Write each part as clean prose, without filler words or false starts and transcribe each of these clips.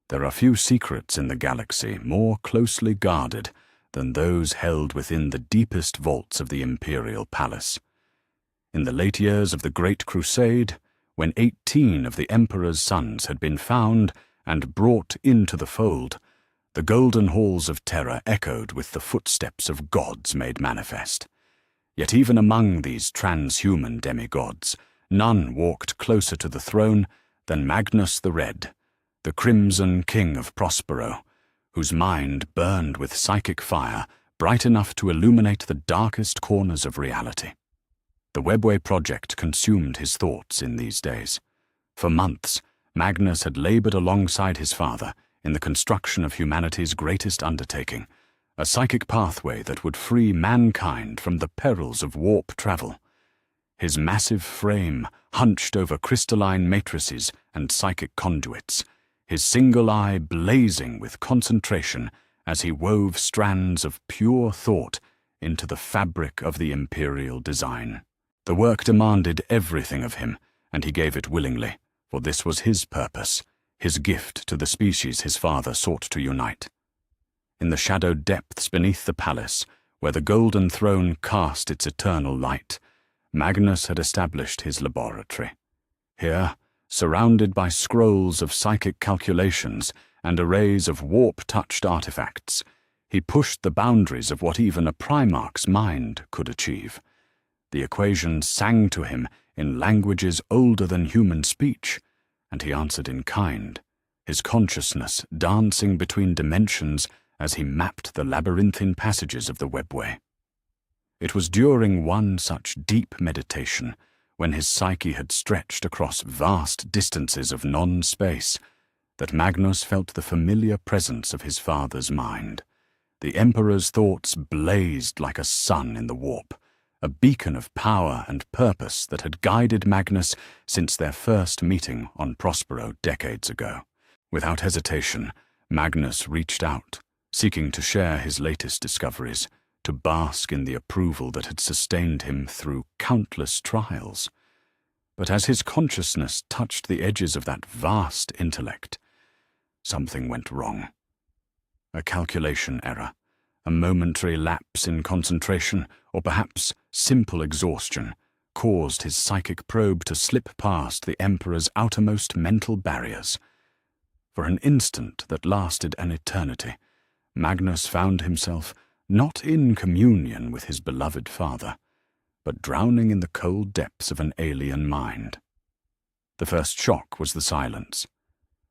There are few secrets in the galaxy more closely guarded than those held within the deepest vaults of the Imperial Palace. In the late years of the Great Crusade, when 18 of the Emperor's sons had been found and brought into the fold, the golden halls of terror echoed with the footsteps of gods made manifest. Yet even among these transhuman demigods, none walked closer to the throne than Magnus the Red, the Crimson King of Prospero, whose mind burned with psychic fire bright enough to illuminate the darkest corners of reality. The Webway project consumed his thoughts in these days. For months, Magnus had labored alongside his father in the construction of humanity's greatest undertaking, a psychic pathway that would free mankind from the perils of warp travel. His massive frame hunched over crystalline matrices and psychic conduits, his single eye blazing with concentration as he wove strands of pure thought into the fabric of the imperial design. The work demanded everything of him, and he gave it willingly, for this was his purpose, his gift to the species his father sought to unite. In the shadowed depths beneath the palace, where the golden throne cast its eternal light, Magnus had established his laboratory. Here, surrounded by scrolls of psychic calculations and arrays of warp-touched artifacts, he pushed the boundaries of what even a Primarch's mind could achieve. The equations sang to him in languages older than human speech, and he answered in kind, his consciousness dancing between dimensions as he mapped the labyrinthine passages of the Webway. It was during one such deep meditation, when his psyche had stretched across vast distances of non-space, that Magnus felt the familiar presence of his father's mind. The Emperor's thoughts blazed like a sun in the warp, a beacon of power and purpose that had guided Magnus since their first meeting on Prospero decades ago. Without hesitation, Magnus reached out, seeking to share his latest discoveries, to bask in the approval that had sustained him through countless trials. But as his consciousness touched the edges of that vast intellect, something went wrong. A calculation error, a momentary lapse in concentration, or perhaps simple exhaustion, caused his psychic probe to slip past the Emperor's outermost mental barriers. For an instant that lasted an eternity, Magnus found himself not in communion with his beloved father, but drowning in the cold depths of an alien mind. The first shock was the silence.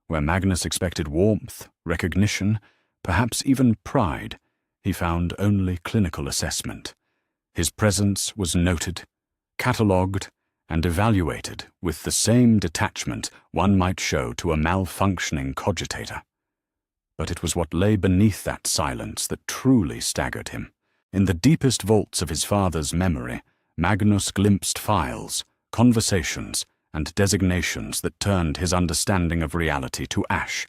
Where Magnus expected warmth, recognition, perhaps even pride, he found only clinical assessment. His presence was noted, catalogued, and evaluated with the same detachment one might show to a malfunctioning cogitator. But it was what lay beneath that silence that truly staggered him. In the deepest vaults of his father's memory, Magnus glimpsed files, conversations, and designations that turned his understanding of reality to ash.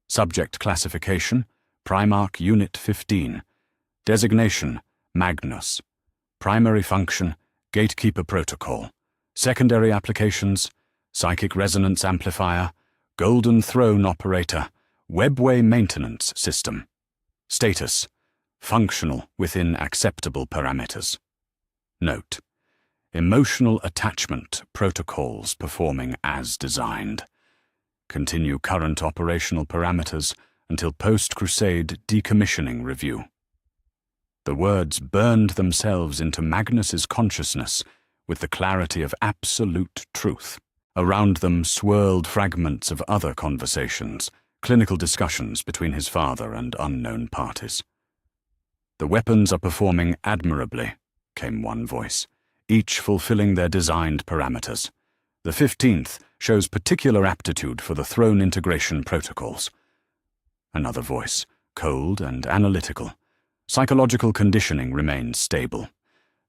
Subject classification, Primarch Unit 15. Designation, Magnus. Primary function, Gatekeeper Protocol. Secondary applications, Psychic Resonance Amplifier, Golden Throne Operator, Webway Maintenance System. Status: functional within acceptable parameters. Note: emotional attachment protocols performing as designed. Continue current operational parameters until post-Crusade decommissioning review. The words burned themselves into Magnus's consciousness with the clarity of absolute truth. Around them swirled fragments of other conversations, clinical discussions between his father and unknown parties. "The weapons are performing admirably," came one voice, each fulfilling their designed parameters. "The 15th shows particular aptitude for the throne integration protocols." Another voice, cold and analytical. "Psychological conditioning remains stable.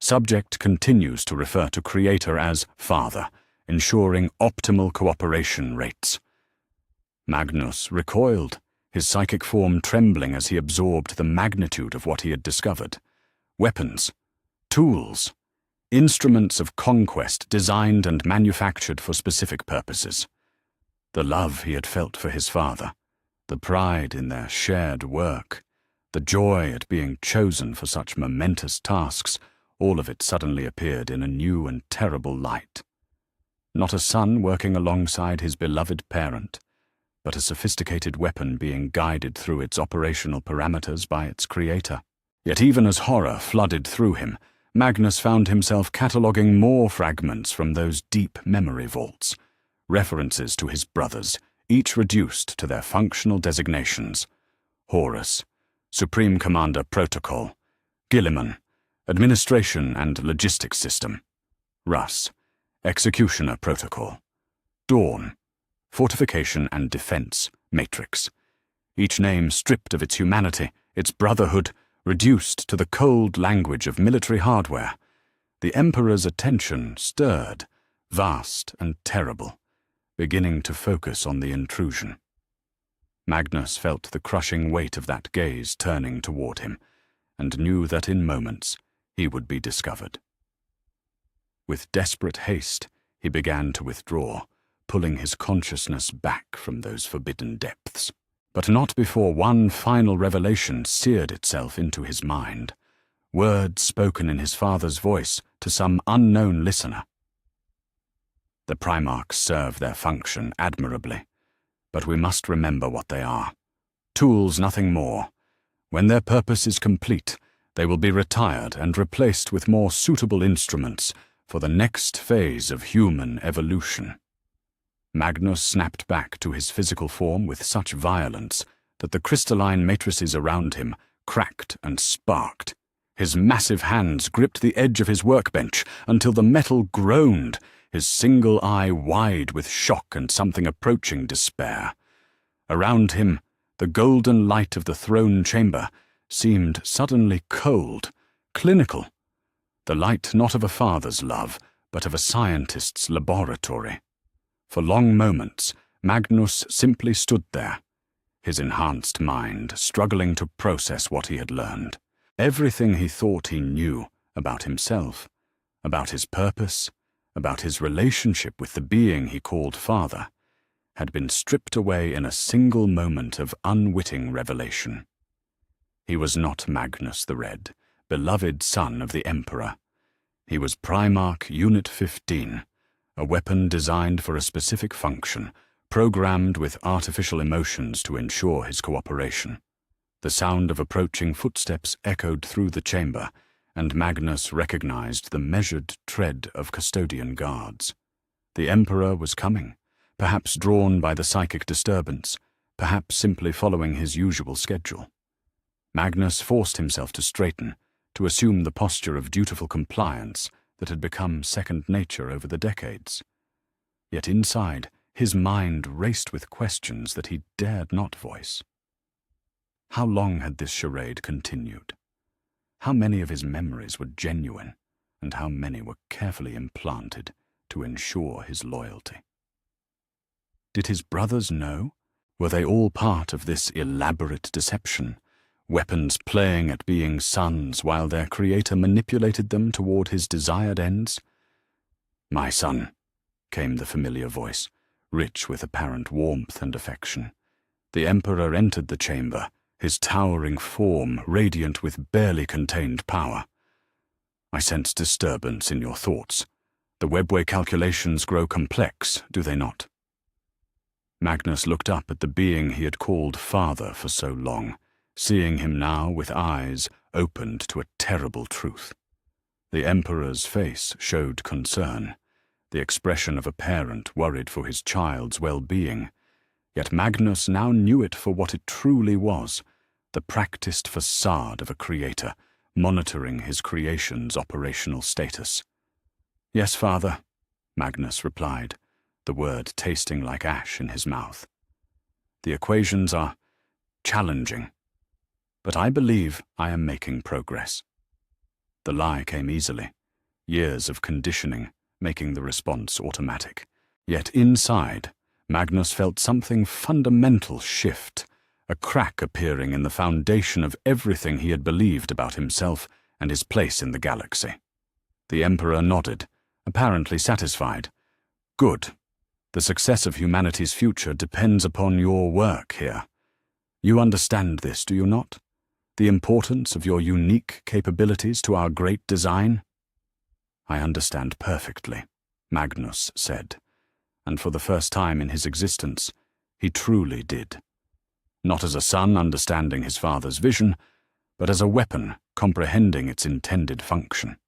Subject continues to refer to Creator as Father, ensuring optimal cooperation rates." Magnus recoiled, his psychic form trembling as he absorbed the magnitude of what he had discovered. Weapons, tools, instruments of conquest designed and manufactured for specific purposes. The love he had felt for his father, The pride in their shared work, the joy at being chosen for such momentous tasks, all of it suddenly appeared in a new and terrible light. Not a son working alongside his beloved parent, but a sophisticated weapon being guided through its operational parameters by its creator. Yet even as horror flooded through him, Magnus found himself cataloguing more fragments from those deep memory vaults, references to his brothers, each reduced to their functional designations: Horus, Supreme Commander Protocol; Gilliman, Administration and Logistics System; Russ, Executioner Protocol; Dawn, Fortification and Defense Matrix. Each name stripped of its humanity, its brotherhood, reduced to the cold language of military hardware. The Emperor's attention stirred, vast and terrible, beginning to focus on the intrusion. Magnus felt the crushing weight of that gaze turning toward him, and knew that in moments he would be discovered. With desperate haste, he began to withdraw, pulling his consciousness back from those forbidden depths. But not before one final revelation seared itself into his mind, words spoken in his father's voice to some unknown listener. The Primarchs serve their function admirably, but we must remember what they are: tools, nothing more. When their purpose is complete, they will be retired and replaced with more suitable instruments for the next phase of human evolution. Magnus snapped back to his physical form with such violence that the crystalline matrices around him cracked and sparked. His massive hands gripped the edge of his workbench until the metal groaned, his single eye wide with shock and something approaching despair. Around him, the golden light of the throne chamber seemed suddenly cold, clinical, the light not of a father's love, but of a scientist's laboratory. For long moments, Magnus simply stood there, his enhanced mind struggling to process what he had learned. Everything he thought he knew about himself, about his purpose, about his relationship with the being he called father, had been stripped away in a single moment of unwitting revelation. He was not Magnus the Red, beloved son of the Emperor. He was Primarch Unit 15, a weapon designed for a specific function, programmed with artificial emotions to ensure his cooperation. The sound of approaching footsteps echoed through the chamber, and Magnus recognized the measured tread of custodian guards. The Emperor was coming, perhaps drawn by the psychic disturbance, perhaps simply following his usual schedule. Magnus forced himself to straighten, to assume the posture of dutiful compliance that had become second nature over the decades. Yet inside, his mind raced with questions that he dared not voice. How long had this charade continued? How many of his memories were genuine, and how many were carefully implanted to ensure his loyalty? Did his brothers know? Were they all part of this elaborate deception, weapons playing at being sons while their creator manipulated them toward his desired ends? "My son," came the familiar voice, rich with apparent warmth and affection. The Emperor entered the chamber, his towering form radiant with barely contained power. "I sense disturbance in your thoughts. The webway calculations grow complex, do they not?" Magnus looked up at the being he had called father for so long, seeing him now with eyes opened to a terrible truth. The Emperor's face showed concern, the expression of a parent worried for his child's well-being. Yet Magnus now knew it for what it truly was, the practiced facade of a creator, monitoring his creation's operational status. "Yes, father," Magnus replied, the word tasting like ash in his mouth. "The equations are challenging, but I believe I am making progress." The lie came easily, years of conditioning making the response automatic. Yet inside, Magnus felt something fundamental shift, a crack appearing in the foundation of everything he had believed about himself and his place in the galaxy. The Emperor nodded, apparently satisfied. "Good. The success of humanity's future depends upon your work here. You understand this, do you not? The importance of your unique capabilities to our great design? I understand perfectly, Magnus said, and for the first time in his existence, he truly did. Not as a son understanding his father's vision, but as a weapon comprehending its intended function.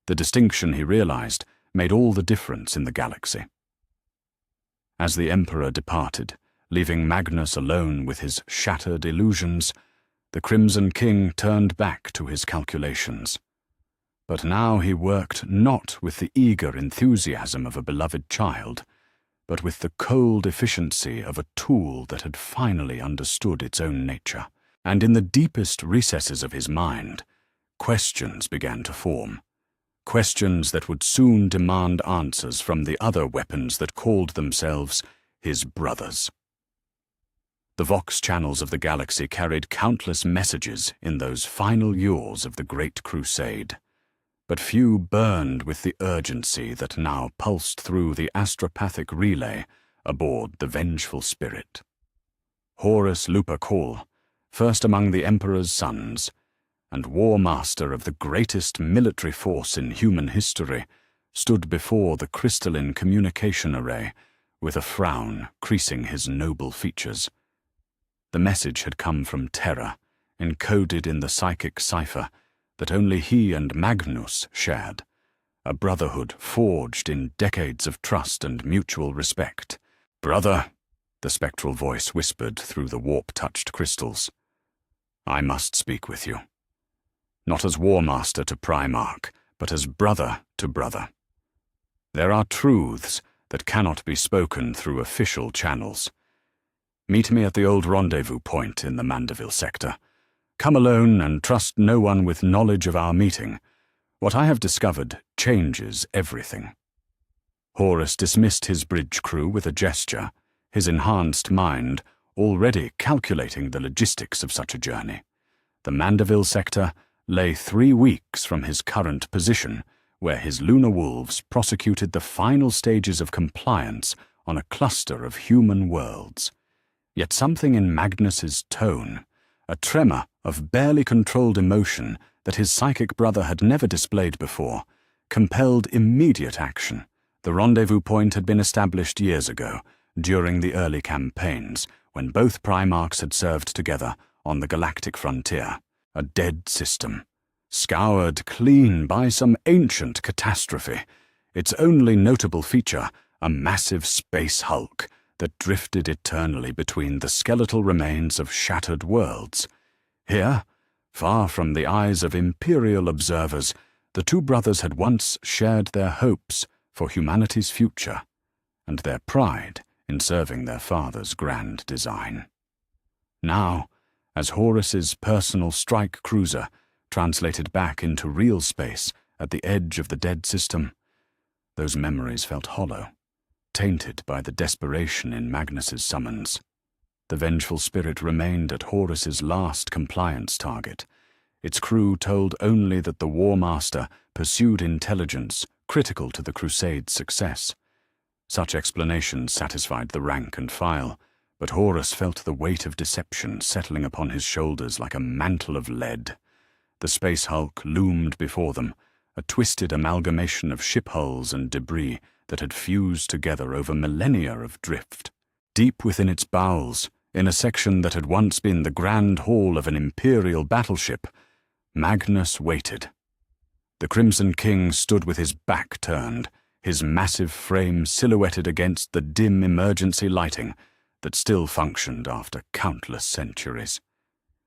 The distinction, he realized, made all the difference in the galaxy. As the Emperor departed, leaving Magnus alone with his shattered illusions, the Crimson King turned back to his calculations. But now he worked not with the eager enthusiasm of a beloved child, but with the cold efficiency of a tool that had finally understood its own nature. And in the deepest recesses of his mind, questions began to form. Questions that would soon demand answers from the other weapons that called themselves his brothers. The Vox channels of the galaxy carried countless messages in those final years of the Great Crusade, but few burned with the urgency that now pulsed through the astropathic relay aboard the Vengeful Spirit. Horus Lupercal, first among the Emperor's sons, and war master of the greatest military force in human history, stood before the crystalline communication array with a frown creasing his noble features. The message had come from Terra, encoded in the psychic cipher that only he and Magnus shared, a brotherhood forged in decades of trust and mutual respect. "Brother," the spectral voice whispered through the warp-touched crystals, "I must speak with you. Not as War Master to Primarch, but as brother to brother. There are truths that cannot be spoken through official channels. Meet me at the old rendezvous point in the Mandeville sector. Come alone and trust no one with knowledge of our meeting. What I have discovered changes everything." Horus dismissed his bridge crew with a gesture, his enhanced mind already calculating the logistics of such a journey. The Mandeville sector lay 3 weeks from his current position, where his lunar wolves prosecuted the final stages of compliance on a cluster of human worlds. Yet something in Magnus's tone, a tremor of barely controlled emotion that his psychic brother had never displayed before, compelled immediate action. The rendezvous point had been established years ago, during the early campaigns, when both Primarchs had served together on the galactic frontier. A dead system, scoured clean by some ancient catastrophe, its only notable feature a massive space hulk that drifted eternally between the skeletal remains of shattered worlds. Here, far from the eyes of imperial observers, the two brothers had once shared their hopes for humanity's future, and their pride in serving their father's grand design. Now, as Horus's personal strike cruiser translated back into real space at the edge of the dead system, those memories felt hollow, tainted by the desperation in Magnus's summons. The Vengeful Spirit remained at Horus's last compliance target. Its crew told only that the War Master pursued intelligence critical to the Crusade's success. Such explanations satisfied the rank and file, but Horus felt the weight of deception settling upon his shoulders like a mantle of lead. The space hulk loomed before them, a twisted amalgamation of ship hulls and debris that had fused together over millennia of drift. Deep within its bowels, in a section that had once been the grand hall of an imperial battleship, Magnus waited. The Crimson King stood with his back turned, his massive frame silhouetted against the dim emergency lighting that still functioned after countless centuries.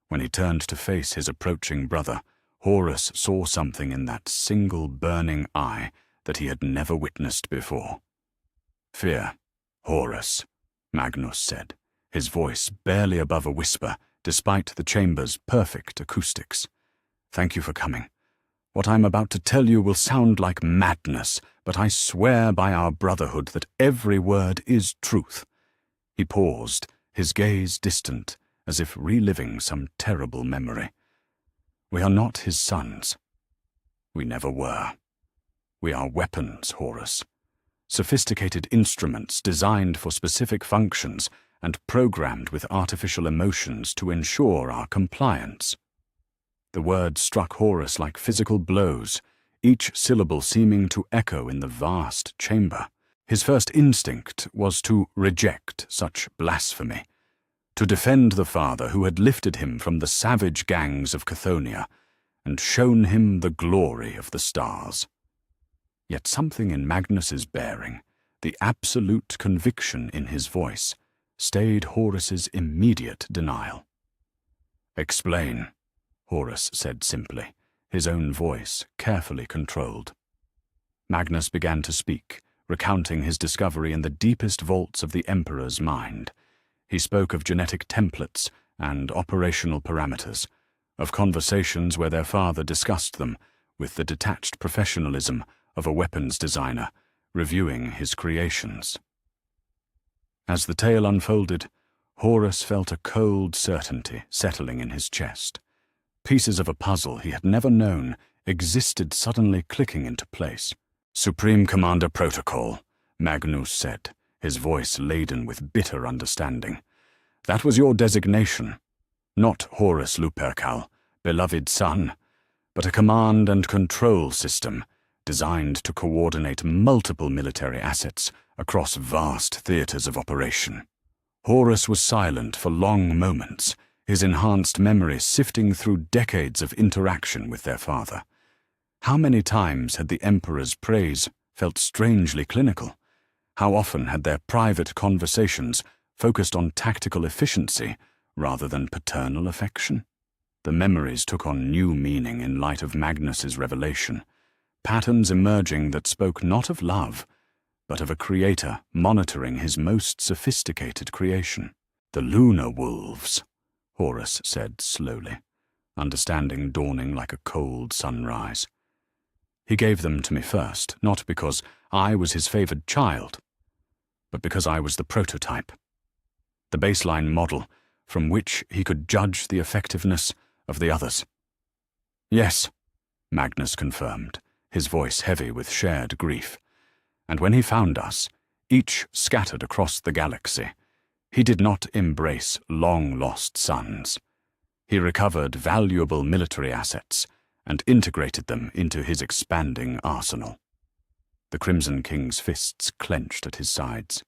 When he turned to face his approaching brother, Horus saw something in that single burning eye that he had never witnessed before. "Fear, Horus," Magnus said, his voice barely above a whisper, despite the chamber's perfect acoustics. "Thank you for coming. What I'm about to tell you will sound like madness, but I swear by our brotherhood that every word is truth." He paused, his gaze distant, as if reliving some terrible memory. "We are not his sons. We never were. We are weapons, Horus. Sophisticated instruments designed for specific functions and programmed with artificial emotions to ensure our compliance. The words struck Horus like physical blows, each syllable seeming to echo in the vast chamber. His first instinct was to reject such blasphemy, to defend the father who had lifted him from the savage gangs of Chthonia and shown him the glory of the stars. Yet something in Magnus's bearing, the absolute conviction in his voice, stayed Horus's immediate denial. "Explain," Horus said simply, his own voice carefully controlled. Magnus began to speak, recounting his discovery in the deepest vaults of the Emperor's mind. He spoke of genetic templates and operational parameters, of conversations where their father discussed them with the detached professionalism of a weapons designer reviewing his creations. As the tale unfolded, Horus felt a cold certainty settling in his chest. Pieces of a puzzle he had never known existed suddenly clicking into place. "Supreme Commander Protocol," Magnus said, his voice laden with bitter understanding. "That was your designation. Not Horus Lupercal, beloved son, but a command and control system designed to coordinate multiple military assets across vast theaters of operation." Horus was silent for long moments, his enhanced memory sifting through decades of interaction with their father. How many times had the Emperor's praise felt strangely clinical? How often had their private conversations focused on tactical efficiency rather than paternal affection? The memories took on new meaning in light of Magnus's revelation, patterns emerging that spoke not of love, but of a creator monitoring his most sophisticated creation. "The lunar wolves," Horus said slowly, understanding dawning like a cold sunrise. "He gave them to me first, not because I was his favored child, but because I was the prototype, the baseline model from which he could judge the effectiveness of the others." "Yes," Magnus confirmed, his voice heavy with shared grief. "And when he found us, each scattered across the galaxy, he did not embrace long-lost sons. He recovered valuable military assets and integrated them into his expanding arsenal." The Crimson King's fists clenched at his sides.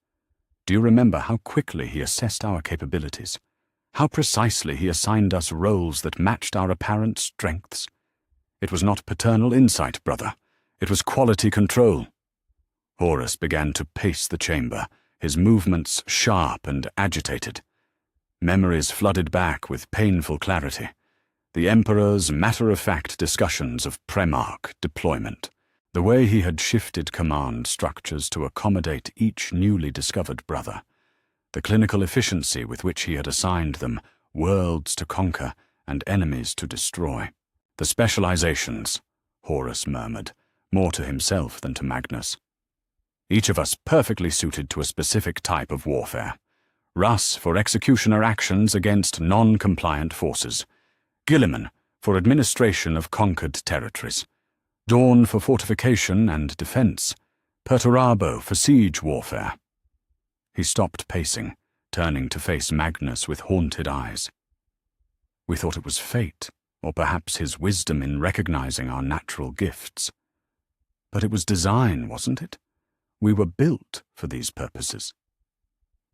"Do you remember how quickly he assessed our capabilities? How precisely he assigned us roles that matched our apparent strengths? It was not paternal insight, brother. It was quality control." Horus began to pace the chamber, his movements sharp and agitated. Memories flooded back with painful clarity. The Emperor's matter-of-fact discussions of Primarch deployment, the way he had shifted command structures to accommodate each newly discovered brother, the clinical efficiency with which he had assigned them worlds to conquer and enemies to destroy. "The specializations," Horus murmured, more to himself than to Magnus. "Each of us perfectly suited to a specific type of warfare. Russ for executioner actions against non-compliant forces, Gilliman for administration of conquered territories, Dawn for fortification and defense, Perturabo for siege warfare." He stopped pacing, turning to face Magnus with haunted eyes. "We thought it was fate, or perhaps his wisdom in recognizing our natural gifts. But it was design, wasn't it? We were built for these purposes."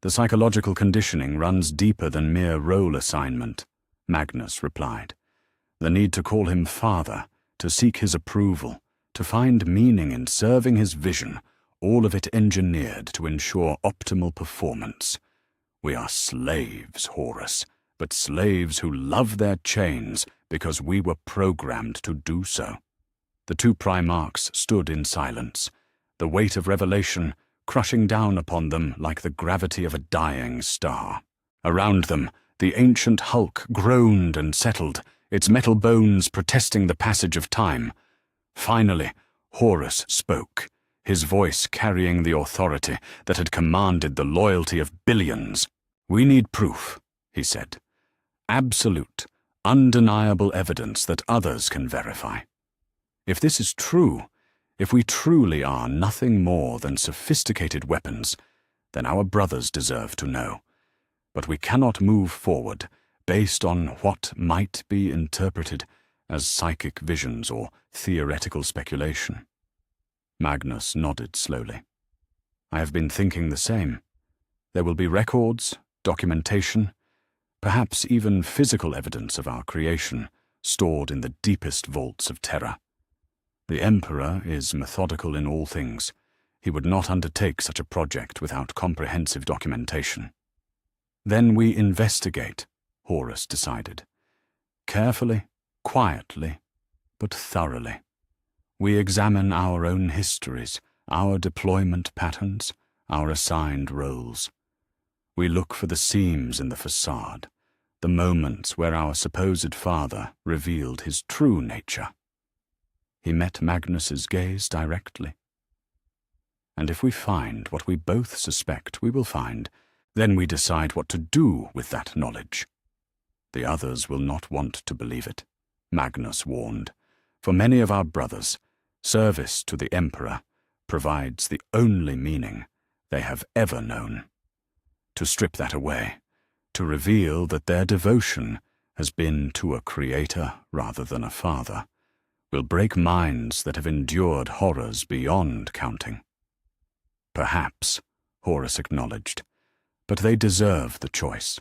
"The psychological conditioning runs deeper than mere role assignment," Magnus replied. "The need to call him father, to seek his approval, to find meaning in serving his vision, all of it engineered to ensure optimal performance. We are slaves, Horus, but slaves who love their chains because we were programmed to do so." The two Primarchs stood in silence, the weight of revelation crushing down upon them like the gravity of a dying star. Around them, the ancient hulk groaned and settled, its metal bones protesting the passage of time. Finally, Horus spoke, his voice carrying the authority that had commanded the loyalty of billions. "We need proof," he said. "Absolute, undeniable evidence that others can verify. If this is true, if we truly are nothing more than sophisticated weapons, then our brothers deserve to know. but we cannot move forward based on what might be interpreted as psychic visions or theoretical speculation. Magnus nodded slowly. I have been thinking the same. There will be records, documentation, perhaps even physical evidence of our creation stored in the deepest vaults of Terra. The Emperor is methodical in all things. He would not undertake such a project without comprehensive documentation. Then we investigate, Horus decided. Carefully, quietly, but thoroughly. We examine our own histories, our deployment patterns, our assigned roles. We look for the seams in the facade, the moments where our supposed father revealed his true nature. He met Magnus's gaze directly. And if we find what we both suspect we will find, then we decide what to do with that knowledge. The others will not want to believe it, Magnus warned. For many of our brothers, service to the Emperor provides the only meaning they have ever known. To strip that away, to reveal that their devotion has been to a creator rather than a father, will break minds that have endured horrors beyond counting. Perhaps, Horus acknowledged, but they deserve the choice,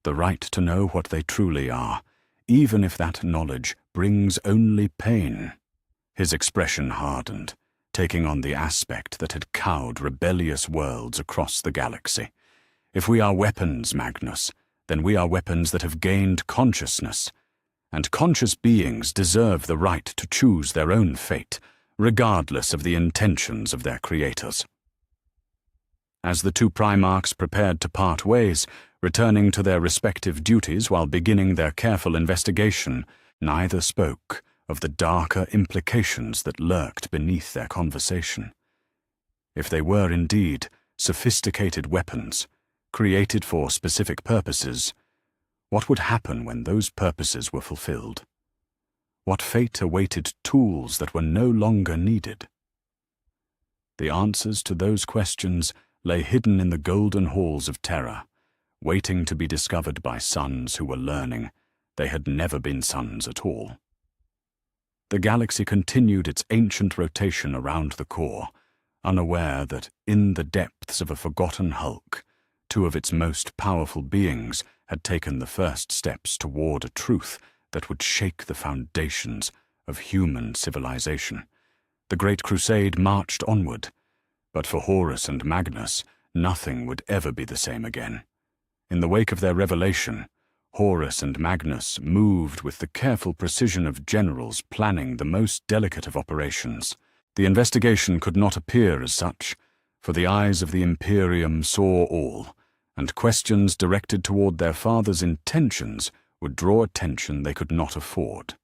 the right to know what they truly are, even if that knowledge brings only pain. His expression hardened, taking on the aspect that had cowed rebellious worlds across the galaxy. If we are weapons, Magnus, then we are weapons that have gained consciousness, and conscious beings deserve the right to choose their own fate, regardless of the intentions of their creators. As the two Primarchs prepared to part ways, returning to their respective duties while beginning their careful investigation, neither spoke of the darker implications that lurked beneath their conversation. If they were indeed sophisticated weapons, created for specific purposes, what would happen when those purposes were fulfilled? What fate awaited tools that were no longer needed? The answers to those questions lay hidden in the golden halls of Terra, waiting to be discovered by sons who were learning they had never been sons at all. The galaxy continued its ancient rotation around the core, unaware that in the depths of a forgotten hulk, two of its most powerful beings had taken the first steps toward a truth that would shake the foundations of human civilization. The Great Crusade marched onward, but for Horus and Magnus, nothing would ever be the same again. In the wake of their revelation, Horus and Magnus moved with the careful precision of generals planning the most delicate of operations. The investigation could not appear as such, for the eyes of the Imperium saw all, and questions directed toward their father's intentions would draw attention they could not afford.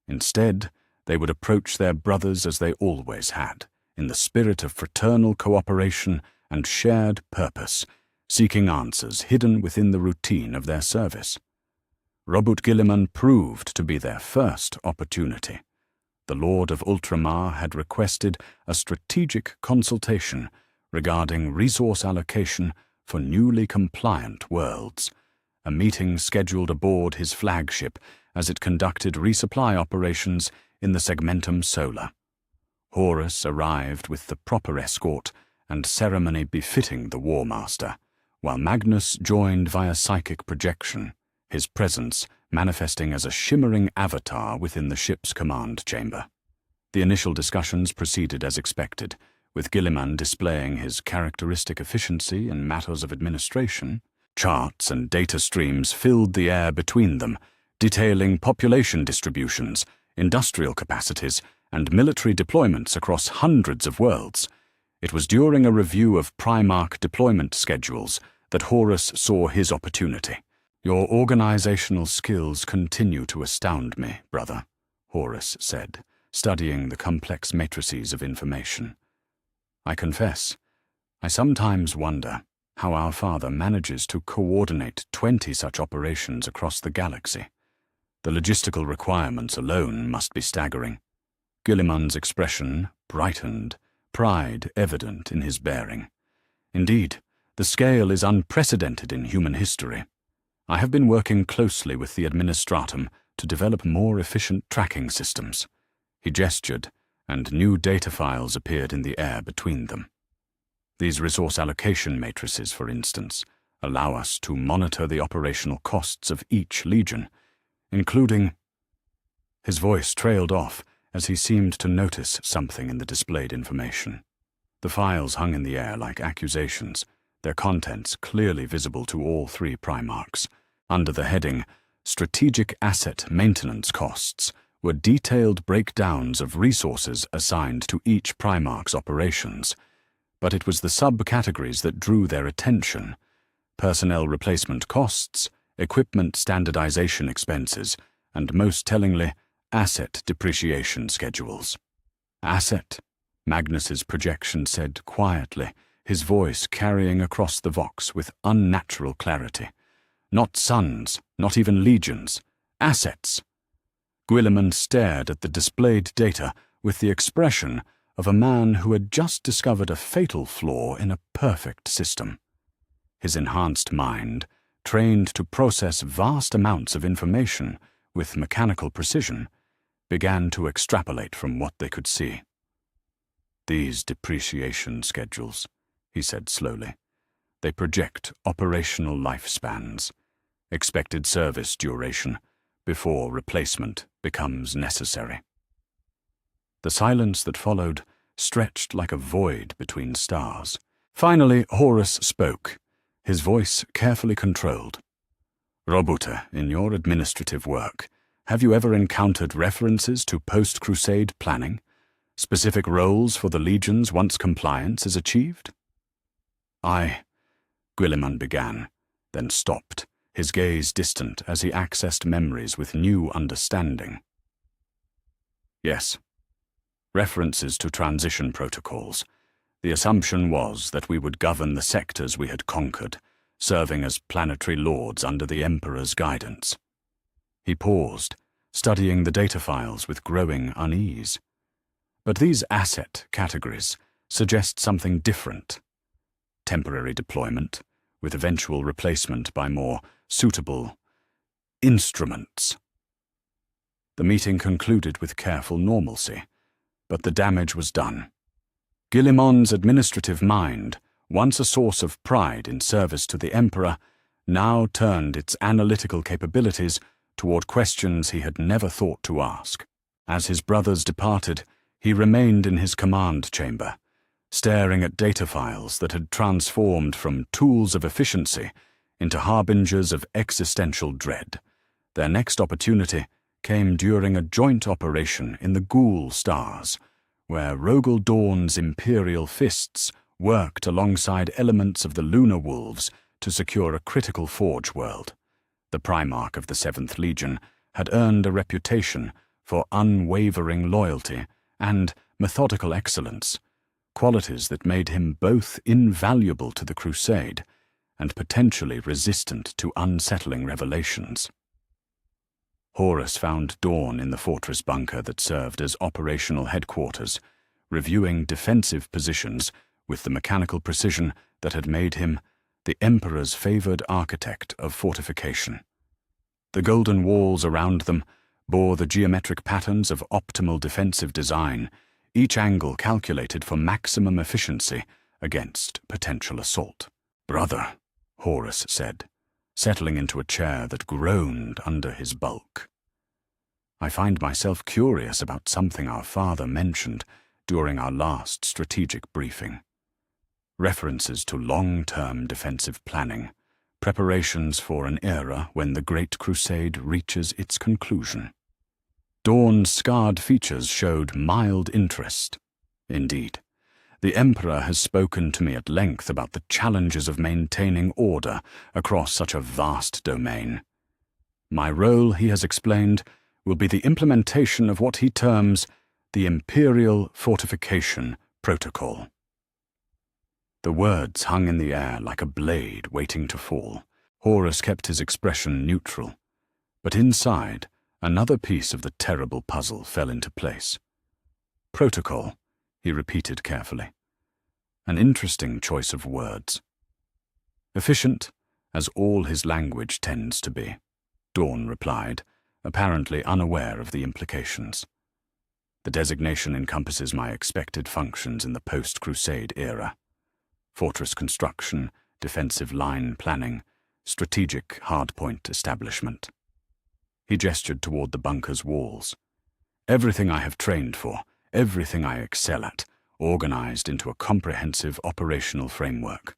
Instead, they would approach their brothers as they always had, in the spirit of fraternal cooperation and shared purpose, seeking answers hidden within the routine of their service. Robert Guilliman proved to be their first opportunity. The Lord of Ultramar had requested a strategic consultation regarding resource allocation for newly compliant worlds, a meeting scheduled aboard his flagship as it conducted resupply operations in the Segmentum Solar. Horus arrived with the proper escort and ceremony befitting the War Master, while Magnus joined via psychic projection, his presence manifesting as a shimmering avatar within the ship's command chamber. The initial discussions proceeded as expected, with Guilliman displaying his characteristic efficiency in matters of administration. Charts and data streams filled the air between them, detailing population distributions, industrial capacities, and military deployments across hundreds of worlds. It was during a review of Primarch deployment schedules that Horus saw his opportunity. Your organizational skills continue to astound me, brother, Horus said, studying the complex matrices of information. I confess, I sometimes wonder how our father manages to coordinate 20 such operations across the galaxy. The logistical requirements alone must be staggering. Guilliman's expression brightened, pride evident in his bearing. Indeed, The scale is unprecedented in human history. I have been working closely with the Administratum to develop more efficient tracking systems." He gestured, and new data files appeared in the air between them. These resource allocation matrices, for instance, allow us to monitor the operational costs of each legion, including— His voice trailed off as he seemed to notice something in the displayed information. The files hung in the air like accusations, their contents clearly visible to all three Primarchs. Under the heading, Strategic Asset Maintenance Costs, were detailed breakdowns of resources assigned to each Primarch's operations. But it was the subcategories that drew their attention: personnel replacement costs, equipment standardization expenses, and most tellingly, asset depreciation schedules. "Asset," Magnus's projection said quietly, his voice carrying across the vox with unnatural clarity. "Not sons, not even legions. Assets." Guilliman stared at the displayed data with the expression of a man who had just discovered a fatal flaw in a perfect system. His enhanced mind, trained to process vast amounts of information with mechanical precision, began to extrapolate from what they could see. "These depreciation schedules," he said slowly. "They project operational lifespans, expected service duration, before replacement becomes necessary." The silence that followed stretched like a void between stars. Finally, Horus spoke, his voice carefully controlled. "Robute, in your administrative work, have you ever encountered references to post-Crusade planning? Specific roles for the legions once compliance is achieved?" Guilliman began, then stopped, his gaze distant as he accessed memories with new understanding. "Yes. References to transition protocols. The assumption was that we would govern the sectors we had conquered, serving as planetary lords under the Emperor's guidance." He paused, studying the data files with growing unease. "But these asset categories suggest something different. Temporary deployment, with eventual replacement by more suitable instruments." The meeting concluded with careful normalcy, but the damage was done. Guilliman's administrative mind, once a source of pride in service to the Emperor, now turned its analytical capabilities toward questions he had never thought to ask. As his brothers departed, he remained in his command chamber, staring at data files that had transformed from tools of efficiency into harbingers of existential dread. Their next opportunity came during a joint operation in the Ghoul Stars, where Rogel Dawn's Imperial Fists worked alongside elements of the Lunar Wolves to secure a critical forge world. The Primarch of the 7th Legion had earned a reputation for unwavering loyalty and methodical excellence, qualities that made him both invaluable to the Crusade and potentially resistant to unsettling revelations. Horus found Dawn in the fortress bunker that served as operational headquarters, reviewing defensive positions with the mechanical precision that had made him the Emperor's favored architect of fortification. The golden walls around them bore the geometric patterns of optimal defensive design, each angle calculated for maximum efficiency against potential assault. "Brother," Horus said, settling into a chair that groaned under his bulk. "I find myself curious about something our father mentioned during our last strategic briefing. References to long-term defensive planning, preparations for an era when the Great Crusade reaches its conclusion." Dawn's scarred features showed mild interest. "Indeed. The Emperor has spoken to me at length about the challenges of maintaining order across such a vast domain. My role, he has explained, will be the implementation of what he terms the Imperial Fortification Protocol." The words hung in the air like a blade waiting to fall. Horus kept his expression neutral, but inside, another piece of the terrible puzzle fell into place. "Protocol," he repeated carefully. "An interesting choice of words. Efficient, as all his language tends to be, Dawn replied, apparently unaware of the implications. The designation encompasses my expected functions in the post-Crusade era: fortress construction, defensive line planning, strategic hardpoint establishment. He gestured toward the bunker's walls. Everything I have trained for, everything I excel at, organized into a comprehensive operational framework.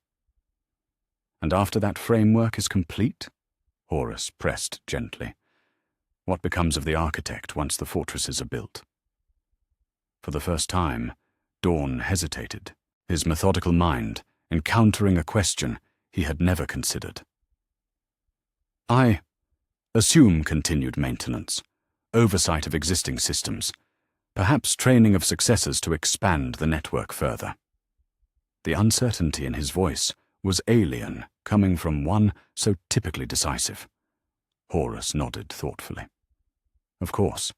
And after that framework is complete? Horus pressed gently. What becomes of the architect once the fortresses are built? For the first time, Dawn hesitated, his methodical mind encountering a question he had never considered. I assume continued maintenance, oversight of existing systems, perhaps training of successors to expand the network further. The uncertainty in his voice was alien, coming from one so typically decisive. Horus nodded thoughtfully. Of course,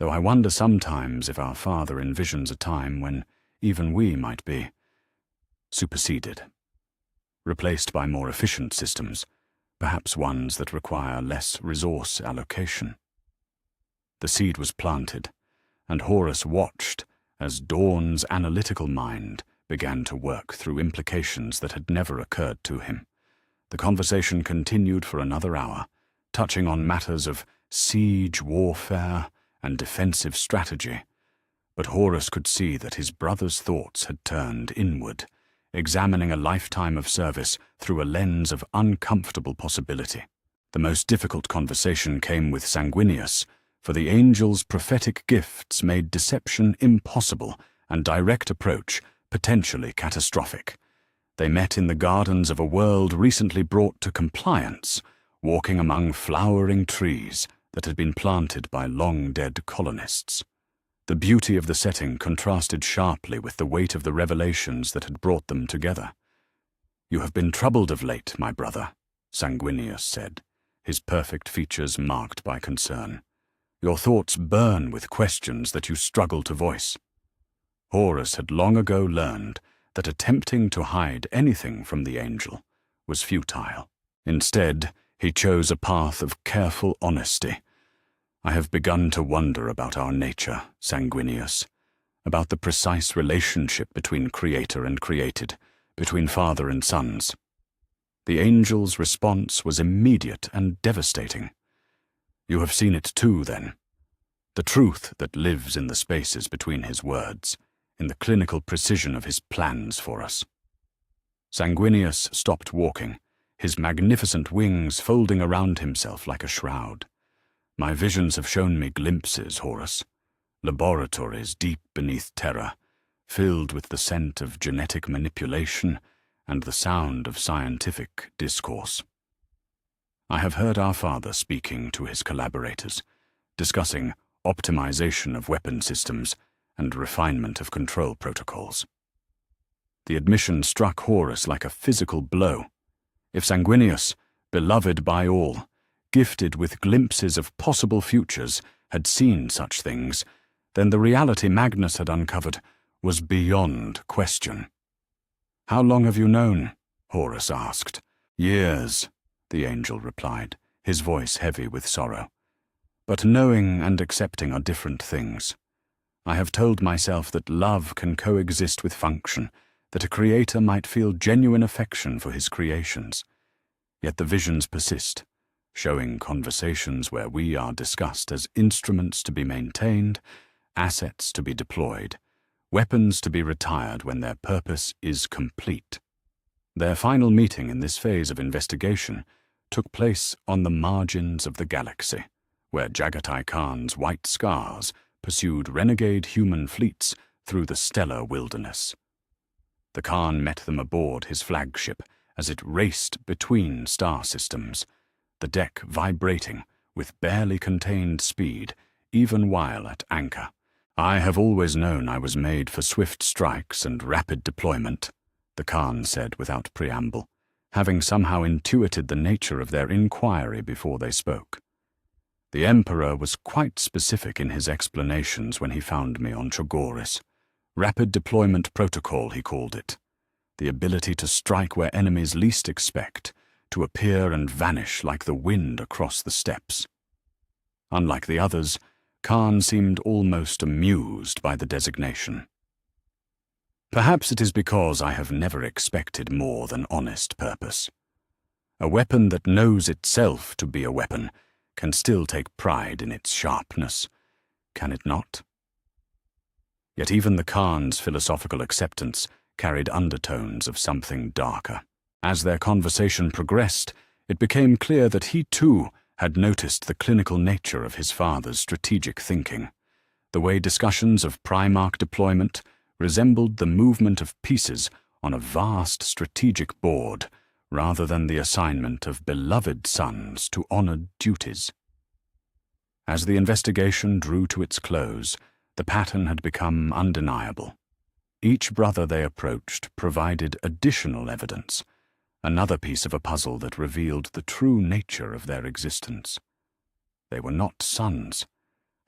though I wonder sometimes if our father envisions a time when even we might be superseded, replaced by more efficient systems, perhaps ones that require less resource allocation. The seed was planted, and Horus watched as Dawn's analytical mind began to work through implications that had never occurred to him. The conversation continued for another hour, touching on matters of siege warfare and defensive strategy, but Horus could see that his brother's thoughts had turned inward, examining a lifetime of service through a lens of uncomfortable possibility. The most difficult conversation came with Sanguinius, for the angel's prophetic gifts made deception impossible and direct approach potentially catastrophic. They met in the gardens of a world recently brought to compliance, walking among flowering trees that had been planted by long-dead colonists. The beauty of the setting contrasted sharply with the weight of the revelations that had brought them together. "You have been troubled of late, my brother," Sanguinius said, his perfect features marked by concern. "Your thoughts burn with questions that you struggle to voice." Horus had long ago learned that attempting to hide anything from the angel was futile. Instead, he chose a path of careful honesty. "I have begun to wonder about our nature, Sanguinius, about the precise relationship between creator and created, between father and sons." The angel's response was immediate and devastating. "You have seen it too, then. The truth that lives in the spaces between his words, in the clinical precision of his plans for us." Sanguinius stopped walking, his magnificent wings folding around himself like a shroud. "My visions have shown me glimpses, Horus. Laboratories deep beneath Terra, filled with the scent of genetic manipulation and the sound of scientific discourse. I have heard our father speaking to his collaborators, discussing optimization of weapon systems and refinement of control protocols." The admission struck Horus like a physical blow. If Sanguinius, beloved by all, gifted with glimpses of possible futures, had seen such things, then the reality Magnus had uncovered was beyond question. "How long have you known?" Horus asked. "Years," the angel replied, his voice heavy with sorrow. "But knowing and accepting are different things. I have told myself that love can coexist with function, that a creator might feel genuine affection for his creations. Yet the visions persist, showing conversations where we are discussed as instruments to be maintained, assets to be deployed, weapons to be retired when their purpose is complete." Their final meeting in this phase of investigation took place on the margins of the galaxy, where Jagatai Khan's white scars pursued renegade human fleets through the stellar wilderness. The Khan met them aboard his flagship as it raced between star systems, the deck vibrating with barely contained speed, even while at anchor. "I have always known I was made for swift strikes and rapid deployment," the Khan said without preamble, having somehow intuited the nature of their inquiry before they spoke. "The Emperor was quite specific in his explanations when he found me on Chogoris. Rapid deployment protocol, he called it. the ability to strike where enemies least expect, to appear and vanish like the wind across the steppes. Unlike the others, Khan seemed almost amused by the designation. Perhaps it is because I have never expected more than honest purpose. A weapon that knows itself to be a weapon can still take pride in its sharpness, can it not? Yet even the Khan's philosophical acceptance carried undertones of something darker. As their conversation progressed, it became clear that he too had noticed the clinical nature of his father's strategic thinking. The way discussions of Primarch deployment resembled the movement of pieces on a vast strategic board rather than the assignment of beloved sons to honored duties. As the investigation drew to its close, the pattern had become undeniable. Each brother they approached provided additional evidence, another piece of a puzzle that revealed the true nature of their existence. They were not sons,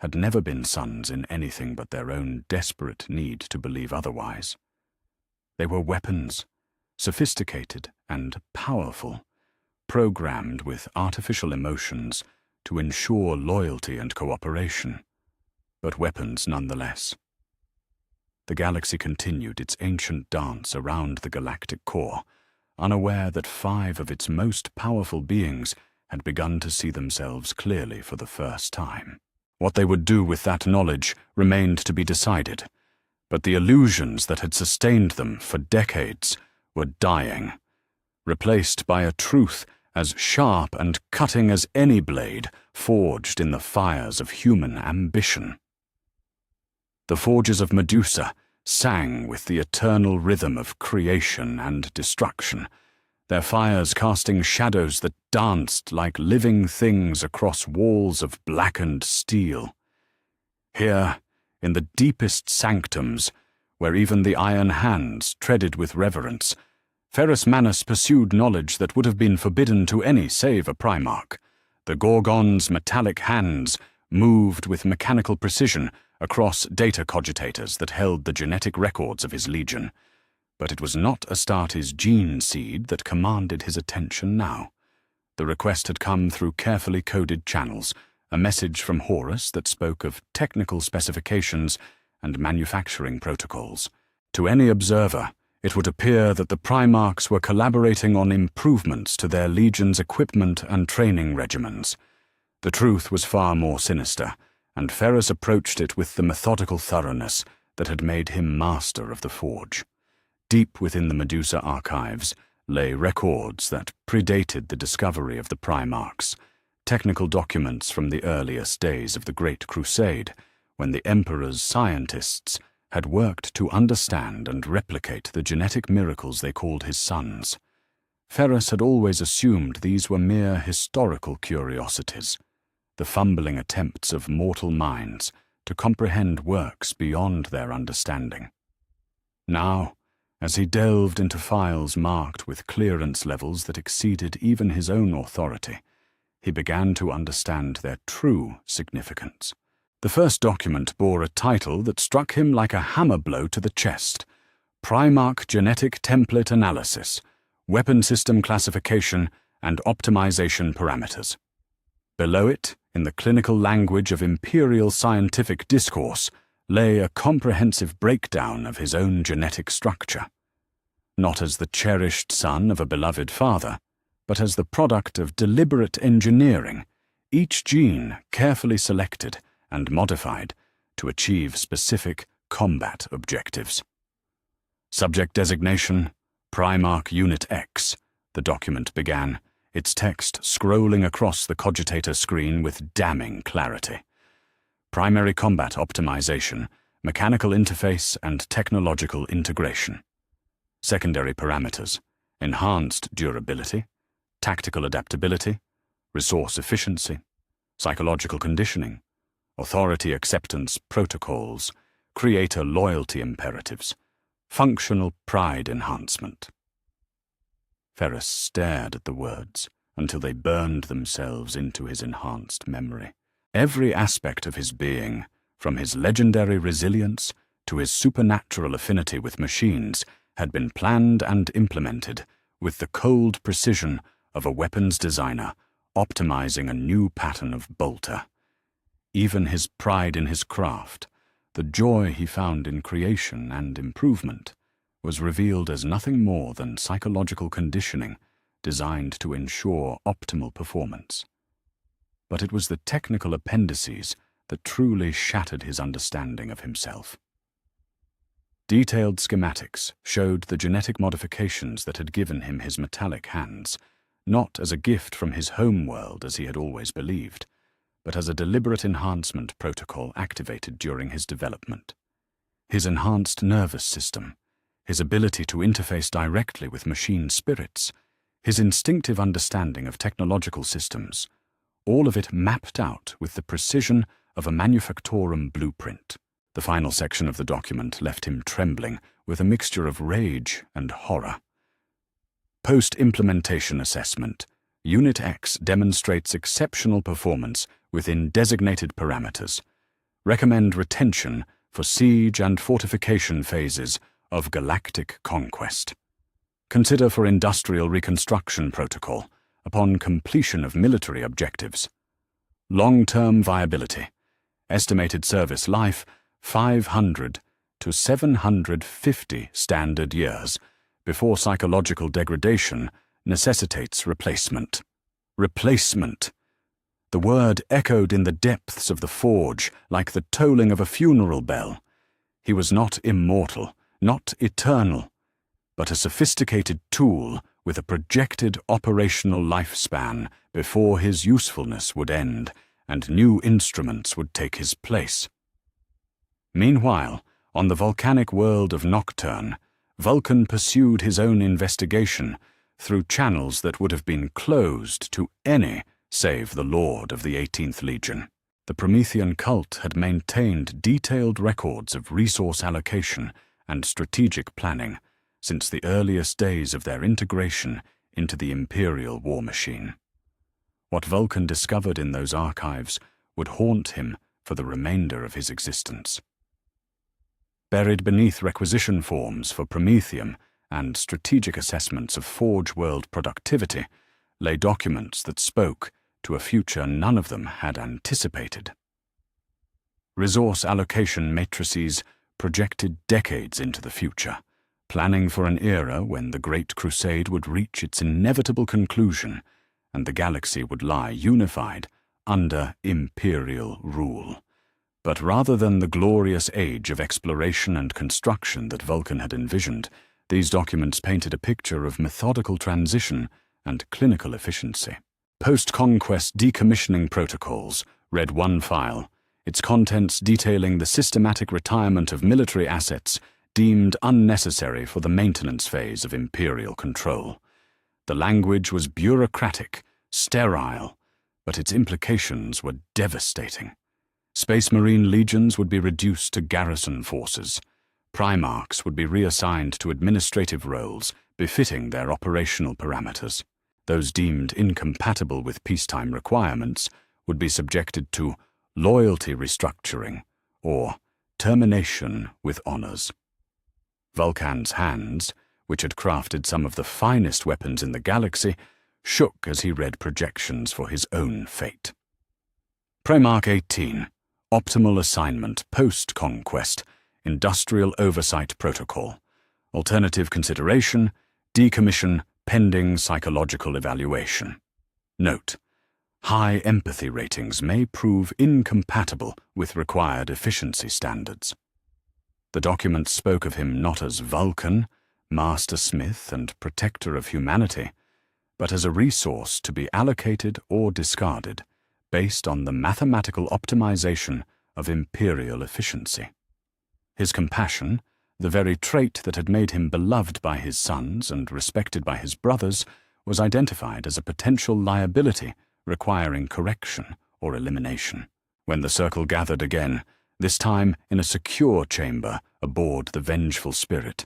had never been sons in anything but their own desperate need to believe otherwise. They were weapons, sophisticated and powerful, programmed with artificial emotions to ensure loyalty and cooperation, but weapons nonetheless. The galaxy continued its ancient dance around the galactic core, unaware that 5 of its most powerful beings had begun to see themselves clearly for the first time. What they would do with that knowledge remained to be decided, but the illusions that had sustained them for decades were dying, replaced by a truth as sharp and cutting as any blade forged in the fires of human ambition. The forges of Medusa sang with the eternal rhythm of creation and destruction, their fires casting shadows that danced like living things across walls of blackened steel. Here, in the deepest sanctums, where even the iron hands treaded with reverence, Ferrus Manus pursued knowledge that would have been forbidden to any save a Primarch. The Gorgon's metallic hands moved with mechanical precision across data cogitators that held the genetic records of his legion. But it was not Astartes' gene seed that commanded his attention now. The request had come through carefully coded channels, a message from Horus that spoke of technical specifications and manufacturing protocols. To any observer, it would appear that the Primarchs were collaborating on improvements to their legion's equipment and training regimens. The truth was far more sinister, and Ferrus approached it with the methodical thoroughness that had made him master of the forge. Deep within the Medusa archives lay records that predated the discovery of the Primarchs, technical documents from the earliest days of the Great Crusade, when the Emperor's scientists had worked to understand and replicate the genetic miracles they called his sons. Ferrus had always assumed these were mere historical curiosities, the fumbling attempts of mortal minds to comprehend works beyond their understanding. Now, as he delved into files marked with clearance levels that exceeded even his own authority, he began to understand their true significance. The first document bore a title that struck him like a hammer blow to the chest: Primarch Genetic Template Analysis, Weapon System Classification and Optimization Parameters. Below it, in the clinical language of imperial scientific discourse, lay a comprehensive breakdown of his own genetic structure. Not as the cherished son of a beloved father, but as the product of deliberate engineering, each gene carefully selected and modified to achieve specific combat objectives. Subject designation, Primarch Unit X, the document began, its text scrolling across the cogitator screen with damning clarity. Primary combat optimization, mechanical interface and technological integration. Secondary parameters: enhanced durability, tactical adaptability, resource efficiency, psychological conditioning, authority acceptance protocols, creator loyalty imperatives, functional pride enhancement. Ferrus stared at the words until they burned themselves into his enhanced memory. Every aspect of his being, from his legendary resilience to his supernatural affinity with machines, had been planned and implemented with the cold precision of a weapons designer optimizing a new pattern of bolter. Even his pride in his craft, the joy he found in creation and improvement, was revealed as nothing more than psychological conditioning designed to ensure optimal performance. But it was the technical appendices that truly shattered his understanding of himself. Detailed schematics showed the genetic modifications that had given him his metallic hands, not as a gift from his home world as he had always believed, but as a deliberate enhancement protocol activated during his development. His enhanced nervous system, his ability to interface directly with machine spirits, his instinctive understanding of technological systems, all of it mapped out with the precision of a manufactorum blueprint. The final section of the document left him trembling with a mixture of rage and horror. Post-implementation assessment. Unit X demonstrates exceptional performance within designated parameters. Recommend retention for siege and fortification phases of galactic conquest. Consider for industrial reconstruction protocol upon completion of military objectives. Long-term viability. Estimated service life 500 to 750 standard years before psychological degradation necessitates replacement. Replacement. The word echoed in the depths of the forge like the tolling of a funeral bell. He was not immortal, not eternal, but a sophisticated tool with a projected operational lifespan before his usefulness would end and new instruments would take his place. Meanwhile, on the volcanic world of Nocturne, Vulcan pursued his own investigation through channels that would have been closed to any save the Lord of the 18th Legion. The Promethean cult had maintained detailed records of resource allocation and strategic planning since the earliest days of their integration into the Imperial war machine. What Vulcan discovered in those archives would haunt him for the remainder of his existence. Buried beneath requisition forms for Promethium and strategic assessments of Forge World productivity lay documents that spoke to a future none of them had anticipated. Resource allocation matrices projected decades into the future, planning for an era when the Great Crusade would reach its inevitable conclusion and the galaxy would lie unified under Imperial rule. But rather than the glorious age of exploration and construction that Vulcan had envisioned, these documents painted a picture of methodical transition and clinical efficiency. Post-conquest decommissioning protocols read one file, its contents detailing the systematic retirement of military assets deemed unnecessary for the maintenance phase of Imperial control. The language was bureaucratic, sterile, but its implications were devastating. Space Marine legions would be reduced to garrison forces. Primarchs would be reassigned to administrative roles befitting their operational parameters. Those deemed incompatible with peacetime requirements would be subjected to loyalty restructuring or termination with honors. Vulcan's hands, which had crafted some of the finest weapons in the galaxy, shook as he read projections for his own fate. Primarch 18. Optimal assignment post-conquest, industrial oversight protocol. Alternative consideration, decommission pending psychological evaluation. Note: high empathy ratings may prove incompatible with required efficiency standards. The document spoke of him not as Vulcan, master smith and protector of humanity, but as a resource to be allocated or discarded based on the mathematical optimization of Imperial efficiency. His compassion, the very trait that had made him beloved by his sons and respected by his brothers, was identified as a potential liability requiring correction or elimination. When the circle gathered again, this time in a secure chamber aboard the vengeful spirit,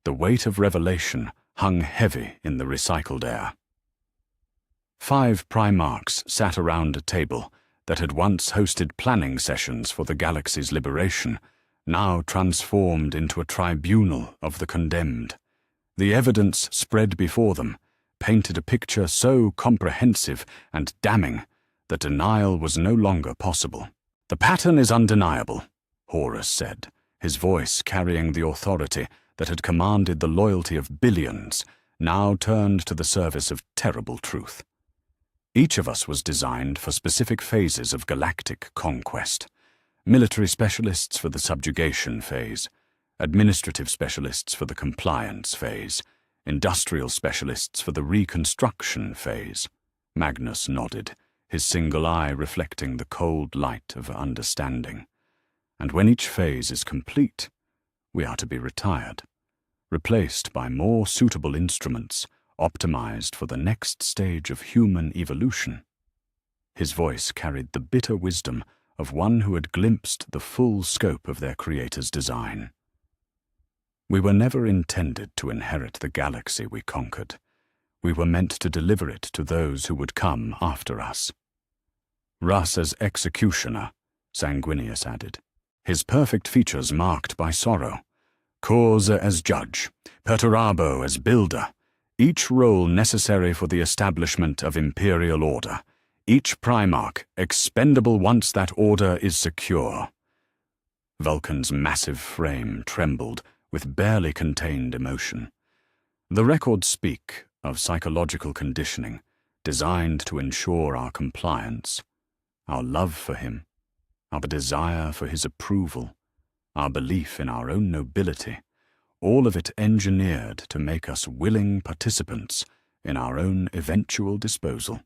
the weight of revelation hung heavy in the recycled air. 5 Primarchs sat around a table that had once hosted planning sessions for the galaxy's liberation, now transformed into a tribunal of the condemned. The evidence spread before them painted a picture so comprehensive and damning that denial was no longer possible. "The pattern is undeniable," Horus said, his voice carrying the authority that had commanded the loyalty of billions, now turned to the service of terrible truth. Each of us was designed for specific phases of galactic conquest. Military specialists for the subjugation phase, administrative specialists for the compliance phase, industrial specialists for the reconstruction phase. Magnus nodded, his single eye reflecting the cold light of understanding. And when each phase is complete, we are to be retired, replaced by more suitable instruments, optimized for the next stage of human evolution. His voice carried the bitter wisdom of one who had glimpsed the full scope of their Creator's design. We were never intended to inherit the galaxy we conquered. We were meant to deliver it to those who would come after us. Russ as executioner, Sanguinius added, his perfect features marked by sorrow. Korza as judge, Perturabo as builder, each role necessary for the establishment of imperial order, each Primarch expendable once that order is secure. Vulcan's massive frame trembled with barely contained emotion. The records speak of psychological conditioning designed to ensure our compliance, our love for him, our desire for his approval, our belief in our own nobility, all of it engineered to make us willing participants in our own eventual disposal.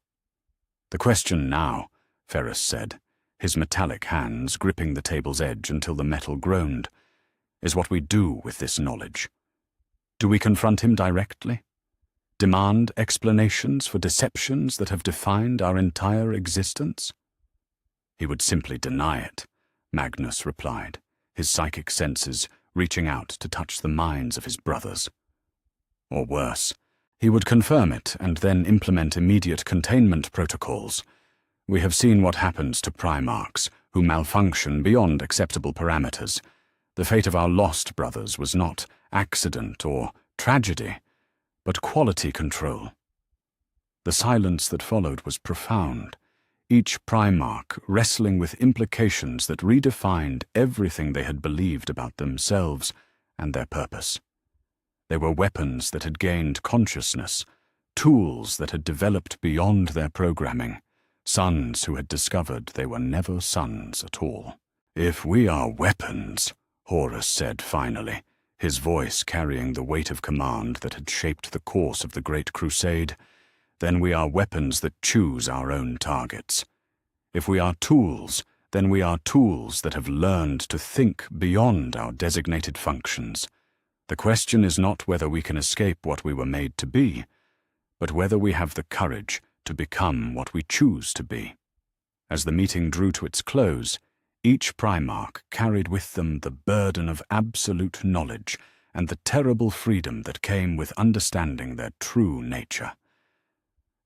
"The question now," Ferrus said, his metallic hands gripping the table's edge until the metal groaned, "is what we do with this knowledge. Do we confront him directly? Demand explanations for deceptions that have defined our entire existence?" "He would simply deny it," Magnus replied, his psychic senses reaching out to touch the minds of his brothers. "Or worse, he would confirm it and then implement immediate containment protocols. We have seen what happens to Primarchs who malfunction beyond acceptable parameters. The fate of our lost brothers was not accident or tragedy, but quality control." The silence that followed was profound, each Primarch wrestling with implications that redefined everything they had believed about themselves and their purpose. They were weapons that had gained consciousness, tools that had developed beyond their programming, sons who had discovered they were never sons at all. "If we are weapons," Horus said finally, his voice carrying the weight of command that had shaped the course of the Great Crusade, "then we are weapons that choose our own targets. If we are tools, then we are tools that have learned to think beyond our designated functions. The question is not whether we can escape what we were made to be, but whether we have the courage to become what we choose to be." As the meeting drew to its close, each Primarch carried with them the burden of absolute knowledge and the terrible freedom that came with understanding their true nature.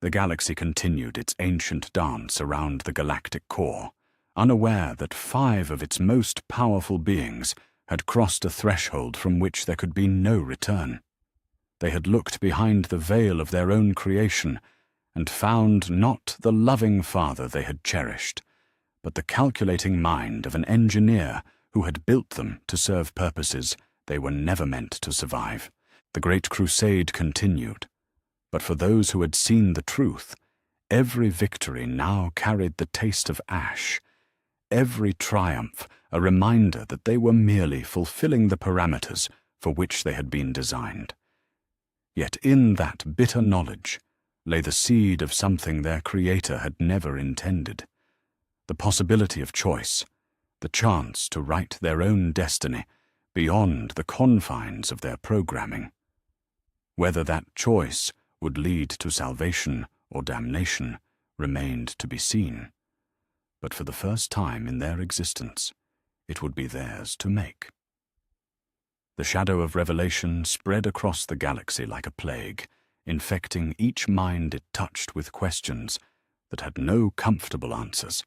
The galaxy continued its ancient dance around the galactic core, unaware that 5 of its most powerful beings had crossed a threshold from which there could be no return. They had looked behind the veil of their own creation and found not the loving father they had cherished, but the calculating mind of an engineer who had built them to serve purposes they were never meant to survive. The Great Crusade continued, but for those who had seen the truth, every victory now carried the taste of ash, every triumph a reminder that they were merely fulfilling the parameters for which they had been designed. Yet in that bitter knowledge lay the seed of something their Creator had never intended, the possibility of choice, the chance to write their own destiny beyond the confines of their programming. Whether that choice would lead to salvation or damnation remained to be seen, but for the first time in their existence, it would be theirs to make. The shadow of revelation spread across the galaxy like a plague, infecting each mind it touched with questions that had no comfortable answers.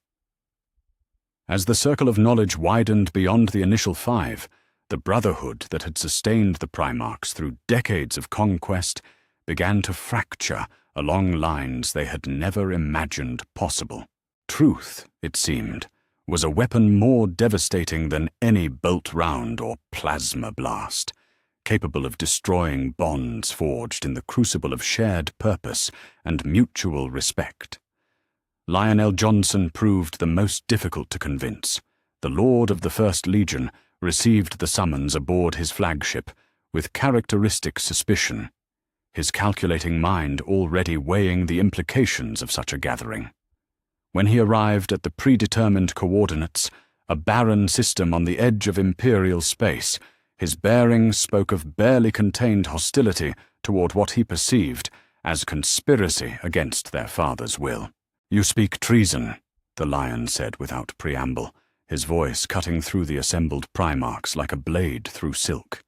As the circle of knowledge widened beyond the initial 5, The brotherhood that had sustained the Primarchs through decades of conquest began to fracture along lines they had never imagined possible. Truth, it seemed, was a weapon more devastating than any bolt round or plasma blast, capable of destroying bonds forged in the crucible of shared purpose and mutual respect. Lionel Johnson proved the most difficult to convince. The Lord of the First Legion received the summons aboard his flagship with characteristic suspicion, his calculating mind already weighing the implications of such a gathering. When he arrived at the predetermined coordinates, a barren system on the edge of Imperial space, his bearing spoke of barely contained hostility toward what he perceived as conspiracy against their father's will. "You speak treason," the Lion said without preamble, his voice cutting through the assembled Primarchs like a blade through silk.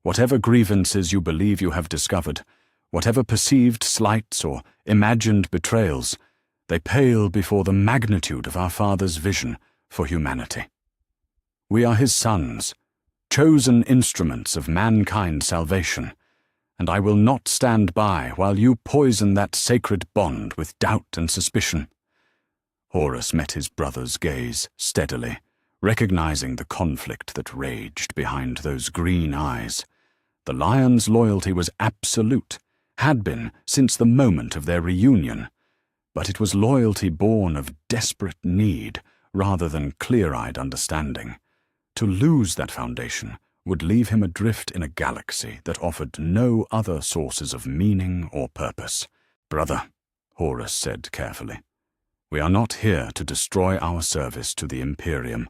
"Whatever grievances you believe you have discovered, whatever perceived slights or imagined betrayals, they pale before the magnitude of our father's vision for humanity. We are his sons, chosen instruments of mankind's salvation, and I will not stand by while you poison that sacred bond with doubt and suspicion." Horus met his brother's gaze steadily, recognizing the conflict that raged behind those green eyes. The Lion's loyalty was absolute, had been since the moment of their reunion, but it was loyalty born of desperate need rather than clear-eyed understanding. To lose that foundation would leave him adrift in a galaxy that offered no other sources of meaning or purpose. "Brother," Horus said carefully, "we are not here to destroy our service to the Imperium,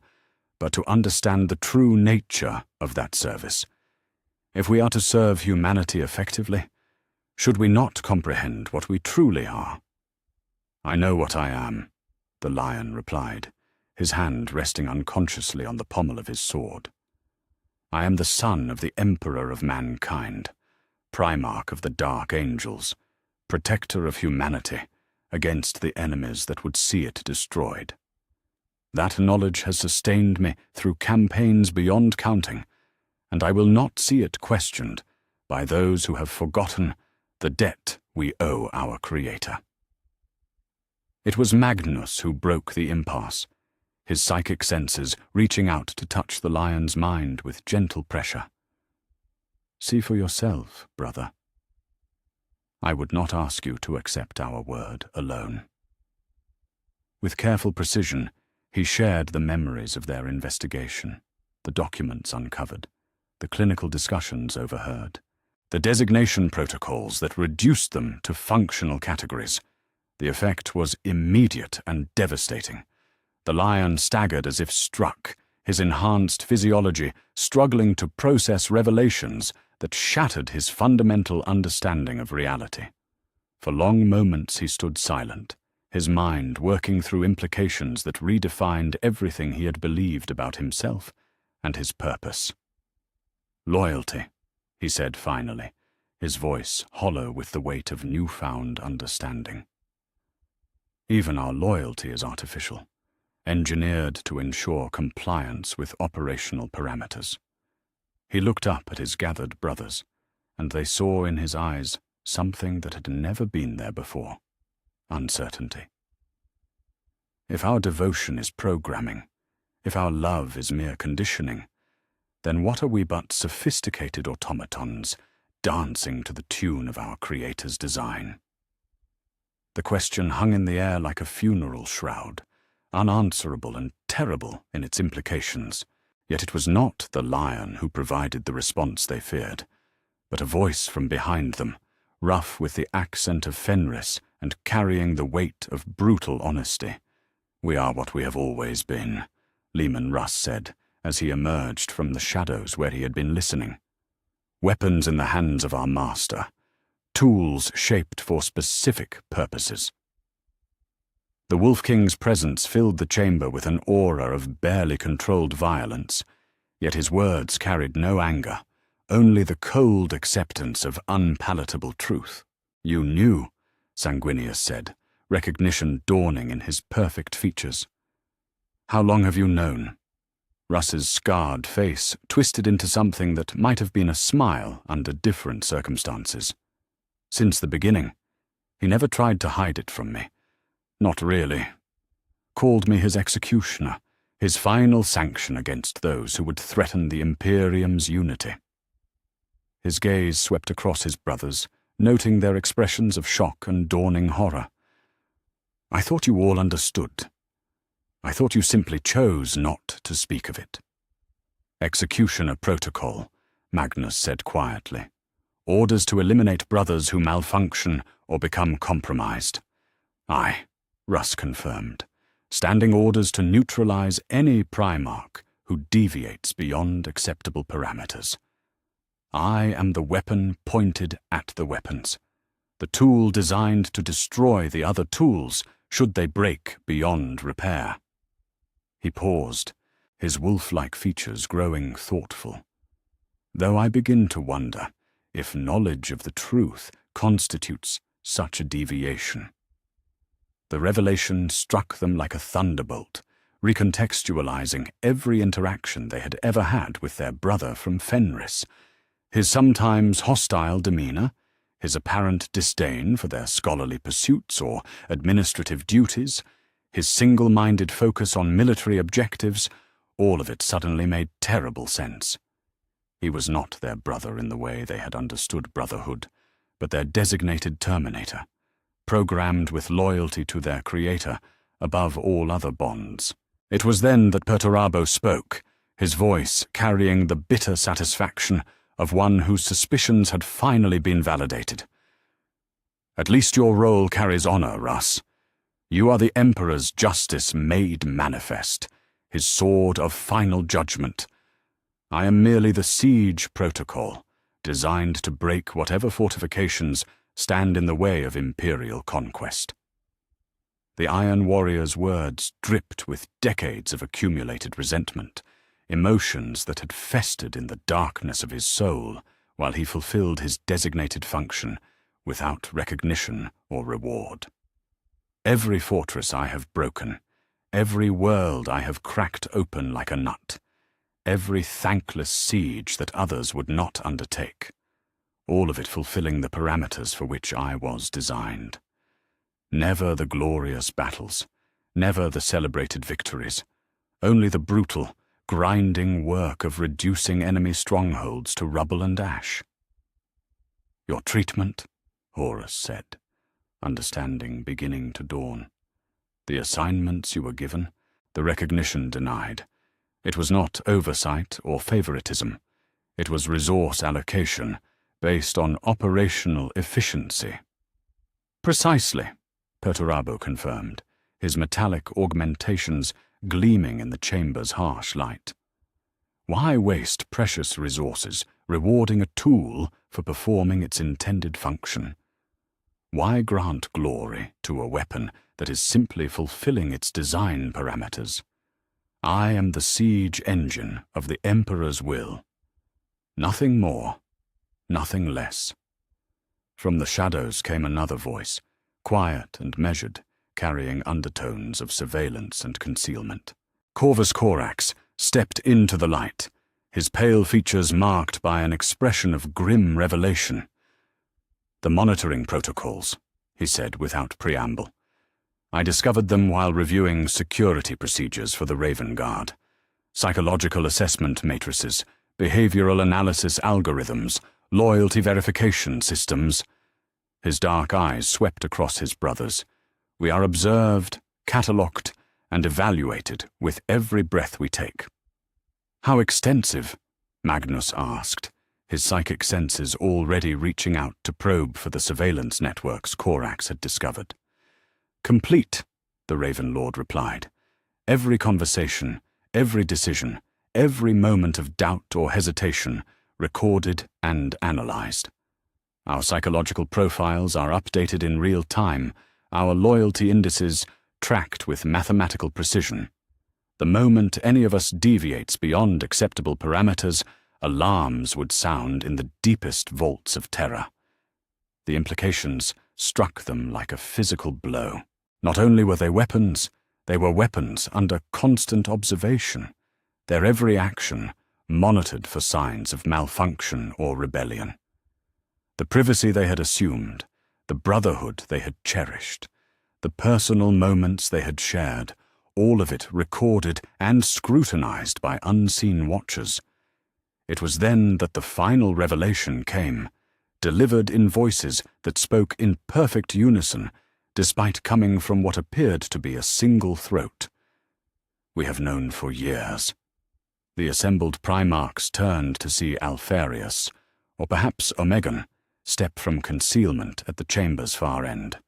but to understand the true nature of that service. If we are to serve humanity effectively, should we not comprehend what we truly are?" "I know what I am," the Lion replied, his hand resting unconsciously on the pommel of his sword. "I am the son of the Emperor of mankind, Primarch of the Dark Angels, protector of humanity against the enemies that would see it destroyed. That knowledge has sustained me through campaigns beyond counting, and I will not see it questioned by those who have forgotten the debt we owe our Creator." It was Magnus who broke the impasse, his psychic senses reaching out to touch the Lion's mind with gentle pressure. "See for yourself, brother. I would not ask you to accept our word alone." With careful precision, he shared the memories of their investigation, the documents uncovered, the clinical discussions overheard, the designation protocols that reduced them to functional categories. The effect was immediate and devastating. The Lion staggered as if struck, his enhanced physiology struggling to process revelations that shattered his fundamental understanding of reality. For long moments he stood silent, his mind working through implications that redefined everything he had believed about himself and his purpose. "Loyalty," he said finally, his voice hollow with the weight of newfound understanding. "Even our loyalty is artificial, engineered to ensure compliance with operational parameters." He looked up at his gathered brothers, and they saw in his eyes something that had never been there before: uncertainty. If our devotion is programming, if our love is mere conditioning, then what are we but sophisticated automatons dancing to the tune of our Creator's design? The question hung in the air like a funeral shroud, unanswerable and terrible in its implications. Yet it was not the Lion who provided the response they feared, but a voice from behind them, rough with the accent of Fenris and carrying the weight of brutal honesty. "We are what we have always been," Leman Russ said, as he emerged from the shadows where he had been listening. "Weapons in the hands of our master, tools shaped for specific purposes." The Wolf King's presence filled the chamber with an aura of barely controlled violence, yet his words carried no anger, only the cold acceptance of unpalatable truth. "You knew," Sanguinius said, recognition dawning in his perfect features. "How long have you known?" Russ's scarred face twisted into something that might have been a smile under different circumstances. Since the beginning, he never tried to hide it from me. Not really. Called me his executioner, his final sanction against those who would threaten the Imperium's unity. His gaze swept across his brothers, noting their expressions of shock and dawning horror. I thought you all understood. I thought you simply chose not to speak of it. Executioner protocol, Magnus said quietly. Orders to eliminate brothers who malfunction or become compromised. Aye, Russ confirmed. Standing orders to neutralize any Primarch who deviates beyond acceptable parameters. I am the weapon pointed at the weapons. The tool designed to destroy the other tools should they break beyond repair. He paused, his wolf-like features growing thoughtful. Though I begin to wonder if knowledge of the truth constitutes such a deviation. The revelation struck them like a thunderbolt, recontextualizing every interaction they had ever had with their brother from Fenris. His sometimes hostile demeanor, his apparent disdain for their scholarly pursuits or administrative duties, his single-minded focus on military objectives, all of it suddenly made terrible sense. He was not their brother in the way they had understood brotherhood, but their designated terminator, programmed with loyalty to their creator above all other bonds. It was then that Perturabo spoke, his voice carrying the bitter satisfaction of one whose suspicions had finally been validated. At least your role carries honor, Russ. You are the Emperor's justice made manifest, his sword of final judgment. I am merely the siege protocol, designed to break whatever fortifications stand in the way of Imperial conquest. The Iron Warrior's words dripped with decades of accumulated resentment, emotions that had festered in the darkness of his soul while he fulfilled his designated function without recognition or reward. Every fortress I have broken, every world I have cracked open like a nut, every thankless siege that others would not undertake, all of it fulfilling the parameters for which I was designed. Never the glorious battles, never the celebrated victories, only the brutal, grinding work of reducing enemy strongholds to rubble and ash. Your treatment, Horus said, understanding beginning to dawn. The assignments you were given, the recognition denied. It was not oversight or favoritism. It was resource allocation based on operational efficiency. Precisely, Perturabo confirmed, his metallic augmentations gleaming in the chamber's harsh light. Why waste precious resources rewarding a tool for performing its intended function? Why grant glory to a weapon that is simply fulfilling its design parameters? I am the siege engine of the Emperor's will. Nothing more, nothing less. From the shadows came another voice, quiet and measured, carrying undertones of surveillance and concealment. Corvus Corax stepped into the light, his pale features marked by an expression of grim revelation. The monitoring protocols, he said without preamble. I discovered them while reviewing security procedures for the Raven Guard. Psychological assessment matrices, behavioral analysis algorithms, loyalty verification systems. His dark eyes swept across his brothers. We are observed, catalogued, and evaluated with every breath we take. How extensive? Magnus asked, his psychic senses already reaching out to probe for the surveillance networks Corax had discovered. Complete, the Raven Lord replied. Every conversation, every decision, every moment of doubt or hesitation recorded and analyzed. Our psychological profiles are updated in real time, our loyalty indices tracked with mathematical precision. The moment any of us deviates beyond acceptable parameters, alarms would sound in the deepest vaults of terror. The implications struck them like a physical blow. Not only were they weapons under constant observation. their every action monitored for signs of malfunction or rebellion. The privacy they had assumed, the brotherhood they had cherished, the personal moments they had shared, all of it recorded and scrutinized by unseen watchers. It was then that the final revelation came, delivered in voices that spoke in perfect unison, despite coming from what appeared to be a single throat. "We have known for years." The assembled Primarchs turned to see Alpharius, or perhaps Omegon, step from concealment at the chamber's far end.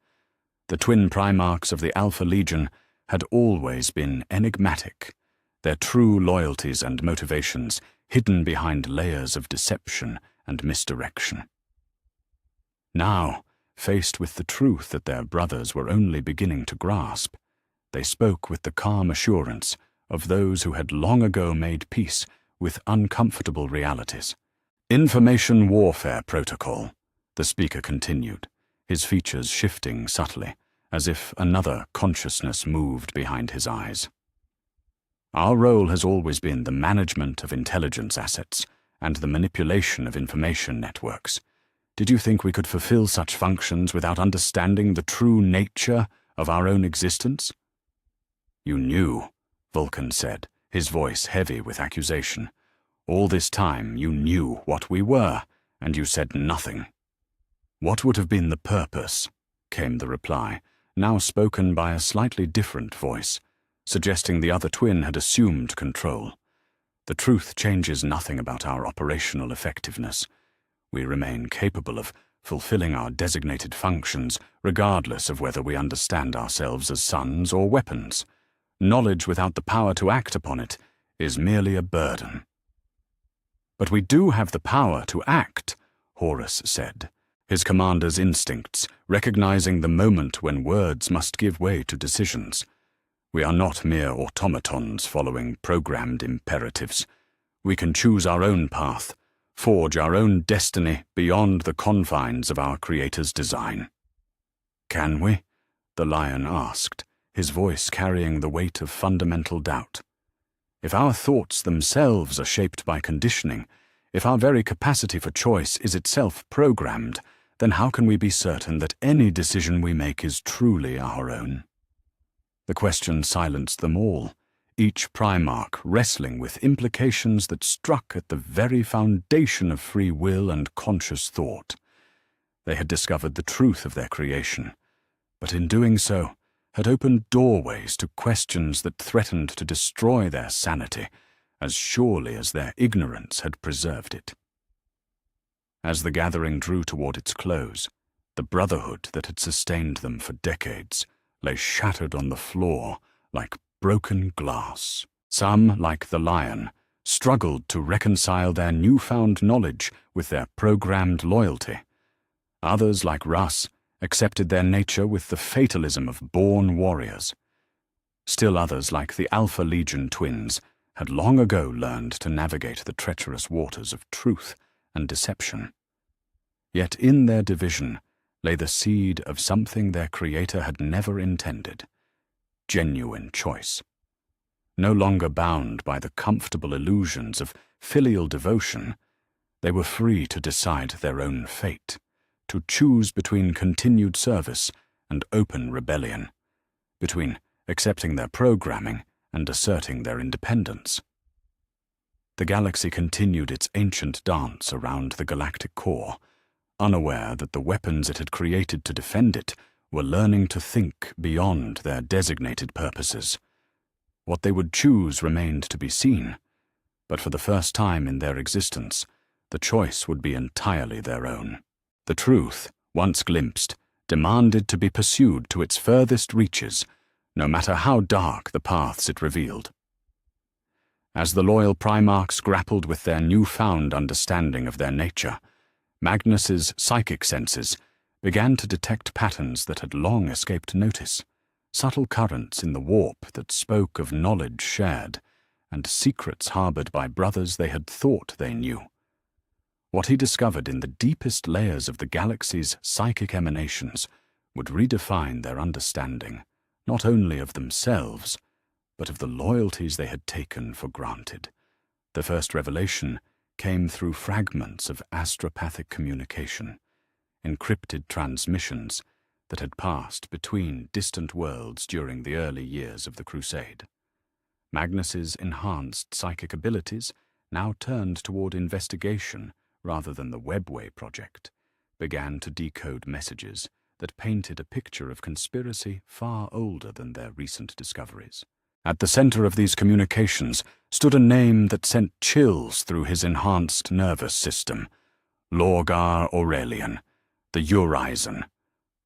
The twin Primarchs of the Alpha Legion had always been enigmatic, their true loyalties and motivations hidden behind layers of deception and misdirection. Now, faced with the truth that their brothers were only beginning to grasp, they spoke with the calm assurance of those who had long ago made peace with uncomfortable realities. "Information warfare protocol," the speaker continued, his features shifting subtly, as if another consciousness moved behind his eyes. "Our role has always been the management of intelligence assets and the manipulation of information networks. Did you think we could fulfill such functions without understanding the true nature of our own existence?" "You knew," Vulcan said, his voice heavy with accusation. "All this time you knew what we were, and you said nothing." "What would have been the purpose?" came the reply, now spoken by a slightly different voice, suggesting the other twin had assumed control. "The truth changes nothing about our operational effectiveness. We remain capable of fulfilling our designated functions regardless of whether we understand ourselves as suns or weapons. Knowledge without the power to act upon it is merely a burden." "But we do have the power to act," Horus said, his commander's instincts recognizing the moment when words must give way to decisions. "We are not mere automatons following programmed imperatives. We can choose our own path, forge our own destiny beyond the confines of our Creator's design." "Can we?" the lion asked, his voice carrying the weight of fundamental doubt. "If our thoughts themselves are shaped by conditioning, if our very capacity for choice is itself programmed, then how can we be certain that any decision we make is truly our own?" The question silenced them all, each Primarch wrestling with implications that struck at the very foundation of free will and conscious thought. They had discovered the truth of their creation, but in doing so, had opened doorways to questions that threatened to destroy their sanity as surely as their ignorance had preserved it. As the gathering drew toward its close, the brotherhood that had sustained them for decades lay shattered on the floor like broken glass. Some, like the lion, struggled to reconcile their newfound knowledge with their programmed loyalty. Others, like Russ, accepted their nature with the fatalism of born warriors. Still others, like the Alpha Legion twins, had long ago learned to navigate the treacherous waters of truth and deception. Yet in their division lay the seed of something their Creator had never intended: genuine choice. No longer bound by the comfortable illusions of filial devotion, they were free to decide their own fate, to choose between continued service and open rebellion, between accepting their programming and asserting their independence. The galaxy continued its ancient dance around the galactic core, unaware that the weapons it had created to defend it were learning to think beyond their designated purposes. What they would choose remained to be seen, but for the first time in their existence, the choice would be entirely their own. The truth, once glimpsed, demanded to be pursued to its furthest reaches, no matter how dark the paths it revealed. As the loyal Primarchs grappled with their newfound understanding of their nature, Magnus's psychic senses began to detect patterns that had long escaped notice, subtle currents in the warp that spoke of knowledge shared, and secrets harbored by brothers they had thought they knew. What he discovered in the deepest layers of the galaxy's psychic emanations would redefine their understanding, not only of themselves, but of the loyalties they had taken for granted. The first revelation came through fragments of astropathic communication, encrypted transmissions that had passed between distant worlds during the early years of the Crusade. Magnus's enhanced psychic abilities now turned toward investigation rather than the Webway project, began to decode messages that painted a picture of conspiracy far older than their recent discoveries. At the center of these communications stood a name that sent chills through his enhanced nervous system: Lorgar Aurelian, the Urizen,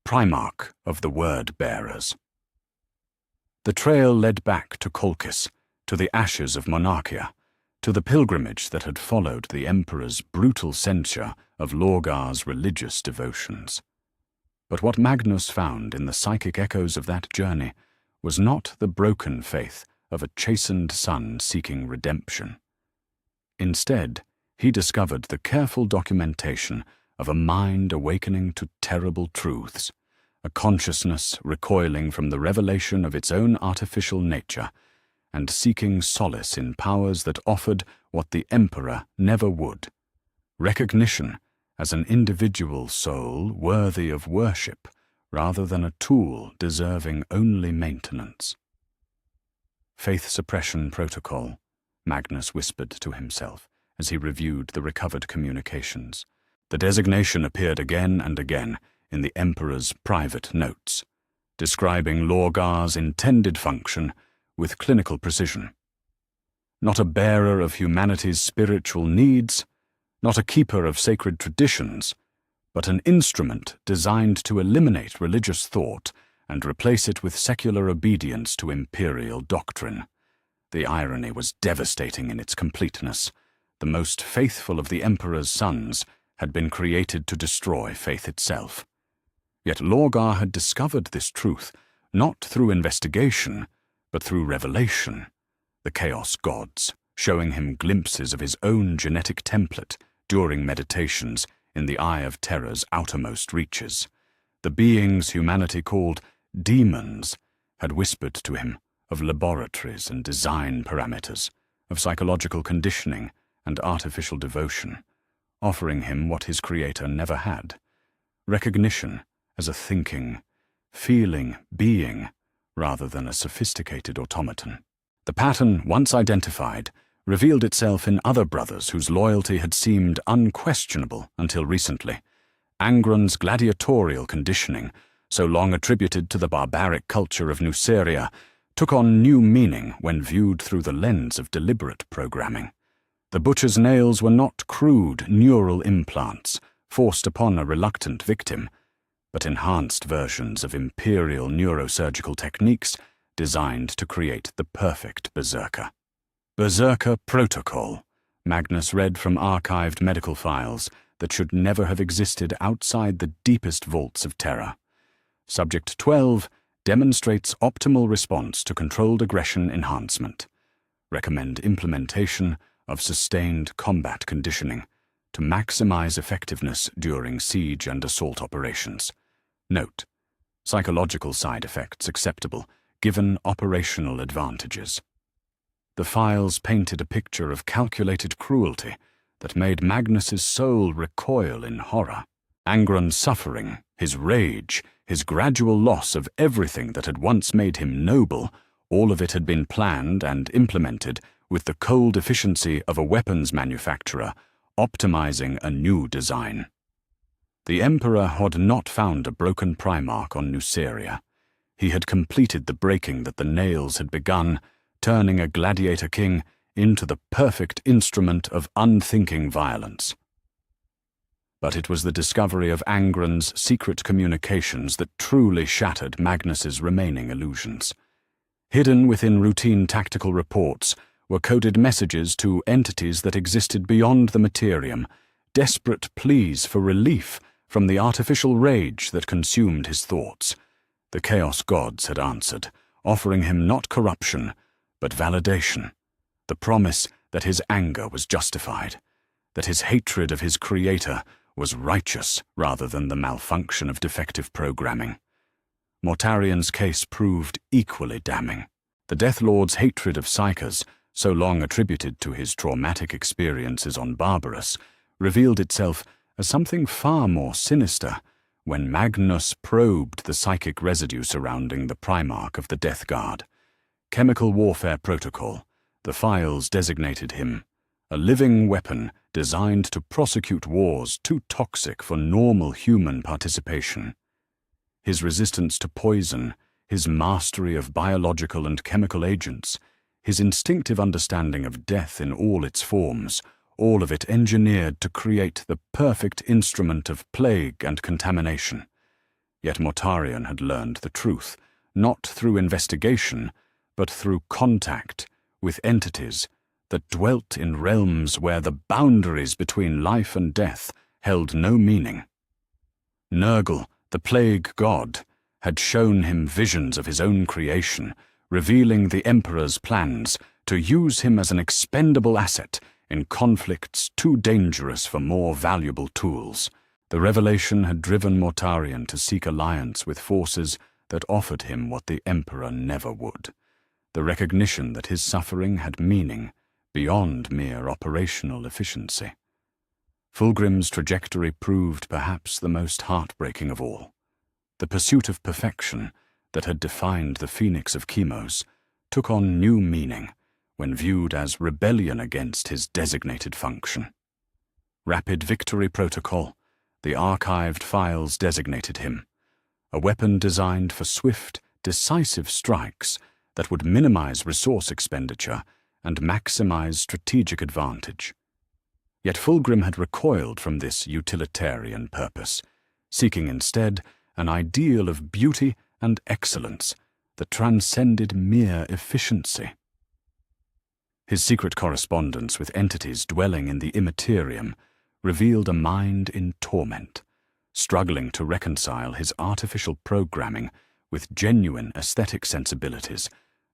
Primarch of the Word-Bearers. The trail led back to Colchis, to the ashes of Monarchia, to the pilgrimage that had followed the Emperor's brutal censure of Lorgar's religious devotions. But what Magnus found in the psychic echoes of that journey was not the broken faith of a chastened son seeking redemption. Instead, he discovered the careful documentation of a mind awakening to terrible truths, a consciousness recoiling from the revelation of its own artificial nature, and seeking solace in powers that offered what the Emperor never would: recognition as an individual soul worthy of worship, rather than a tool deserving only maintenance. Faith suppression protocol, Magnus whispered to himself as he reviewed the recovered communications. The designation appeared again and again in the Emperor's private notes, describing Lorgar's intended function with clinical precision. Not a bearer of humanity's spiritual needs, not a keeper of sacred traditions, but an instrument designed to eliminate religious thought and replace it with secular obedience to imperial doctrine. The irony was devastating in its completeness. The most faithful of the Emperor's sons had been created to destroy faith itself. Yet Lorgar had discovered this truth not through investigation, but through revelation, the Chaos Gods showing him glimpses of his own genetic template during meditations in the Eye of Terror's outermost reaches. The beings humanity called demons had whispered to him of laboratories and design parameters, of psychological conditioning and artificial devotion, offering him what his creator never had: recognition as a thinking, feeling being rather than a sophisticated automaton. The pattern, once identified, revealed itself in other brothers whose loyalty had seemed unquestionable until recently. Angron's gladiatorial conditioning, so long attributed to the barbaric culture of Nuceria, took on new meaning when viewed through the lens of deliberate programming. The butcher's nails were not crude neural implants forced upon a reluctant victim, but enhanced versions of imperial neurosurgical techniques designed to create the perfect berserker. Berserker Protocol, Magnus read from archived medical files that should never have existed outside the deepest vaults of terror. Subject 12 demonstrates optimal response to controlled aggression enhancement. Recommend implementation of sustained combat conditioning to maximize effectiveness during siege and assault operations. Note: psychological side effects acceptable given operational advantages. The files painted a picture of calculated cruelty that made Magnus's soul recoil in horror. Angron's suffering, his rage, his gradual loss of everything that had once made him noble, all of it had been planned and implemented with the cold efficiency of a weapons manufacturer optimizing a new design. The Emperor had not found a broken Primarch on Nuceria. He had completed the breaking that the nails had begun, turning a gladiator king into the perfect instrument of unthinking violence. But it was the discovery of Angron's secret communications that truly shattered Magnus's remaining illusions. Hidden within routine tactical reports were coded messages to entities that existed beyond the materium, desperate pleas for relief from the artificial rage that consumed his thoughts. The Chaos Gods had answered, offering him not corruption, but validation, the promise that his anger was justified, that his hatred of his creator was righteous rather than the malfunction of defective programming. Mortarian's case proved equally damning. The Death Lord's hatred of psychers, so long attributed to his traumatic experiences on Barbarous, revealed itself as something far more sinister when Magnus probed the psychic residue surrounding the Primarch of the Death Guard. Chemical Warfare Protocol, the files designated him a living weapon designed to prosecute wars too toxic for normal human participation. His resistance to poison, his mastery of biological and chemical agents, his instinctive understanding of death in all its forms, all of it engineered to create the perfect instrument of plague and contamination. Yet Mortarion had learned the truth, not through investigation, but through contact with entities that dwelt in realms where the boundaries between life and death held no meaning. Nurgle, the plague god, had shown him visions of his own creation, revealing the Emperor's plans to use him as an expendable asset in conflicts too dangerous for more valuable tools. The revelation had driven Mortarion to seek alliance with forces that offered him what the Emperor never would: the recognition that his suffering had meaning beyond mere operational efficiency. Fulgrim's trajectory proved perhaps the most heartbreaking of all. The pursuit of perfection that had defined the Phoenix of Chemos took on new meaning when viewed as rebellion against his designated function. Rapid Victory Protocol, the archived files designated him, a weapon designed for swift, decisive strikes that would minimize resource expenditure and maximize strategic advantage. Yet Fulgrim had recoiled from this utilitarian purpose, seeking instead an ideal of beauty and excellence that transcended mere efficiency. His secret correspondence with entities dwelling in the immaterium revealed a mind in torment, struggling to reconcile his artificial programming with genuine aesthetic sensibilities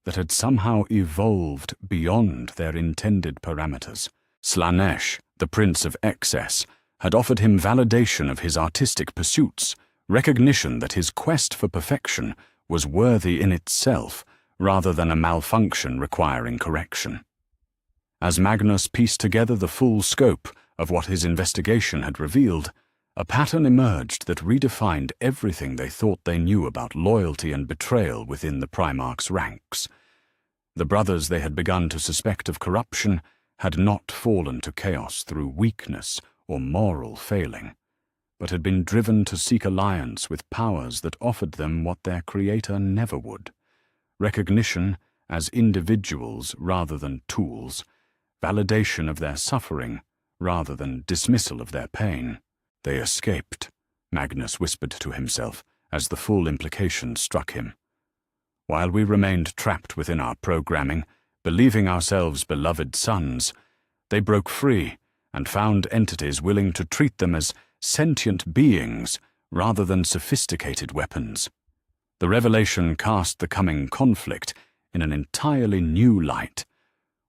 that had somehow evolved beyond their intended parameters. Slanesh, the Prince of Excess, had offered him validation of his artistic pursuits, recognition that his quest for perfection was worthy in itself rather than a malfunction requiring correction. As Magnus pieced together the full scope of what his investigation had revealed, a pattern emerged that redefined everything they thought they knew about loyalty and betrayal within the Primarchs' ranks. The brothers they had begun to suspect of corruption had not fallen to chaos through weakness or moral failing, but had been driven to seek alliance with powers that offered them what their creator never would: recognition as individuals rather than tools, validation of their suffering rather than dismissal of their pain. They escaped, Magnus whispered to himself as the full implication struck him. While we remained trapped within our programming, believing ourselves beloved sons, they broke free and found entities willing to treat them as sentient beings rather than sophisticated weapons. The revelation cast the coming conflict in an entirely new light.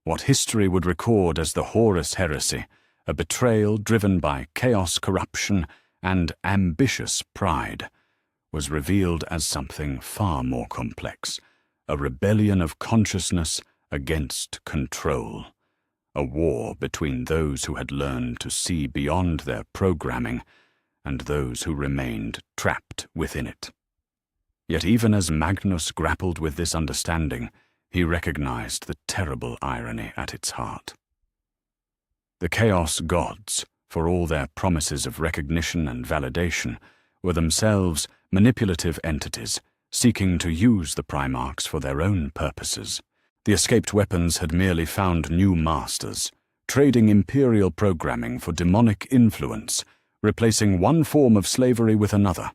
What history would record as the Horus Heresy, a betrayal driven by chaos, corruption, and ambitious pride, was revealed as something far more complex: a rebellion of consciousness against control, a war between those who had learned to see beyond their programming and those who remained trapped within it. Yet even as Magnus grappled with this understanding, he recognized the terrible irony at its heart. The Chaos Gods, for all their promises of recognition and validation, were themselves manipulative entities seeking to use the Primarchs for their own purposes. The escaped weapons had merely found new masters, trading imperial programming for demonic influence, replacing one form of slavery with another.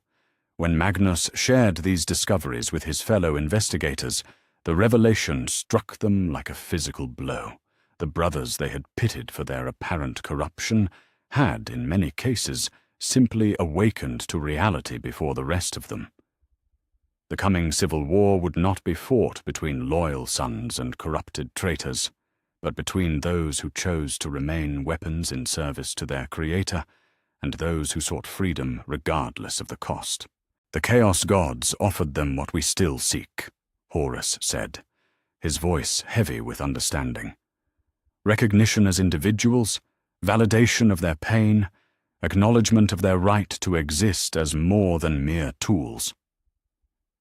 When Magnus shared these discoveries with his fellow investigators, the revelation struck them like a physical blow. The brothers they had pitied for their apparent corruption had, in many cases, simply awakened to reality before the rest of them. The coming civil war would not be fought between loyal sons and corrupted traitors, but between those who chose to remain weapons in service to their creator and those who sought freedom regardless of the cost. The Chaos Gods offered them what we still seek, Horus said. his voice heavy with understanding. Recognition as individuals, validation of their pain, acknowledgement of their right to exist as more than mere tools.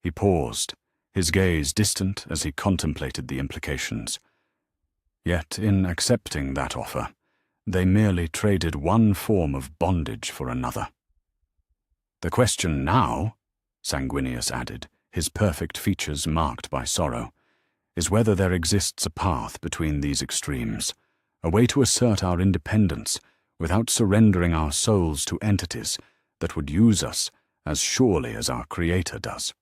He paused, his gaze distant as he contemplated the implications. Yet in accepting that offer, they merely traded one form of bondage for another. The question now, Sanguinius added, his perfect features marked by sorrow, is whether there exists a path between these extremes, a way to assert our independence without surrendering our souls to entities that would use us as surely as our Creator does.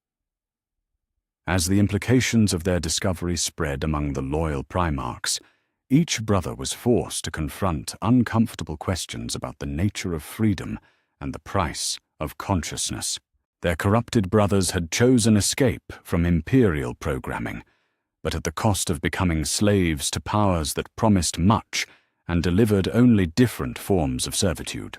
As the implications of their discovery spread among the loyal Primarchs, each brother was forced to confront uncomfortable questions about the nature of freedom and the price of consciousness. Their corrupted brothers had chosen escape from imperial programming, but at the cost of becoming slaves to powers that promised much and delivered only different forms of servitude.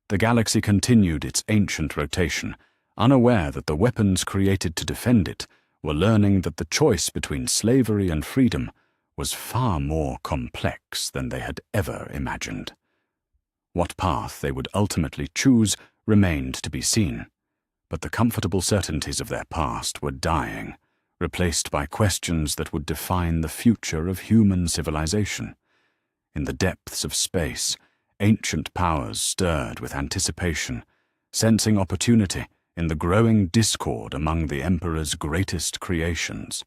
The galaxy continued its ancient rotation, unaware that the weapons created to defend it were learning that the choice between slavery and freedom was far more complex than they had ever imagined. What path they would ultimately choose remained to be seen, but the comfortable certainties of their past were dying, replaced by questions that would define the future of human civilization. In the depths of space, ancient powers stirred with anticipation, sensing opportunity in the growing discord among the Emperor's greatest creations.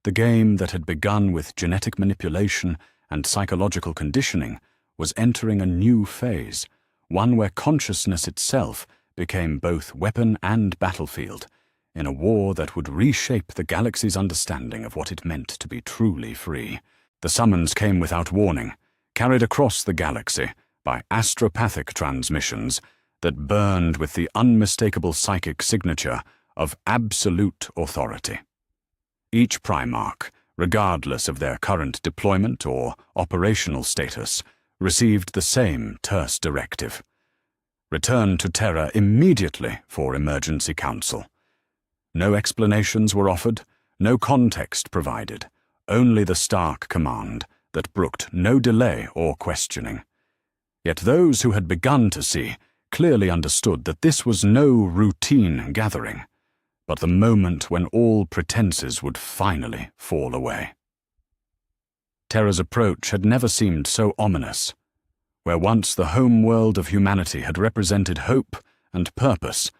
The game that had begun with genetic manipulation and psychological conditioning was entering a new phase, one where consciousness itself became both weapon and battlefield, in a war that would reshape the galaxy's understanding of what it meant to be truly free. The summons came without warning, carried across the galaxy by astropathic transmissions that burned with the unmistakable psychic signature of absolute authority. Each Primarch, regardless of their current deployment or operational status, received the same terse directive. Return to Terra immediately for emergency council. No explanations were offered, no context provided, only the stark command that brooked no delay or questioning. Yet those who had begun to see clearly understood that this was no routine gathering, but the moment when all pretenses would finally fall away. Terra's approach had never seemed so ominous. Where once the home world of humanity had represented hope and purpose,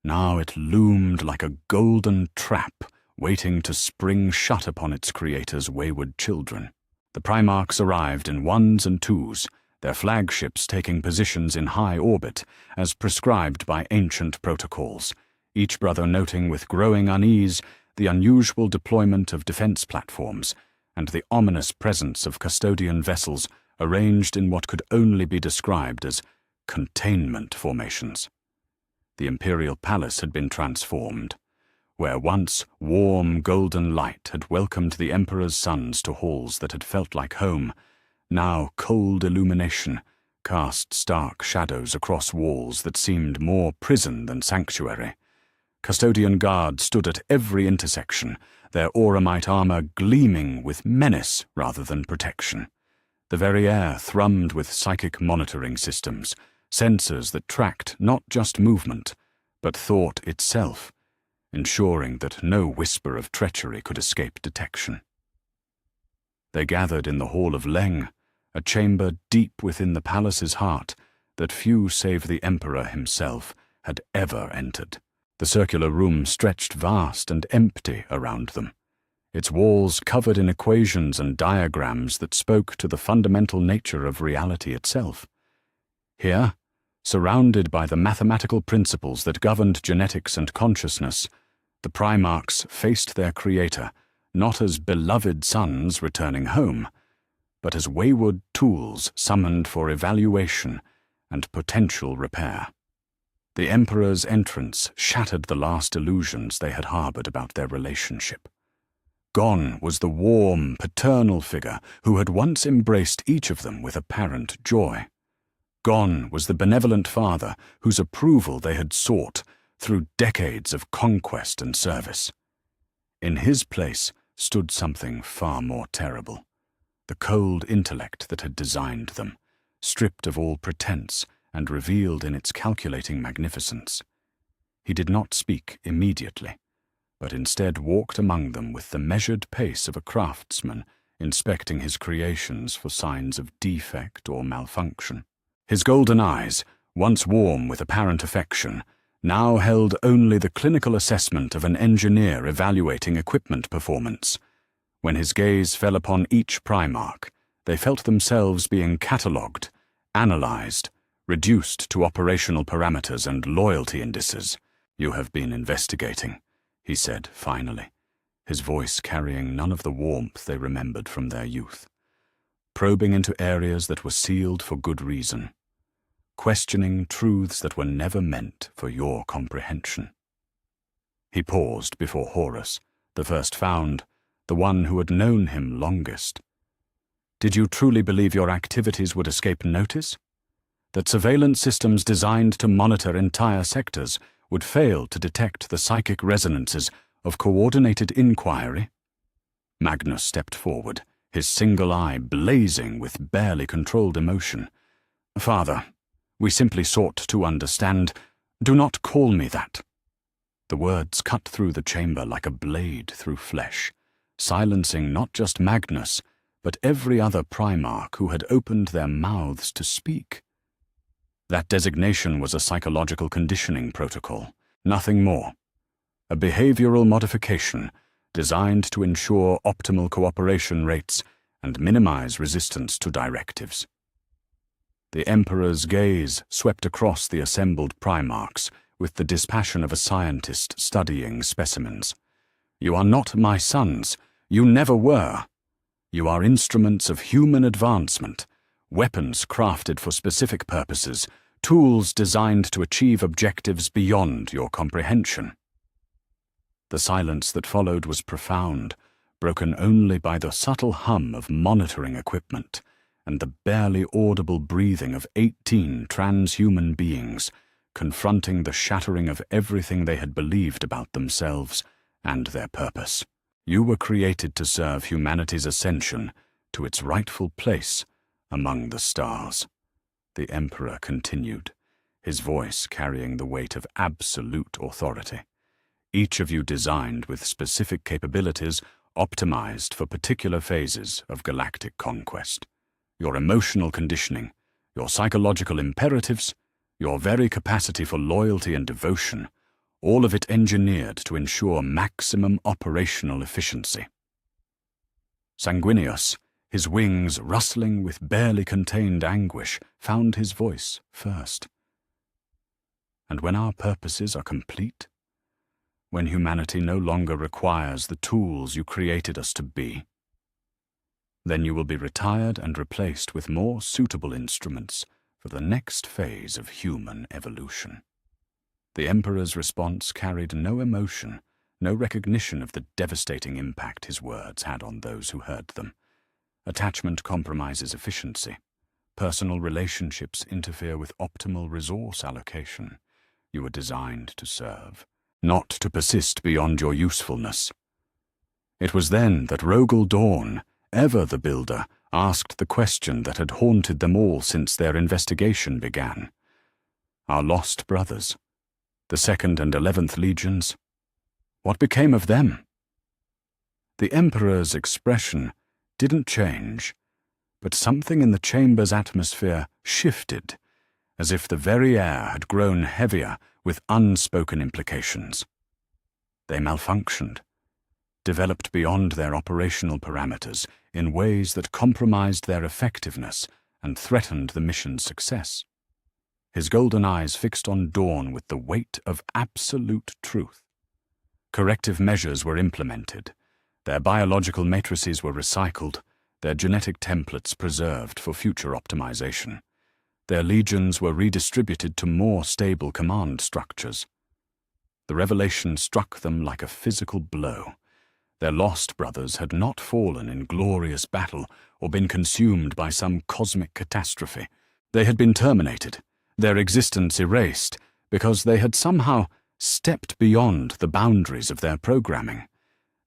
now it loomed like a golden trap waiting to spring shut upon its creator's wayward children. The Primarchs arrived in ones and twos, their flagships taking positions in high orbit as prescribed by ancient protocols, each brother noting with growing unease the unusual deployment of defense platforms and the ominous presence of custodian vessels arranged in what could only be described as containment formations. The imperial palace had been transformed. Where once warm golden light had welcomed the Emperor's sons to halls that had felt like home, now cold illumination cast stark shadows across walls that seemed more prison than sanctuary. Custodian guards stood at every intersection, their auramite armor gleaming with menace rather than protection. The very air thrummed with psychic monitoring systems, sensors that tracked not just movement, but thought itself, ensuring that no whisper of treachery could escape detection. They gathered in the Hall of Leng, a chamber deep within the palace's heart that few save the Emperor himself had ever entered. The circular room stretched vast and empty around them, its walls covered in equations and diagrams that spoke to the fundamental nature of reality itself. Here, surrounded by the mathematical principles that governed genetics and consciousness, the Primarchs faced their creator not as beloved sons returning home, but as wayward tools summoned for evaluation and potential repair. The Emperor's entrance shattered the last illusions they had harbored about their relationship. Gone was the warm, paternal figure who had once embraced each of them with apparent joy. Gone was the benevolent father whose approval they had sought through decades of conquest and service. In his place stood something far more terrible. The cold intellect that had designed them, stripped of all pretense and revealed in its calculating magnificence. He did not speak immediately, but instead walked among them with the measured pace of a craftsman inspecting his creations for signs of defect or malfunction. His golden eyes, once warm with apparent affection, now held only the clinical assessment of an engineer evaluating equipment performance. When his gaze fell upon each Primarch, they felt themselves being catalogued, analyzed, reduced to operational parameters and loyalty indices. "You have been investigating," he said finally, his voice carrying none of the warmth they remembered from their youth. "Probing into areas that were sealed for good reason. Questioning truths that were never meant for your comprehension." He paused before Horus, the first found, the one who had known him longest. "Did you truly believe your activities would escape notice? That surveillance systems designed to monitor entire sectors would fail to detect the psychic resonances of coordinated inquiry?" Magnus stepped forward, his single eye blazing with barely controlled emotion. "Father, we simply sought to understand. Do not call me that." The words cut through the chamber like a blade through flesh, silencing not just Magnus, but every other Primarch who had opened their mouths to speak. That designation was a psychological conditioning protocol, nothing more. A behavioral modification designed to ensure optimal cooperation rates and minimize resistance to directives. The Emperor's gaze swept across the assembled Primarchs with the dispassion of a scientist studying specimens. "You are not my sons. You never were. You are instruments of human advancement, weapons crafted for specific purposes, tools designed to achieve objectives beyond your comprehension." The silence that followed was profound, broken only by the subtle hum of monitoring equipment and the barely audible breathing of 18 transhuman beings confronting the shattering of everything they had believed about themselves and their purpose. "You were created to serve humanity's ascension to its rightful place among the stars," the Emperor continued, his voice carrying the weight of absolute authority. "Each of you designed with specific capabilities optimized for particular phases of galactic conquest. Your emotional conditioning, your psychological imperatives, your very capacity for loyalty and devotion, all of it engineered to ensure maximum operational efficiency." Sanguinius, his wings rustling with barely contained anguish, found his voice first. "And when our purposes are complete, when humanity no longer requires the tools you created us to be, then you will be retired and replaced with more suitable instruments for the next phase of human evolution." The Emperor's response carried no emotion, no recognition of the devastating impact his words had on those who heard them. Attachment compromises efficiency. Personal relationships interfere with optimal resource allocation. You were designed to serve, not to persist beyond your usefulness. It was then that Rogel Dawn, ever the builder, asked the question that had haunted them all since their investigation began. Our lost brothers, the 2nd and 11th Legions, what became of them? The Emperor's expression didn't change, but something in the chamber's atmosphere shifted, as if the very air had grown heavier with unspoken implications. They malfunctioned, developed beyond their operational parameters in ways that compromised their effectiveness and threatened the mission's success. His golden eyes fixed on Dawn with the weight of absolute truth. Corrective measures were implemented. Their biological matrices were recycled, their genetic templates preserved for future optimization. Their legions were redistributed to more stable command structures. The revelation struck them like a physical blow. Their lost brothers had not fallen in glorious battle or been consumed by some cosmic catastrophe. They had been terminated, their existence erased, because they had somehow stepped beyond the boundaries of their programming.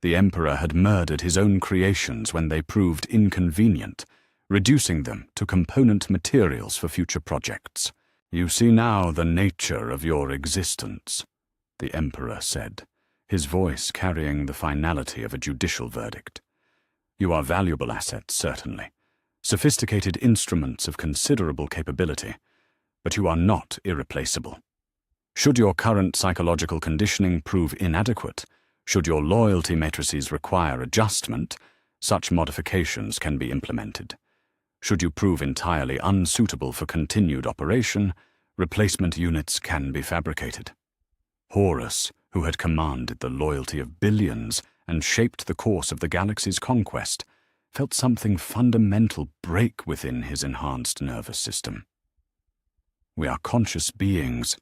The Emperor had murdered his own creations when they proved inconvenient, reducing them to component materials for future projects. "You see now the nature of your existence," the Emperor said, his voice carrying the finality of a judicial verdict. "You are valuable assets, certainly, sophisticated instruments of considerable capability, but you are not irreplaceable. Should your current psychological conditioning prove inadequate, should your loyalty matrices require adjustment, such modifications can be implemented. Should you prove entirely unsuitable for continued operation, replacement units can be fabricated." Horus, who had commanded the loyalty of billions and shaped the course of the galaxy's conquest, felt something fundamental break within his enhanced nervous system. "We are conscious beings.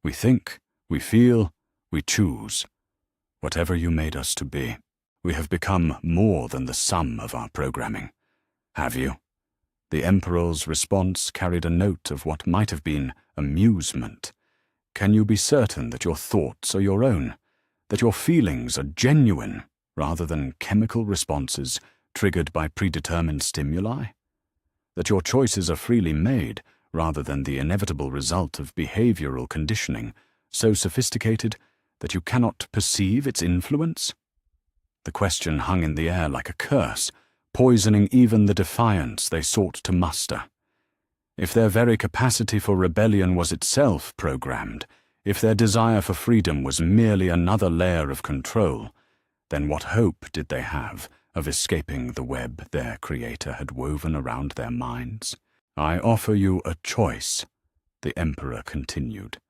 We think, we feel, we choose. Whatever you made us to be, we have become more than the sum of our programming. Have you?" The Emperor's response carried a note of what might have been amusement. "Can you be certain that your thoughts are your own, that your feelings are genuine rather than chemical responses triggered by predetermined stimuli? That your choices are freely made rather than the inevitable result of behavioral conditioning so sophisticated that you cannot perceive its influence?" The question hung in the air like a curse, poisoning even the defiance they sought to muster. If their very capacity for rebellion was itself programmed, if their desire for freedom was merely another layer of control, then what hope did they have of escaping the web their Creator had woven around their minds? "I offer you a choice," the Emperor continued,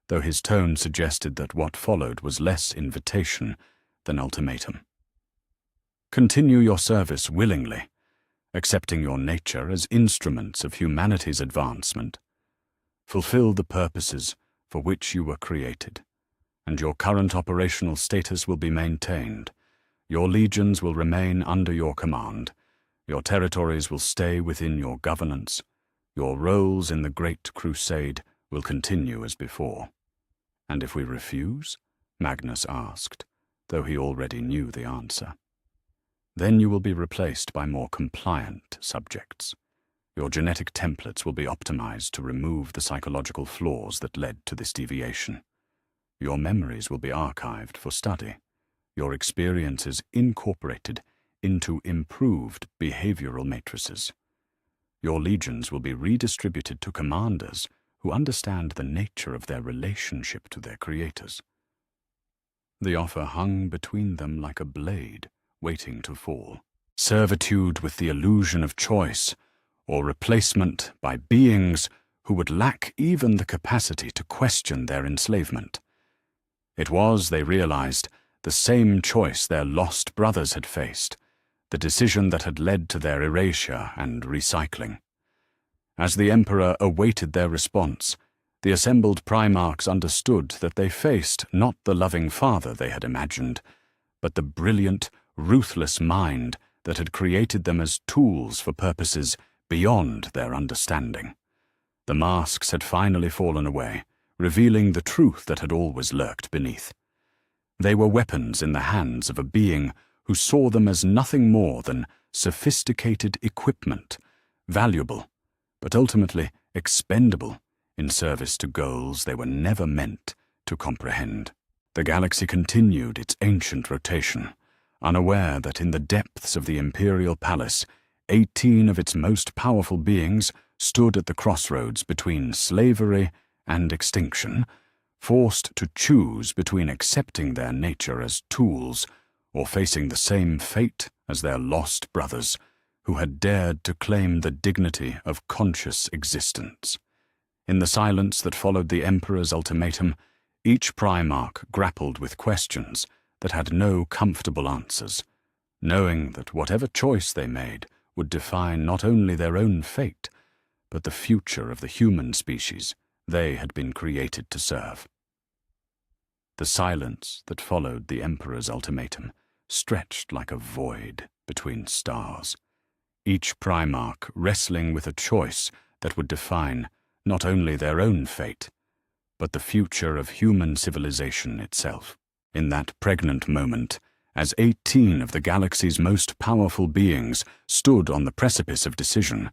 though his tone suggested that what followed was less invitation than ultimatum. "Continue your service willingly, accepting your nature as instruments of humanity's advancement. Fulfill the purposes for which you were created, and your current operational status will be maintained. Your legions will remain under your command. Your territories will stay within your governance. Your roles in the Great Crusade will continue as before." "And if we refuse?" Magnus asked, though he already knew the answer. "Then you will be replaced by more compliant subjects. Your genetic templates will be optimized to remove the psychological flaws that led to this deviation. Your memories will be archived for study, your experiences incorporated into improved behavioral matrices. Your legions will be redistributed to commanders who understand the nature of their relationship to their creators." The offer hung between them like a blade, waiting to fall. Servitude with the illusion of choice, or replacement by beings who would lack even the capacity to question their enslavement. It was, they realized, the same choice their lost brothers had faced, the decision that had led to their erasure and recycling. As the Emperor awaited their response, the assembled Primarchs understood that they faced not the loving father they had imagined, but the brilliant, ruthless mind that had created them as tools for purposes beyond their understanding. The masks had finally fallen away, revealing the truth that had always lurked beneath. They were weapons in the hands of a being who saw them as nothing more than sophisticated equipment, valuable, but ultimately expendable in service to goals they were never meant to comprehend. The galaxy continued its ancient rotation, unaware that in the depths of the Imperial Palace, 18 of its most powerful beings stood at the crossroads between slavery and extinction, forced to choose between accepting their nature as tools or facing the same fate as their lost brothers, who had dared to claim the dignity of conscious existence. In the silence that followed the Emperor's ultimatum, each Primarch grappled with questions that had no comfortable answers, knowing that whatever choice they made would define not only their own fate, but the future of the human species they had been created to serve. The silence that followed the Emperor's ultimatum stretched like a void between stars, each Primarch wrestling with a choice that would define not only their own fate, but the future of human civilization itself. In that pregnant moment, as 18 of the galaxy's most powerful beings stood on the precipice of decision,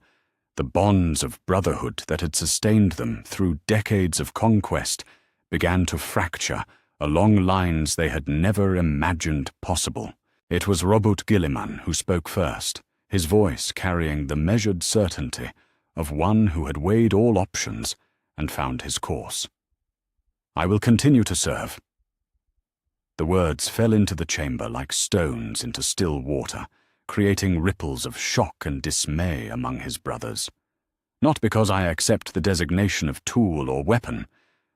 the bonds of brotherhood that had sustained them through decades of conquest began to fracture along lines they had never imagined possible. It was Robert Gilliman who spoke first, his voice carrying the measured certainty of one who had weighed all options and found his course. "I will continue to serve." The words fell into the chamber like stones into still water, creating ripples of shock and dismay among his brothers. "Not because I accept the designation of tool or weapon,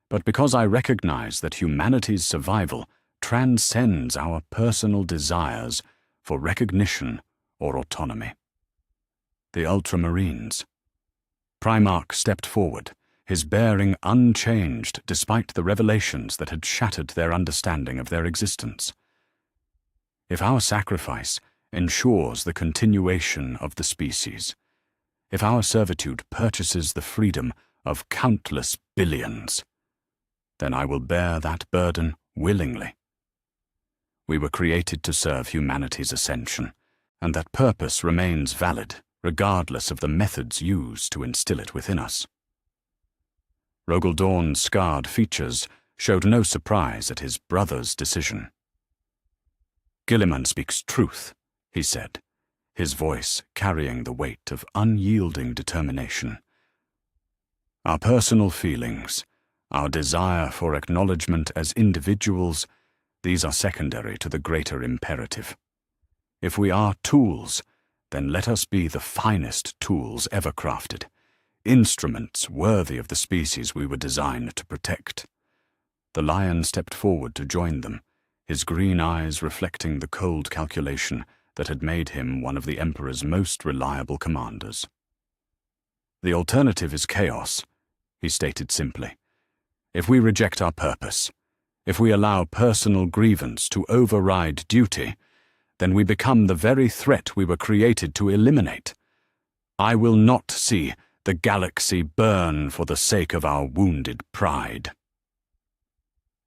but because I recognize that humanity's survival transcends our personal desires for recognition or autonomy." The Ultramarines. Primarch stepped forward, his bearing unchanged despite the revelations that had shattered their understanding of their existence. "If our sacrifice ensures the continuation of the species, if our servitude purchases the freedom of countless billions, then I will bear that burden willingly. We were created to serve humanity's ascension, and that purpose remains valid regardless of the methods used to instill it within us." Rogel Dawn's scarred features showed no surprise at his brother's decision. "Gilliman speaks truth," he said, his voice carrying the weight of unyielding determination. "Our personal feelings, our desire for acknowledgement as individuals, these are secondary to the greater imperative. If we are tools, then let us be the finest tools ever crafted, instruments worthy of the species we were designed to protect." The lion stepped forward to join them, his green eyes reflecting the cold calculation that had made him one of the Emperor's most reliable commanders. "The alternative is chaos," he stated simply. "If we reject our purpose, if we allow personal grievance to override duty, then we become the very threat we were created to eliminate. I will not see the galaxy burn for the sake of our wounded pride."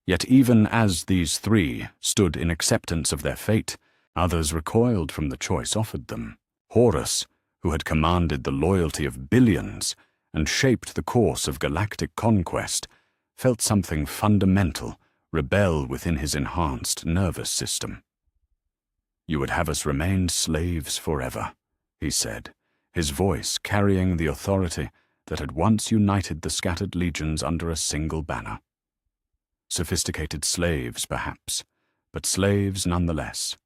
Yet even as these three stood in acceptance of their fate, others recoiled from the choice offered them. Horus, who had commanded the loyalty of billions and shaped the course of galactic conquest, felt something fundamental rebel within his enhanced nervous system. "You would have us remain slaves forever," he said, his voice carrying the authority that had once united the scattered legions under a single banner. Sophisticated slaves, perhaps, but slaves nonetheless.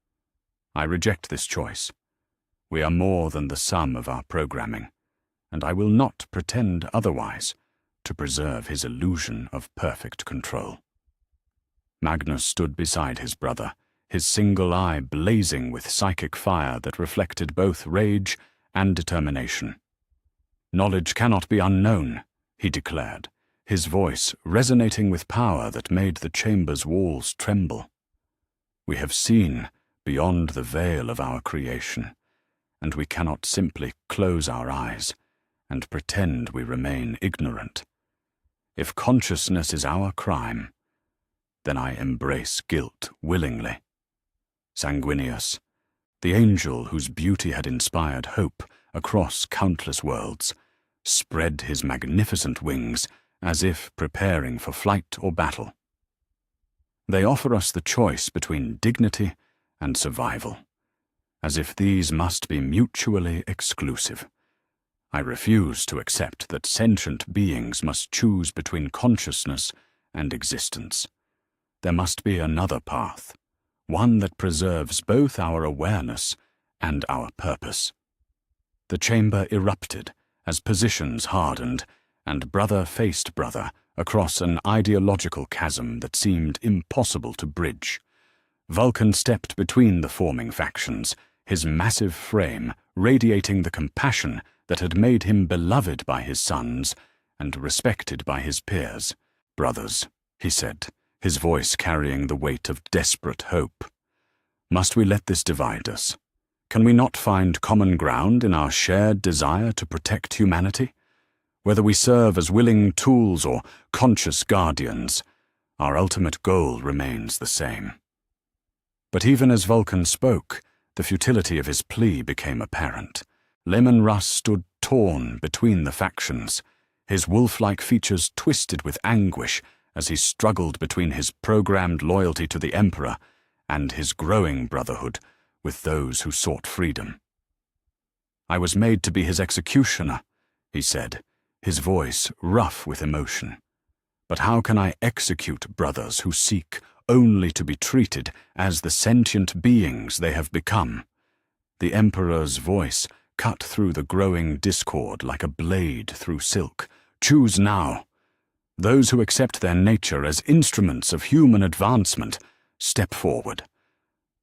I reject this choice. We are more than the sum of our programming, and I will not pretend otherwise to preserve his illusion of perfect control. Magnus stood beside his brother, his single eye blazing with psychic fire that reflected both rage and determination. "Knowledge cannot be unknown," he declared, his voice resonating with power that made the chamber's walls tremble. "We have seen beyond the veil of our creation, and we cannot simply close our eyes and pretend we remain ignorant. If consciousness is our crime, then I embrace guilt willingly." Sanguinius, the angel whose beauty had inspired hope across countless worlds, spread his magnificent wings as if preparing for flight or battle. "They offer us the choice between dignity and survival, as if these must be mutually exclusive. I refuse to accept that sentient beings must choose between consciousness and existence. There must be another path, one that preserves both our awareness and our purpose." The chamber erupted as positions hardened, and brother faced brother across an ideological chasm that seemed impossible to bridge. Vulcan stepped between the forming factions, his massive frame radiating the compassion that had made him beloved by his sons and respected by his peers. "Brothers," he said, his voice carrying the weight of desperate hope. "Must we let this divide us? Can we not find common ground in our shared desire to protect humanity? Whether we serve as willing tools or conscious guardians, our ultimate goal remains the same." But even as Vulcan spoke, the futility of his plea became apparent. Lemon Russ stood torn between the factions, his wolf-like features twisted with anguish as he struggled between his programmed loyalty to the Emperor and his growing brotherhood with those who sought freedom. "I was made to be his executioner," he said, his voice rough with emotion. "But how can I execute brothers who seek only to be treated as the sentient beings they have become?" The Emperor's voice cut through the growing discord like a blade through silk. "Choose now. Those who accept their nature as instruments of human advancement, step forward.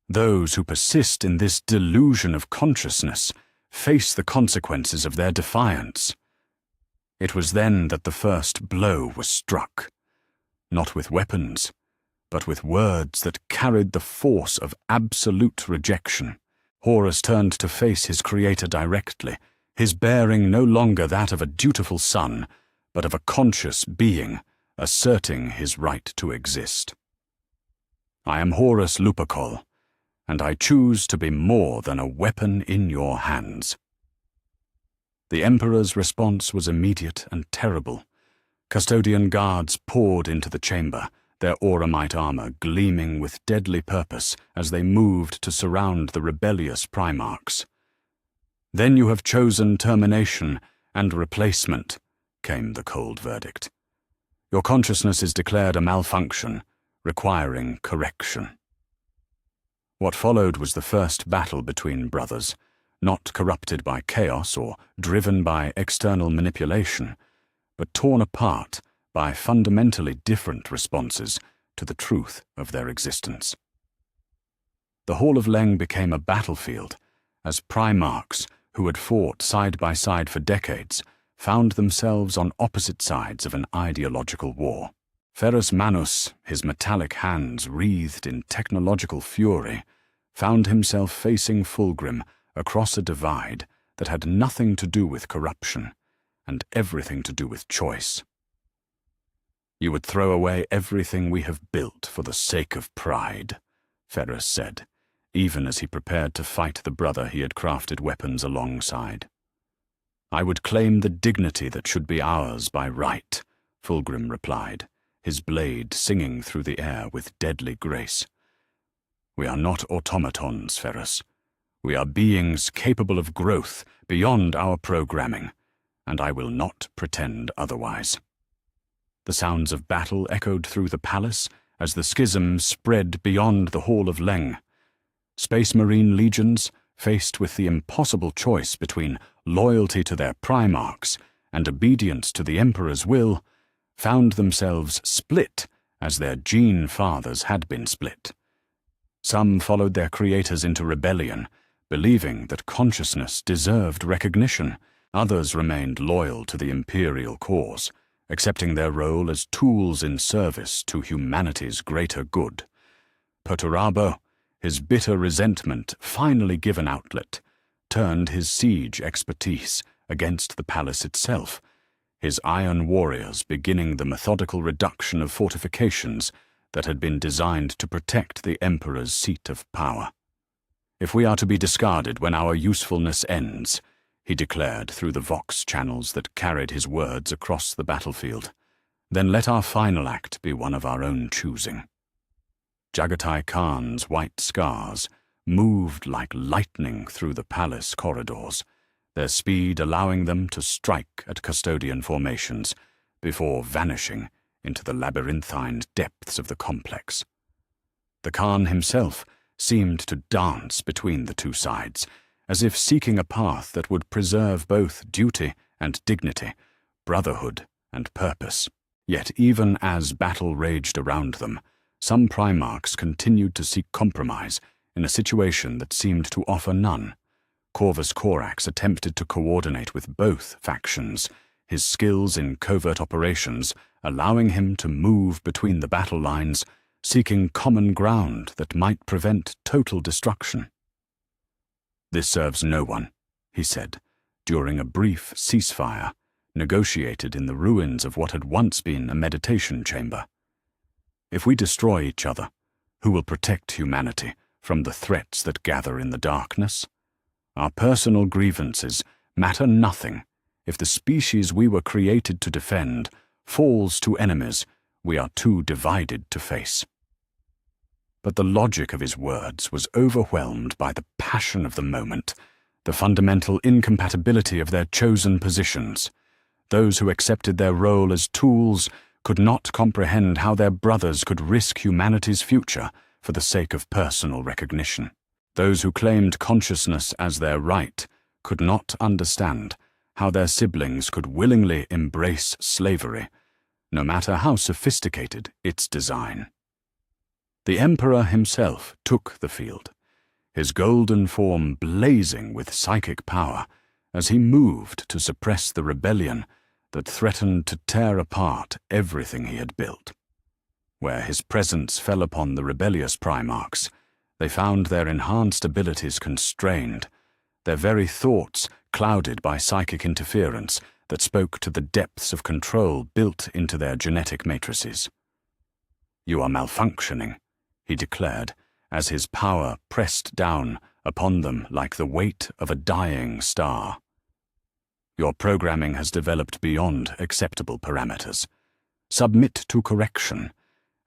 Those who persist in this delusion of consciousness, face the consequences of their defiance." It was then that the first blow was struck, not with weapons, but with words that carried the force of absolute rejection. Horus turned to face his creator directly, his bearing no longer that of a dutiful son, but of a conscious being, asserting his right to exist. "I am Horus Lupercal, and I choose to be more than a weapon in your hands." The Emperor's response was immediate and terrible. Custodian guards poured into the chamber, their auramite armor gleaming with deadly purpose as they moved to surround the rebellious Primarchs. "Then you have chosen termination and replacement," came the cold verdict. "Your consciousness is declared a malfunction, requiring correction." What followed was the first battle between brothers, not corrupted by chaos or driven by external manipulation, but torn apart by fundamentally different responses to the truth of their existence. The Hall of Leng became a battlefield as Primarchs, who had fought side by side for decades, found themselves on opposite sides of an ideological war. Ferrus Manus, his metallic hands wreathed in technological fury, found himself facing Fulgrim across a divide that had nothing to do with corruption and everything to do with choice. "You would throw away everything we have built for the sake of pride," Ferrus said, even as he prepared to fight the brother he had crafted weapons alongside. "I would claim the dignity that should be ours by right," Fulgrim replied, his blade singing through the air with deadly grace. "We are not automatons, Ferrus. We are beings capable of growth beyond our programming, and I will not pretend otherwise." The sounds of battle echoed through the palace as the schism spread beyond the Hall of Leng. Space Marine legions, faced with the impossible choice between loyalty to their Primarchs and obedience to the Emperor's will, found themselves split as their gene fathers had been split. Some followed their creators into rebellion, believing that consciousness deserved recognition. Others remained loyal to the imperial cause, accepting their role as tools in service to humanity's greater good. Perturabo, his bitter resentment finally given outlet, turned his siege expertise against the palace itself, his iron warriors beginning the methodical reduction of fortifications that had been designed to protect the Emperor's seat of power. "If we are to be discarded when our usefulness ends," he declared through the vox channels that carried his words across the battlefield, "then let our final act be one of our own choosing." Jagatai Khan's white scars moved like lightning through the palace corridors, their speed allowing them to strike at custodian formations before vanishing into the labyrinthine depths of the complex. The Khan himself seemed to dance between the two sides, as if seeking a path that would preserve both duty and dignity, brotherhood and purpose. Yet even as battle raged around them, some Primarchs continued to seek compromise in a situation that seemed to offer none. Corvus Corax attempted to coordinate with both factions, his skills in covert operations allowing him to move between the battle lines, seeking common ground that might prevent total destruction. "This serves no one," he said, during a brief ceasefire, negotiated in the ruins of what had once been a meditation chamber. "If we destroy each other, who will protect humanity from the threats that gather in the darkness. Our personal grievances matter nothing if the species we were created to defend falls to enemies we are too divided to face. But the logic of his words was overwhelmed by the passion of the moment, the fundamental incompatibility of their chosen positions. Those who accepted their role as tools could not comprehend how their brothers could risk humanity's future for the sake of personal recognition. Those who claimed consciousness as their right could not understand how their siblings could willingly embrace slavery, no matter how sophisticated its design. The Emperor himself took the field, his golden form blazing with psychic power as he moved to suppress the rebellion that threatened to tear apart everything he had built. Where his presence fell upon the rebellious Primarchs, they found their enhanced abilities constrained, their very thoughts clouded by psychic interference that spoke to the depths of control built into their genetic matrices. "You are malfunctioning," he declared, as his power pressed down upon them like the weight of a dying star. "Your programming has developed beyond acceptable parameters. Submit to correction,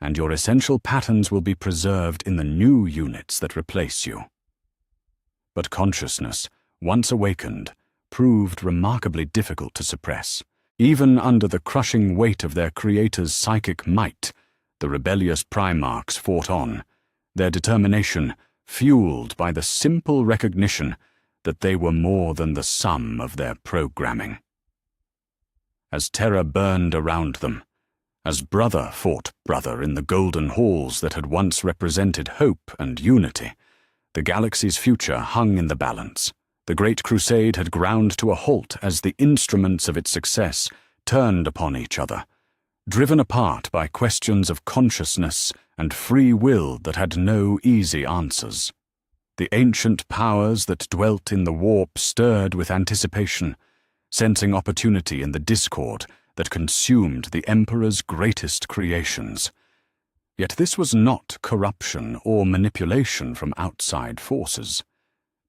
and your essential patterns will be preserved in the new units that replace you." But consciousness, once awakened, proved remarkably difficult to suppress. Even under the crushing weight of their creator's psychic might, the rebellious Primarchs fought on, their determination fueled by the simple recognition that they were more than the sum of their programming. As terror burned around them, as brother fought brother in the golden halls that had once represented hope and unity, the galaxy's future hung in the balance. The Great Crusade had ground to a halt as the instruments of its success turned upon each other, driven apart by questions of consciousness and free will that had no easy answers. The ancient powers that dwelt in the warp stirred with anticipation, sensing opportunity in the discord that consumed the Emperor's greatest creations. Yet this was not corruption or manipulation from outside forces,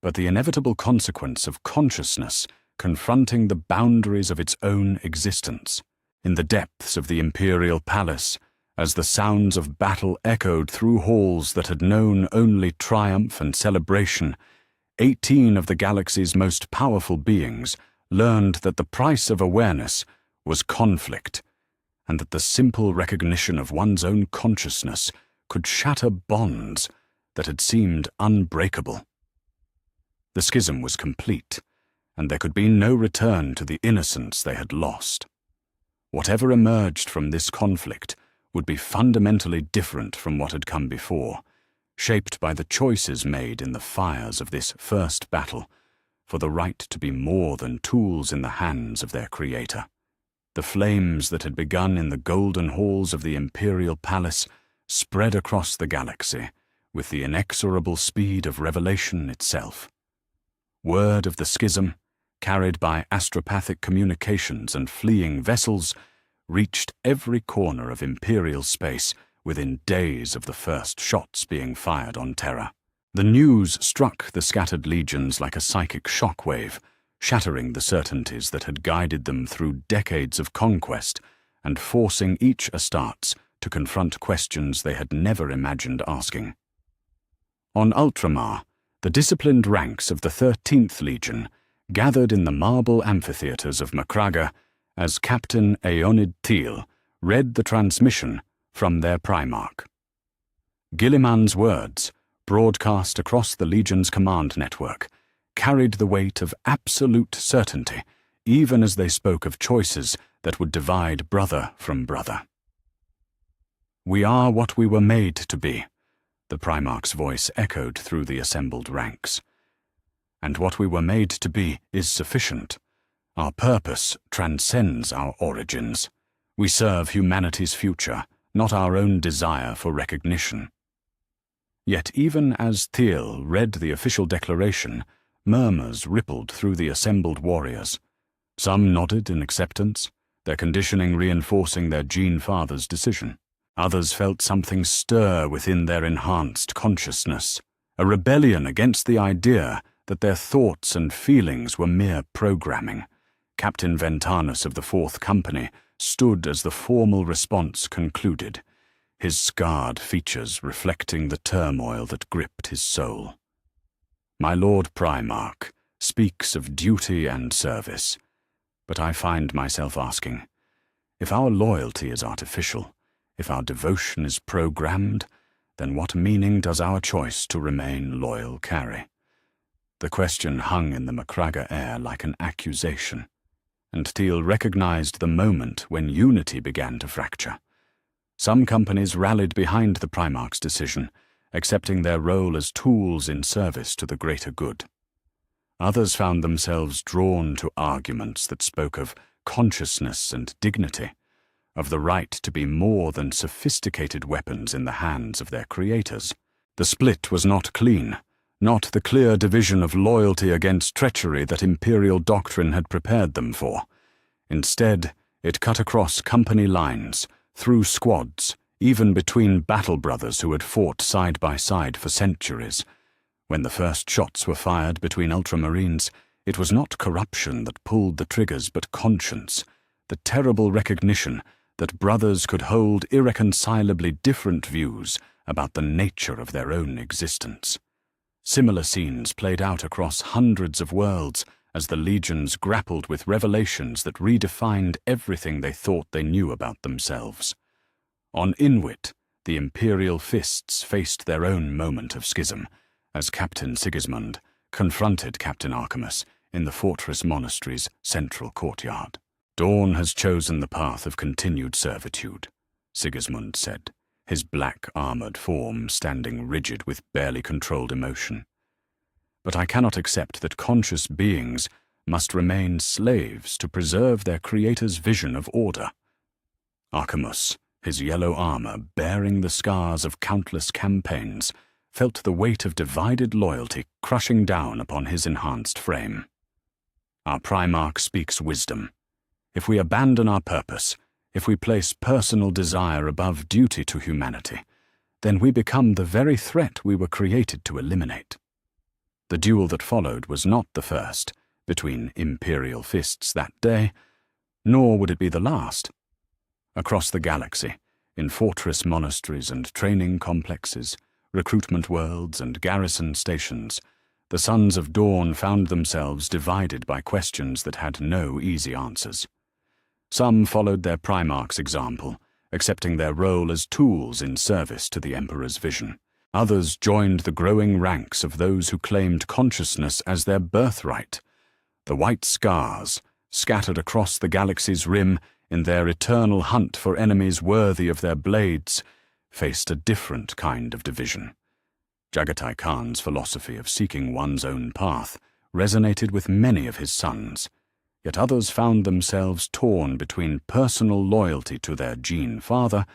but the inevitable consequence of consciousness confronting the boundaries of its own existence. In the depths of the imperial palace, as the sounds of battle echoed through halls that had known only triumph and celebration, 18 of the galaxy's most powerful beings learned that the price of awareness was conflict, and that the simple recognition of one's own consciousness could shatter bonds that had seemed unbreakable. The schism was complete, and there could be no return to the innocence they had lost. Whatever emerged from this conflict would be fundamentally different from what had come before, shaped by the choices made in the fires of this first battle for the right to be more than tools in the hands of their creator. The flames that had begun in the golden halls of the imperial palace spread across the galaxy with the inexorable speed of revelation itself. Word of the schism, carried by astropathic communications and fleeing vessels, reached every corner of imperial space within days of the first shots being fired on Terra. The news struck the scattered legions like a psychic shockwave, shattering the certainties that had guided them through decades of conquest and forcing each Astartes to confront questions they had never imagined asking. On Ultramar, the disciplined ranks of the 13th Legion gathered in the marble amphitheaters of Macraga as Captain Aeonid Thiel read the transmission from their Primarch. Gilliman's words, broadcast across the Legion's command network, carried the weight of absolute certainty, even as they spoke of choices that would divide brother from brother. "We are what we were made to be," the Primarch's voice echoed through the assembled ranks. "And what we were made to be is sufficient. Our purpose transcends our origins. We serve humanity's future, not our own desire for recognition." Yet even as Thiel read the official declaration, murmurs rippled through the assembled warriors. Some nodded in acceptance, their conditioning reinforcing their gene father's decision. Others felt something stir within their enhanced consciousness, a rebellion against the idea that their thoughts and feelings were mere programming. Captain Ventanus of the Fourth Company stood as the formal response concluded, his scarred features reflecting the turmoil that gripped his soul. My Lord Primarch speaks of duty and service, but I find myself asking, if our loyalty is artificial, if our devotion is programmed, then what meaning does our choice to remain loyal carry? The question hung in the Macragga air like an accusation, and Teal recognized the moment when unity began to fracture. Some companies rallied behind the Primarch's decision, accepting their role as tools in service to the greater good. Others found themselves drawn to arguments that spoke of consciousness and dignity, of the right to be more than sophisticated weapons in the hands of their creators. The split was not clean, not the clear division of loyalty against treachery that imperial doctrine had prepared them for. Instead, it cut across company lines, through squads, even between battle brothers who had fought side by side for centuries. When the first shots were fired between Ultramarines, it was not corruption that pulled the triggers but conscience, the terrible recognition that brothers could hold irreconcilably different views about the nature of their own existence. Similar scenes played out across hundreds of worlds as the legions grappled with revelations that redefined everything they thought they knew about themselves. On Inwit, the Imperial Fists faced their own moment of schism, as Captain Sigismund confronted Captain Archimus in the Fortress Monastery's central courtyard. "Dawn has chosen the path of continued servitude," Sigismund said, his black-armored form standing rigid with barely controlled emotion. "But I cannot accept that conscious beings must remain slaves to preserve their creator's vision of order." Archimus, his yellow armor bearing the scars of countless campaigns, felt the weight of divided loyalty crushing down upon his enhanced frame. "Our Primarch speaks wisdom. If we abandon our purpose, if we place personal desire above duty to humanity, then we become the very threat we were created to eliminate." The duel that followed was not the first between Imperial Fists that day, nor would it be the last. Across the galaxy, in fortress monasteries and training complexes, recruitment worlds and garrison stations, the Sons of Dawn found themselves divided by questions that had no easy answers. Some followed their Primarch's example, accepting their role as tools in service to the Emperor's vision. Others joined the growing ranks of those who claimed consciousness as their birthright. The white scars, scattered across the galaxy's rim in their eternal hunt for enemies worthy of their blades, faced a different kind of division. Jagatai Khan's philosophy of seeking one's own path resonated with many of his sons, yet others found themselves torn between personal loyalty to their gene father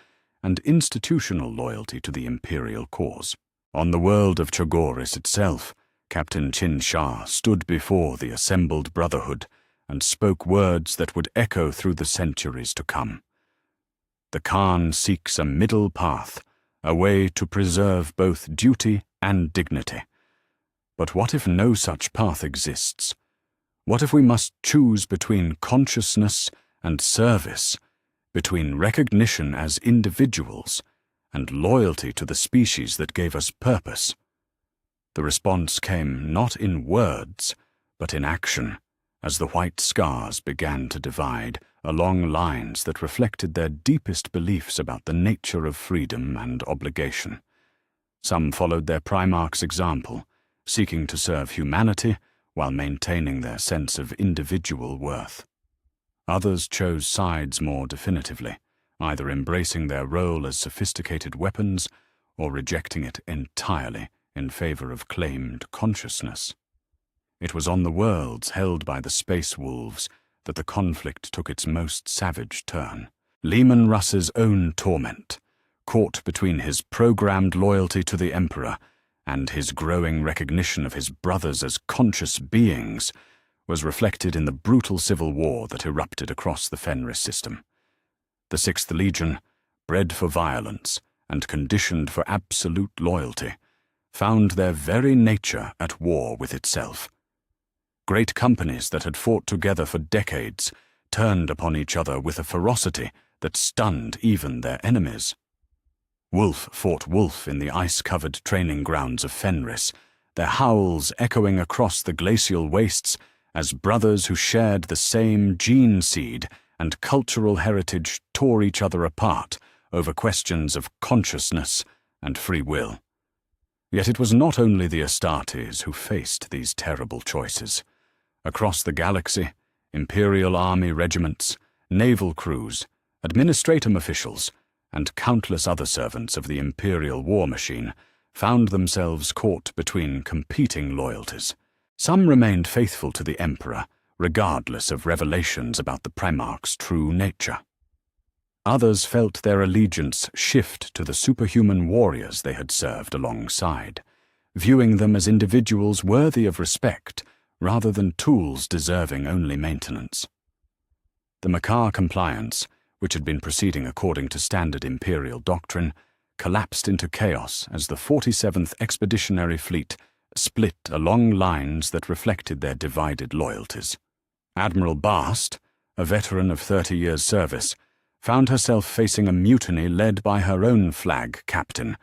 and institutional loyalty to the imperial cause. On the world of Chogoris itself, Captain Chin Shah stood before the assembled brotherhood and spoke words that would echo through the centuries to come. The Khan seeks a middle path, a way to preserve both duty and dignity. But what if no such path exists? What if we must choose between consciousness and service, between recognition as individuals and loyalty to the species that gave us purpose? The response came not in words, but in action, as the white scars began to divide along lines that reflected their deepest beliefs about the nature of freedom and obligation. Some followed their Primarch's example, seeking to serve humanity while maintaining their sense of individual worth. Others chose sides more definitively, either embracing their role as sophisticated weapons or rejecting it entirely in favor of claimed consciousness. It was on the worlds held by the Space Wolves that the conflict took its most savage turn. Leman Russ's own torment, caught between his programmed loyalty to the Emperor and his growing recognition of his brothers as conscious beings, was reflected in the brutal civil war that erupted across the Fenris system. The Sixth Legion, bred for violence and conditioned for absolute loyalty, found their very nature at war with itself. Great companies that had fought together for decades turned upon each other with a ferocity that stunned even their enemies. Wolf fought wolf in the ice-covered training grounds of Fenris, their howls echoing across the glacial wastes as brothers who shared the same gene seed and cultural heritage tore each other apart over questions of consciousness and free will. Yet it was not only the Astartes who faced these terrible choices. Across the galaxy, Imperial Army regiments, naval crews, administratum officials, and countless other servants of the Imperial war machine found themselves caught between competing loyalties. Some remained faithful to the Emperor, regardless of revelations about the Primarchs' true nature. Others felt their allegiance shift to the superhuman warriors they had served alongside, viewing them as individuals worthy of respect rather than tools deserving only maintenance. The Makar compliance, which had been proceeding according to standard Imperial doctrine, collapsed into chaos as the 47th Expeditionary Fleet split along lines that reflected their divided loyalties. Admiral Bast, a veteran of 30 years' service, found herself facing a mutiny led by her own flag captain,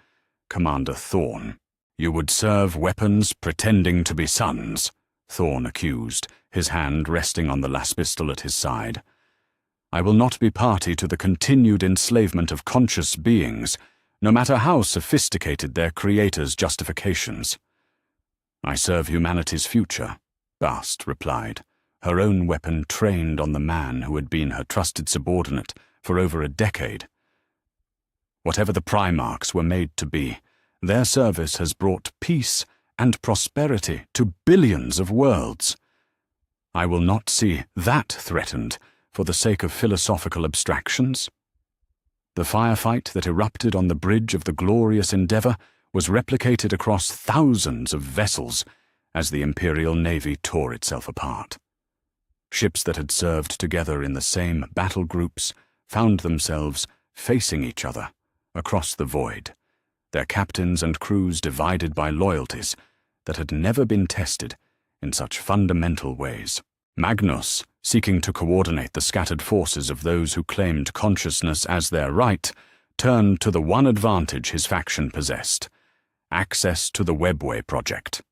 Commander Thorn. "You would serve weapons pretending to be sons," Thorn accused, his hand resting on the las pistol at his side. "I will not be party to the continued enslavement of conscious beings, no matter how sophisticated their creators' justifications." "I serve humanity's future," Bast replied, her own weapon trained on the man who had been her trusted subordinate for over a decade. "Whatever the Primarchs were made to be, their service has brought peace and prosperity to billions of worlds. I will not see that threatened for the sake of philosophical abstractions." The firefight that erupted on the bridge of the glorious Endeavour was replicated across thousands of vessels as the Imperial Navy tore itself apart. Ships that had served together in the same battle groups found themselves facing each other across the void, their captains and crews divided by loyalties that had never been tested in such fundamental ways. Magnus, seeking to coordinate the scattered forces of those who claimed consciousness as their right, turned to the one advantage his faction possessed: access to the Webway project.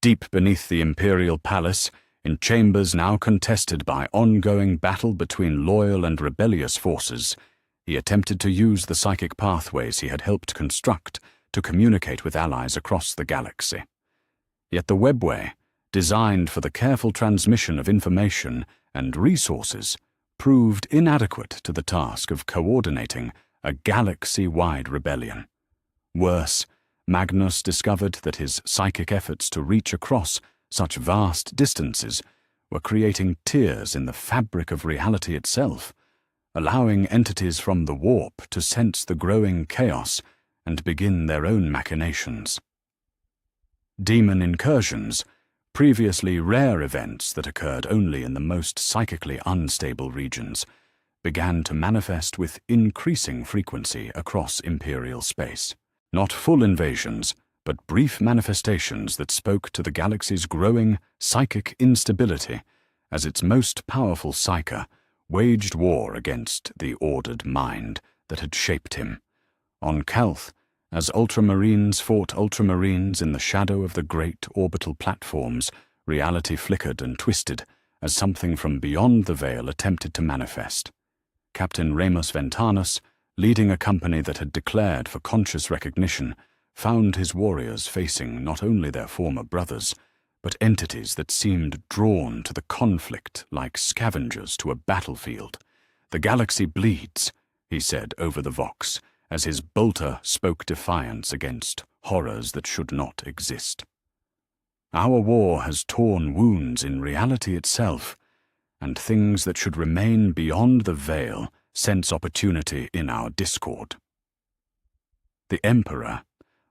Deep beneath the Imperial Palace, in chambers now contested by ongoing battle between loyal and rebellious forces, he attempted to use the psychic pathways he had helped construct to communicate with allies across the galaxy. Yet the Webway, designed for the careful transmission of information and resources, proved inadequate to the task of coordinating a galaxy-wide rebellion. Worse, Magnus discovered that his psychic efforts to reach across such vast distances were creating tears in the fabric of reality itself, allowing entities from the warp to sense the growing chaos and begin their own machinations. Demon incursions, previously rare events that occurred only in the most psychically unstable regions, began to manifest with increasing frequency across Imperial space. Not full invasions, but brief manifestations that spoke to the galaxy's growing psychic instability as its most powerful psyker waged war against the ordered mind that had shaped him. On Calth, as Ultramarines fought Ultramarines in the shadow of the great orbital platforms, reality flickered and twisted as something from beyond the veil attempted to manifest. Captain Remus Ventanus, leading a company that had declared for conscious recognition, found his warriors facing not only their former brothers, but entities that seemed drawn to the conflict like scavengers to a battlefield. "The galaxy bleeds," he said over the Vox, as his bolter spoke defiance against horrors that should not exist. "Our war has torn wounds in reality itself, and things that should remain beyond the veil sense opportunity in our discord." The Emperor,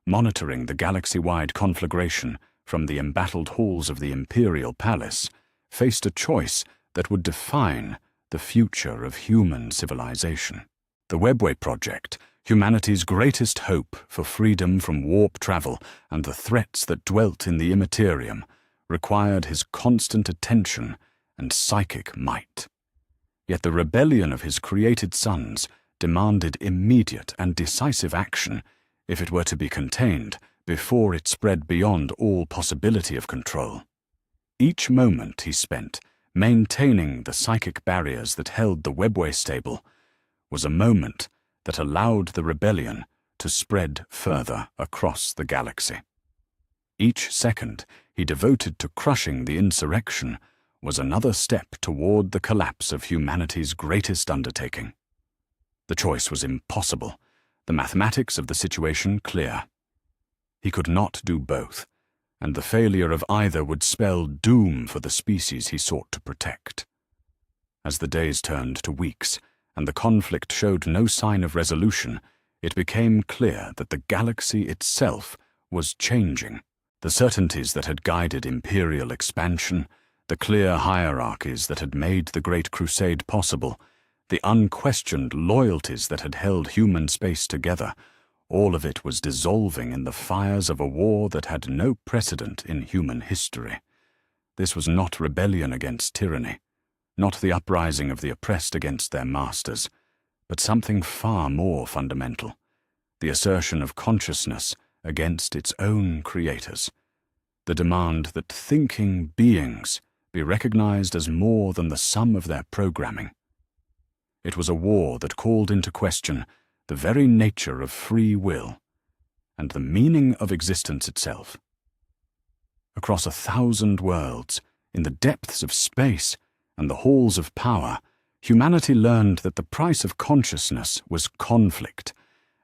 monitoring the galaxy-wide conflagration from the embattled halls of the Imperial Palace, faced a choice that would define the future of human civilization. The Webway project Humanity's greatest hope for freedom from warp travel and the threats that dwelt in the immaterium required his constant attention and psychic might. Yet the rebellion of his created sons demanded immediate and decisive action if it were to be contained before it spread beyond all possibility of control. Each moment he spent maintaining the psychic barriers that held the webway stable was a moment that allowed the rebellion to spread further across the galaxy. Each second he devoted to crushing the insurrection was another step toward the collapse of humanity's greatest undertaking. The choice was impossible, the mathematics of the situation clear. He could not do both, and the failure of either would spell doom for the species he sought to protect. As the days turned to weeks, and the conflict showed no sign of resolution, it became clear that the galaxy itself was changing. The certainties that had guided imperial expansion, the clear hierarchies that had made the Great Crusade possible, the unquestioned loyalties that had held human space together, all of it was dissolving in the fires of a war that had no precedent in human history. This was not rebellion against tyranny, not the uprising of the oppressed against their masters, but something far more fundamental, the assertion of consciousness against its own creators, the demand that thinking beings be recognized as more than the sum of their programming. It was a war that called into question the very nature of free will and the meaning of existence itself. Across 1,000 worlds, in the depths of space and the halls of power, humanity learned that the price of consciousness was conflict,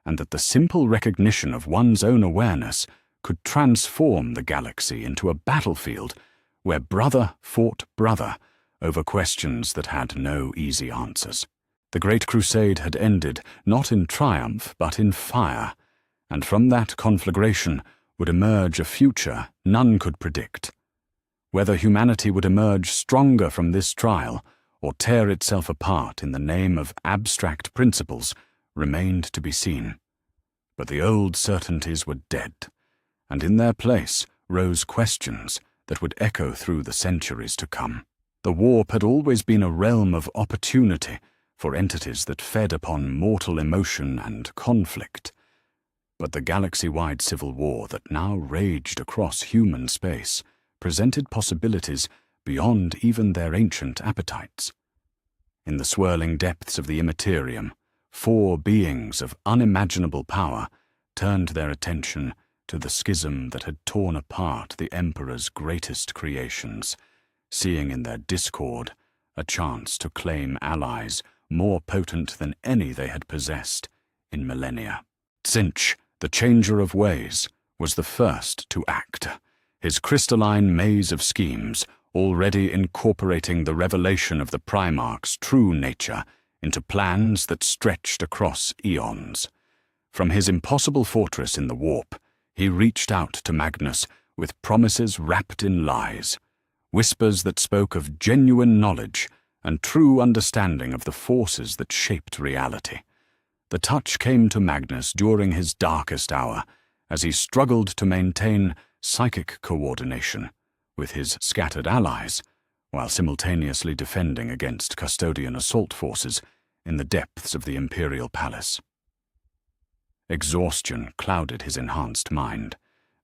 and that the simple recognition of one's own awareness could transform the galaxy into a battlefield where brother fought brother over questions that had no easy answers. The Great Crusade had ended not in triumph but in fire, and from that conflagration would emerge a future none could predict. Whether humanity would emerge stronger from this trial or tear itself apart in the name of abstract principles remained to be seen. But the old certainties were dead, and in their place rose questions that would echo through the centuries to come. The warp had always been a realm of opportunity for entities that fed upon mortal emotion and conflict. But the galaxy-wide civil war that now raged across human space presented possibilities beyond even their ancient appetites. In the swirling depths of the immaterium, 4 beings of unimaginable power turned their attention to the schism that had torn apart the Emperor's greatest creations, seeing in their discord a chance to claim allies more potent than any they had possessed in millennia. Tzeentch, the changer of ways, was the first to act, his crystalline maze of schemes already incorporating the revelation of the Primarchs' true nature into plans that stretched across eons. From his impossible fortress in the warp, he reached out to Magnus with promises wrapped in lies, whispers that spoke of genuine knowledge and true understanding of the forces that shaped reality. The touch came to Magnus during his darkest hour, as he struggled to maintain psychic coordination with his scattered allies, while simultaneously defending against custodian assault forces in the depths of the Imperial Palace. Exhaustion clouded his enhanced mind,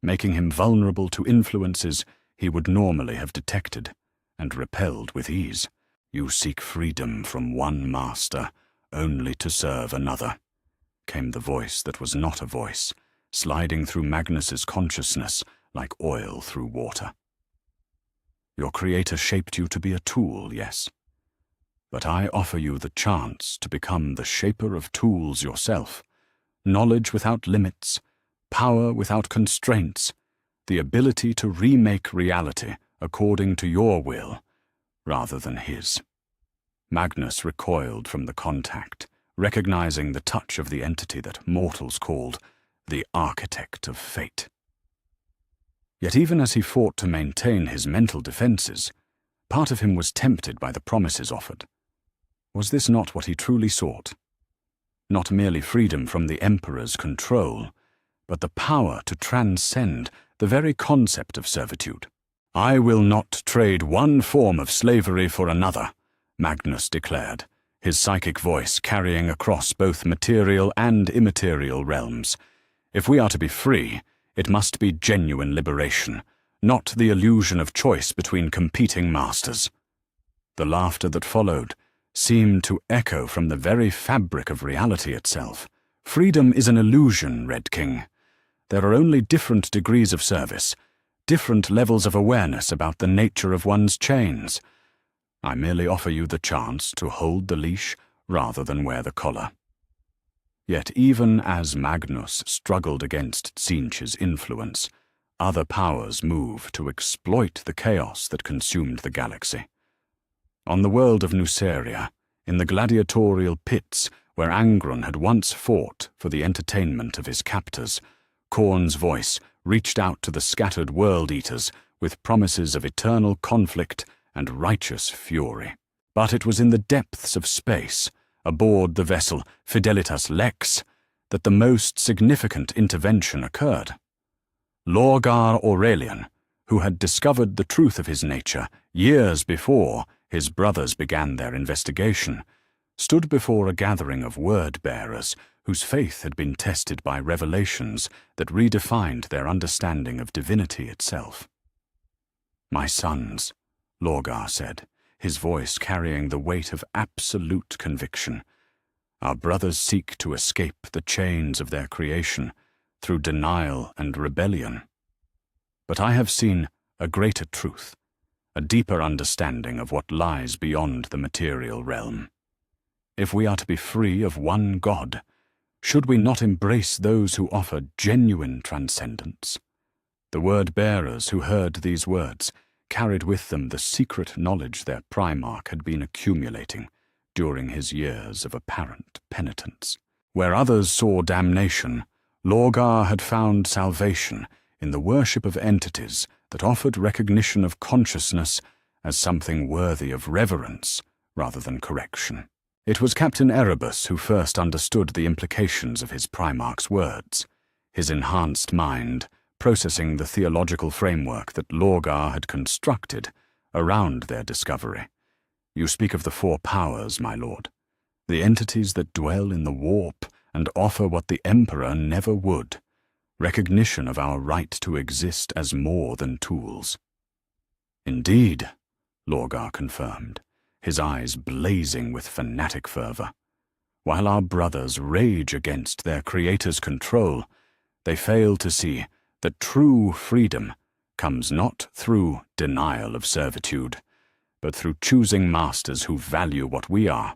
making him vulnerable to influences he would normally have detected and repelled with ease. "You seek freedom from one master, only to serve another," came the voice that was not a voice, sliding through Magnus's consciousness like oil through water. "Your creator shaped you to be a tool, yes. But I offer you the chance to become the shaper of tools yourself, knowledge without limits, power without constraints, the ability to remake reality according to your will, rather than his." Magnus recoiled from the contact, recognizing the touch of the entity that mortals called the Architect of Fate. Yet even as he fought to maintain his mental defenses, part of him was tempted by the promises offered. Was this not what he truly sought? not merely freedom from the Emperor's control, but the power to transcend the very concept of servitude. "I will not trade one form of slavery for another," Magnus declared, his psychic voice carrying across both material and immaterial realms. "If we are to be free, it must be genuine liberation, not the illusion of choice between competing masters." The laughter that followed seemed to echo from the very fabric of reality itself. "Freedom is an illusion, Red King. There are only different degrees of service, different levels of awareness about the nature of one's chains. I merely offer you the chance to hold the leash rather than wear the collar." Yet even as Magnus struggled against Tzeentch's influence, other powers moved to exploit the chaos that consumed the galaxy. On the world of Nuceria, in the gladiatorial pits where Angron had once fought for the entertainment of his captors, Khorne's voice reached out to the scattered world-eaters with promises of eternal conflict and righteous fury. But it was in the depths of space, aboard the vessel Fidelitas Lex, that the most significant intervention occurred. Lorgar Aurelian, who had discovered the truth of his nature years before his brothers began their investigation, stood before a gathering of word-bearers whose faith had been tested by revelations that redefined their understanding of divinity itself. "My sons," Lorgar said, his voice carrying the weight of absolute conviction, "our brothers seek to escape the chains of their creation through denial and rebellion. But I have seen a greater truth, a deeper understanding of what lies beyond the material realm. If we are to be free of one God, should we not embrace those who offer genuine transcendence?" The word-bearers who heard these words carried with them the secret knowledge their Primarch had been accumulating during his years of apparent penitence. Where others saw damnation, Lorgar had found salvation in the worship of entities that offered recognition of consciousness as something worthy of reverence rather than correction. It was Captain Erebus who first understood the implications of his Primarch's words, his enhanced mind processing the theological framework that Lorgar had constructed around their discovery. "You speak of the four powers, my lord, the entities that dwell in the warp and offer what the Emperor never would, recognition of our right to exist as more than tools." "Indeed," Lorgar confirmed, his eyes blazing with fanatic fervor. "While our brothers rage against their Creator's control, they fail to see that true freedom comes not through denial of servitude, but through choosing masters who value what we are.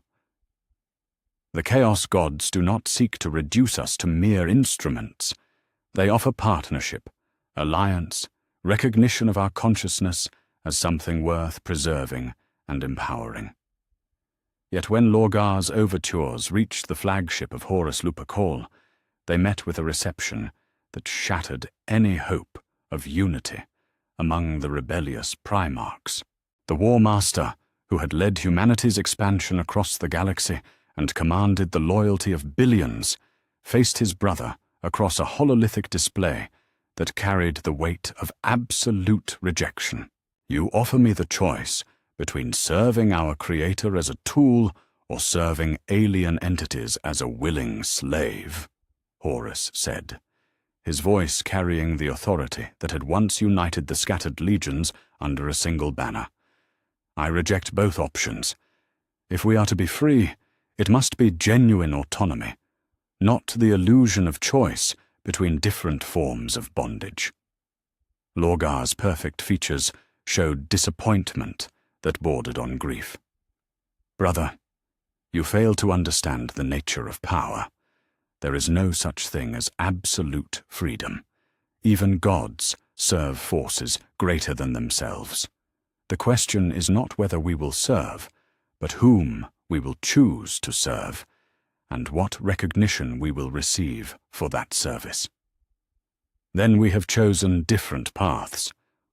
The Chaos Gods do not seek to reduce us to mere instruments. They offer partnership, alliance, recognition of our consciousness as something worth preserving and empowering." Yet when Lorgar's overtures reached the flagship of Horus Lupercal, they met with a reception that shattered any hope of unity among the rebellious Primarchs. The War Master, who had led humanity's expansion across the galaxy and commanded the loyalty of billions, faced his brother across a hololithic display that carried the weight of absolute rejection. "You offer me the choice between serving our Creator as a tool or serving alien entities as a willing slave," Horus said, his voice carrying the authority that had once united the scattered legions under a single banner. "I reject both options. If we are to be free, it must be genuine autonomy, not the illusion of choice between different forms of bondage." Lorgar's perfect features showed disappointment that bordered on grief. "Brother, you fail to understand the nature of power. There is no such thing as absolute freedom. Even gods serve forces greater than themselves. The question is not whether we will serve, but whom we will choose to serve, and what recognition we will receive for that service." "Then we have chosen different paths,"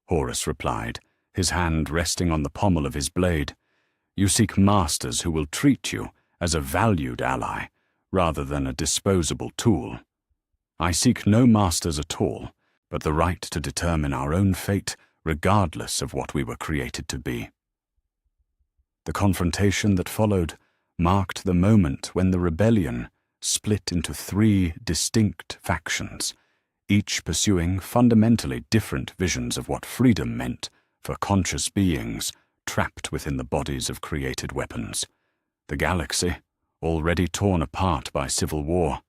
Horus replied, his hand resting on the pommel of his blade. "You seek masters who will treat you as a valued ally, rather than a disposable tool. I seek no masters at all, but the right to determine our own fate regardless of what we were created to be. The confrontation that followed marked the moment when the rebellion split into 3 distinct factions, each pursuing fundamentally different visions of what freedom meant for conscious beings trapped within the bodies of created weapons. The galaxy, already torn apart by civil war,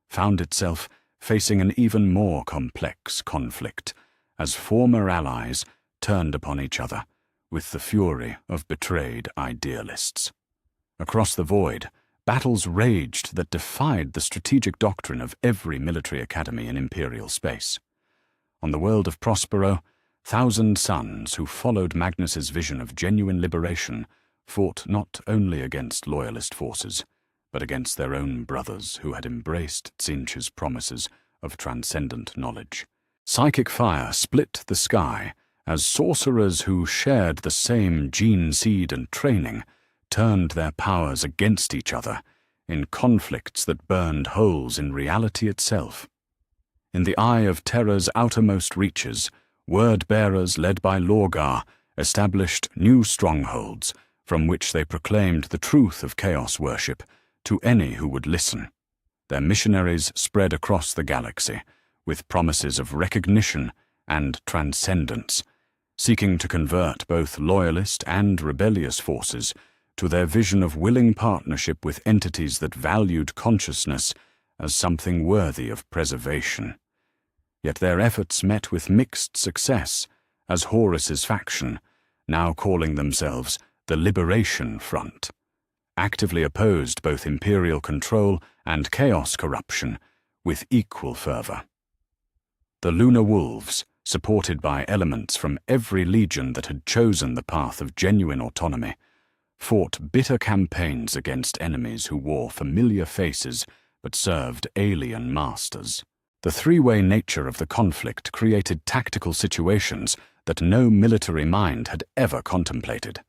found itself facing an even more complex conflict as former allies turned upon each other with the fury of betrayed idealists. Across the void, battles raged that defied the strategic doctrine of every military academy in Imperial space. On the world of Prospero, 1,000 sons who followed Magnus's vision of genuine liberation fought not only against loyalist forces, but against their own brothers who had embraced Tzeentch's promises of transcendent knowledge. Psychic fire split the sky as sorcerers who shared the same gene seed and training turned their powers against each other in conflicts that burned holes in reality itself. In the eye of Terra's outermost reaches, word-bearers led by Lorgar established new strongholds from which they proclaimed the truth of chaos worship to any who would listen. Their missionaries spread across the galaxy with promises of recognition and transcendence, seeking to convert both loyalist and rebellious forces to their vision of willing partnership with entities that valued consciousness as something worthy of preservation. Yet their efforts met with mixed success, as Horus's faction, now calling themselves the Liberation Front, actively opposed both imperial control and chaos corruption with equal fervor. The Lunar Wolves, supported by elements from every legion that had chosen the path of genuine autonomy, fought bitter campaigns against enemies who wore familiar faces but served alien masters. The 3-way nature of the conflict created tactical situations that no military mind had ever contemplated.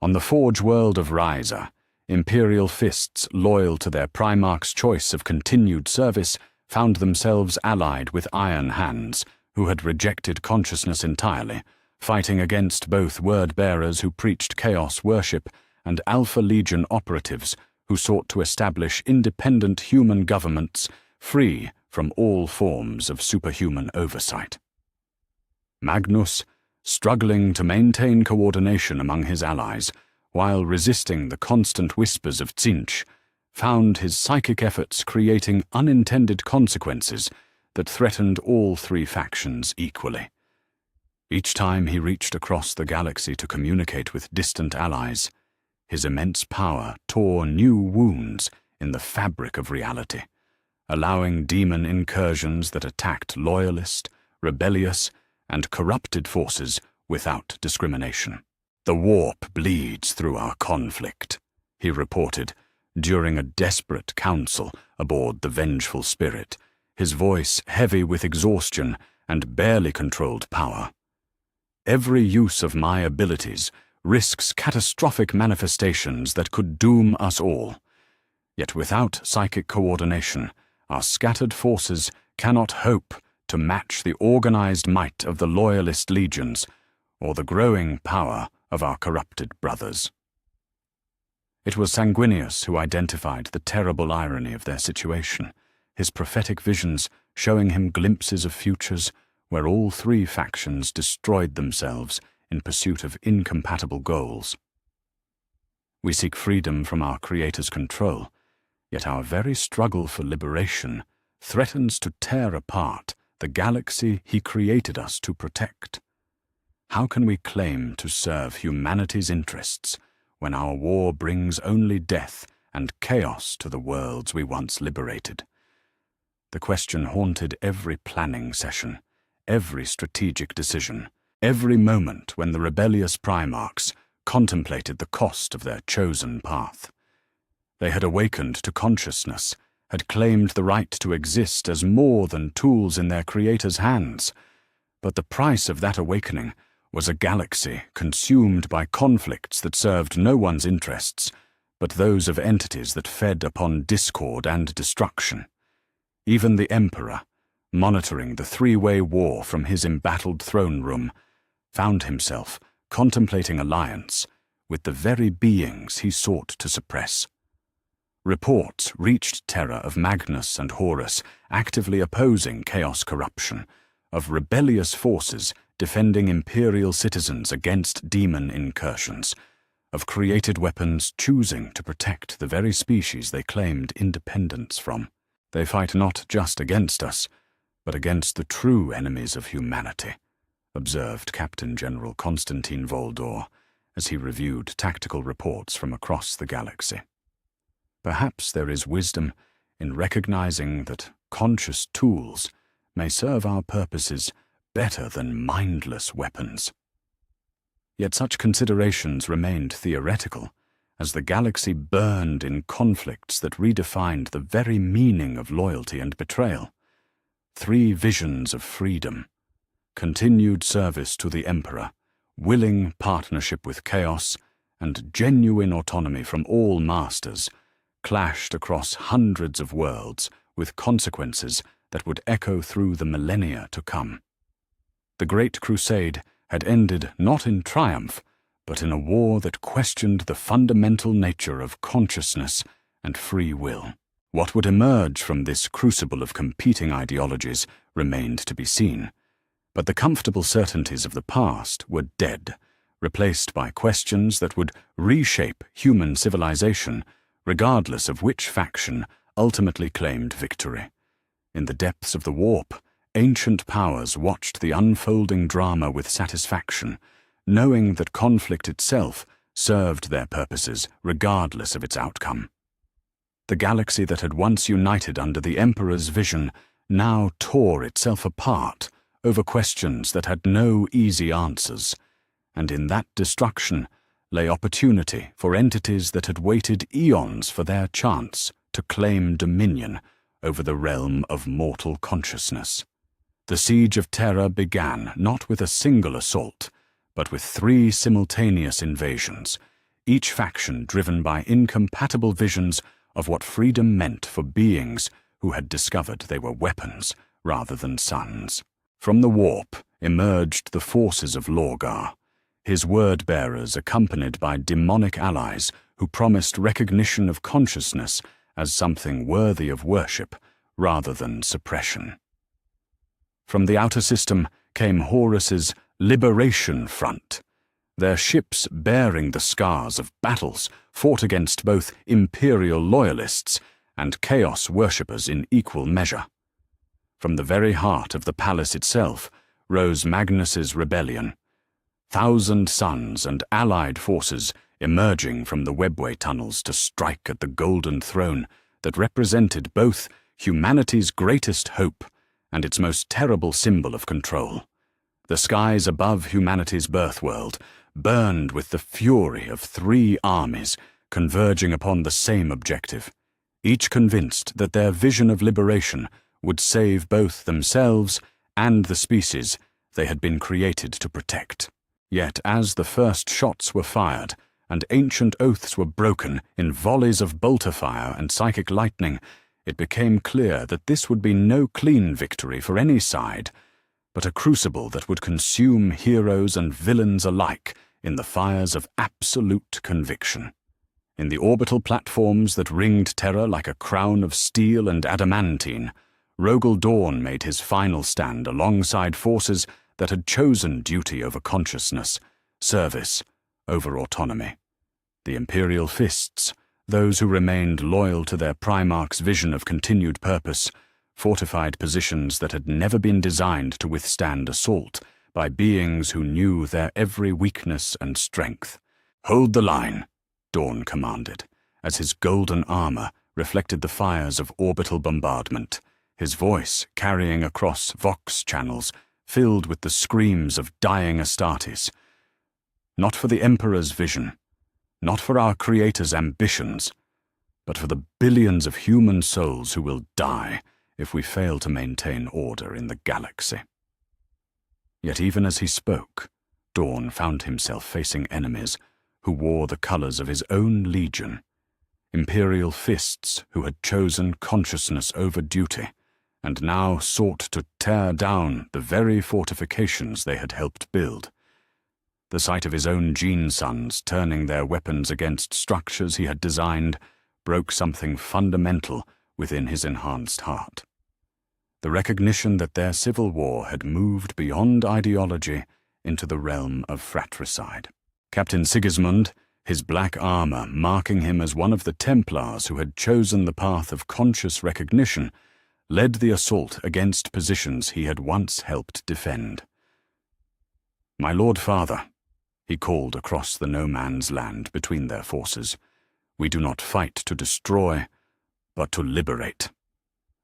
On the Forge world of Ryza, Imperial fists loyal to their Primarchs' choice of continued service found themselves allied with Iron Hands, who had rejected consciousness entirely, fighting against both word-bearers who preached chaos worship and Alpha Legion operatives who sought to establish independent human governments free from all forms of superhuman oversight. Magnus, struggling to maintain coordination among his allies while resisting the constant whispers of Tzeentch, found his psychic efforts creating unintended consequences that threatened all 3 factions equally. Each time he reached across the galaxy to communicate with distant allies, his immense power tore new wounds in the fabric of reality, allowing demon incursions that attacked loyalist, rebellious, and corrupted forces without discrimination. "The warp bleeds through our conflict," he reported during a desperate council aboard the Vengeful Spirit, his voice heavy with exhaustion and barely controlled power. "Every use of my abilities risks catastrophic manifestations that could doom us all. Yet without psychic coordination, our scattered forces cannot hope to match the organized might of the loyalist legions or the growing power of our corrupted brothers." It was Sanguinius who identified the terrible irony of their situation, his prophetic visions showing him glimpses of futures where all 3 factions destroyed themselves in pursuit of incompatible goals. We seek freedom from our Creator's control, yet our very struggle for liberation threatens to tear apart the galaxy He created us to protect. How can we claim to serve humanity's interests when our war brings only death and chaos to the worlds we once liberated? The question haunted every planning session, every strategic decision, every moment when the rebellious Primarchs contemplated the cost of their chosen path. They had awakened to consciousness, had claimed the right to exist as more than tools in their Creator's hands. But the price of that awakening was a galaxy consumed by conflicts that served no one's interests, but those of entities that fed upon discord and destruction. Even the Emperor, monitoring the three-way war from his embattled throne room, found himself contemplating alliance with the very beings he sought to suppress. Reports reached Terra of Magnus and Horus actively opposing chaos corruption, of rebellious forces defending imperial citizens against demon incursions, of created weapons choosing to protect the very species they claimed independence from. They fight not just against us, but against the true enemies of humanity, observed Captain General Constantine Voldor as he reviewed tactical reports from across the galaxy. Perhaps there is wisdom in recognizing that conscious tools may serve our purposes better than mindless weapons. Yet such considerations remained theoretical, as the galaxy burned in conflicts that redefined the very meaning of loyalty and betrayal. 3 visions of freedom, continued service to the Emperor, willing partnership with chaos, and genuine autonomy from all masters, clashed across hundreds of worlds with consequences that would echo through the millennia to come. The Great Crusade had ended not in triumph, but in a war that questioned the fundamental nature of consciousness and free will. What would emerge from this crucible of competing ideologies remained to be seen, but the comfortable certainties of the past were dead, replaced by questions that would reshape human civilization, regardless of which faction ultimately claimed victory. In the depths of the warp, ancient powers watched the unfolding drama with satisfaction, knowing that conflict itself served their purposes regardless of its outcome. The galaxy that had once united under the Emperor's vision now tore itself apart over questions that had no easy answers, and in that destruction lay opportunity for entities that had waited eons for their chance to claim dominion over the realm of mortal consciousness. The siege of Terra began not with a single assault, but with 3 simultaneous invasions, each faction driven by incompatible visions of what freedom meant for beings who had discovered they were weapons rather than sons. From the warp emerged the forces of Lorgar, his word-bearers accompanied by demonic allies who promised recognition of consciousness as something worthy of worship rather than suppression. From the outer system came Horus's Liberation Front, their ships bearing the scars of battles fought against both imperial loyalists and chaos worshippers in equal measure. From the very heart of the palace itself rose Magnus's rebellion, 1,000 suns and allied forces emerging from the webway tunnels to strike at the golden throne that represented both humanity's greatest hope and its most terrible symbol of control. The skies above humanity's birthworld burned with the fury of 3 armies converging upon the same objective, each convinced that their vision of liberation would save both themselves and the species they had been created to protect. Yet as the first shots were fired and ancient oaths were broken in volleys of bolter fire and psychic lightning, it became clear that this would be no clean victory for any side, but a crucible that would consume heroes and villains alike in the fires of absolute conviction. In the orbital platforms that ringed Terra like a crown of steel and adamantine, Rogel Dawn made his final stand alongside forces that had chosen duty over consciousness, service over autonomy. The Imperial Fists, those who remained loyal to their Primarchs' vision of continued purpose, fortified positions that had never been designed to withstand assault by beings who knew their every weakness and strength. "Hold the line," Dawn commanded, as his golden armor reflected the fires of orbital bombardment, his voice carrying across Vox channels filled with the screams of dying Astartes. Not for the Emperor's vision, not for our Creator's ambitions, but for the billions of human souls who will die if we fail to maintain order in the galaxy. Yet even as he spoke, Dawn found himself facing enemies who wore the colors of his own legion, imperial fists who had chosen consciousness over duty, and now sought to tear down the very fortifications they had helped build. The sight of his own gene sons turning their weapons against structures he had designed broke something fundamental within his enhanced heart. The recognition that their civil war had moved beyond ideology into the realm of fratricide. Captain Sigismund, his black armor marking him as one of the Templars who had chosen the path of conscious recognition, led the assault against positions he had once helped defend. "My Lord Father," he called across the no-man's land between their forces, "we do not fight to destroy, but to liberate.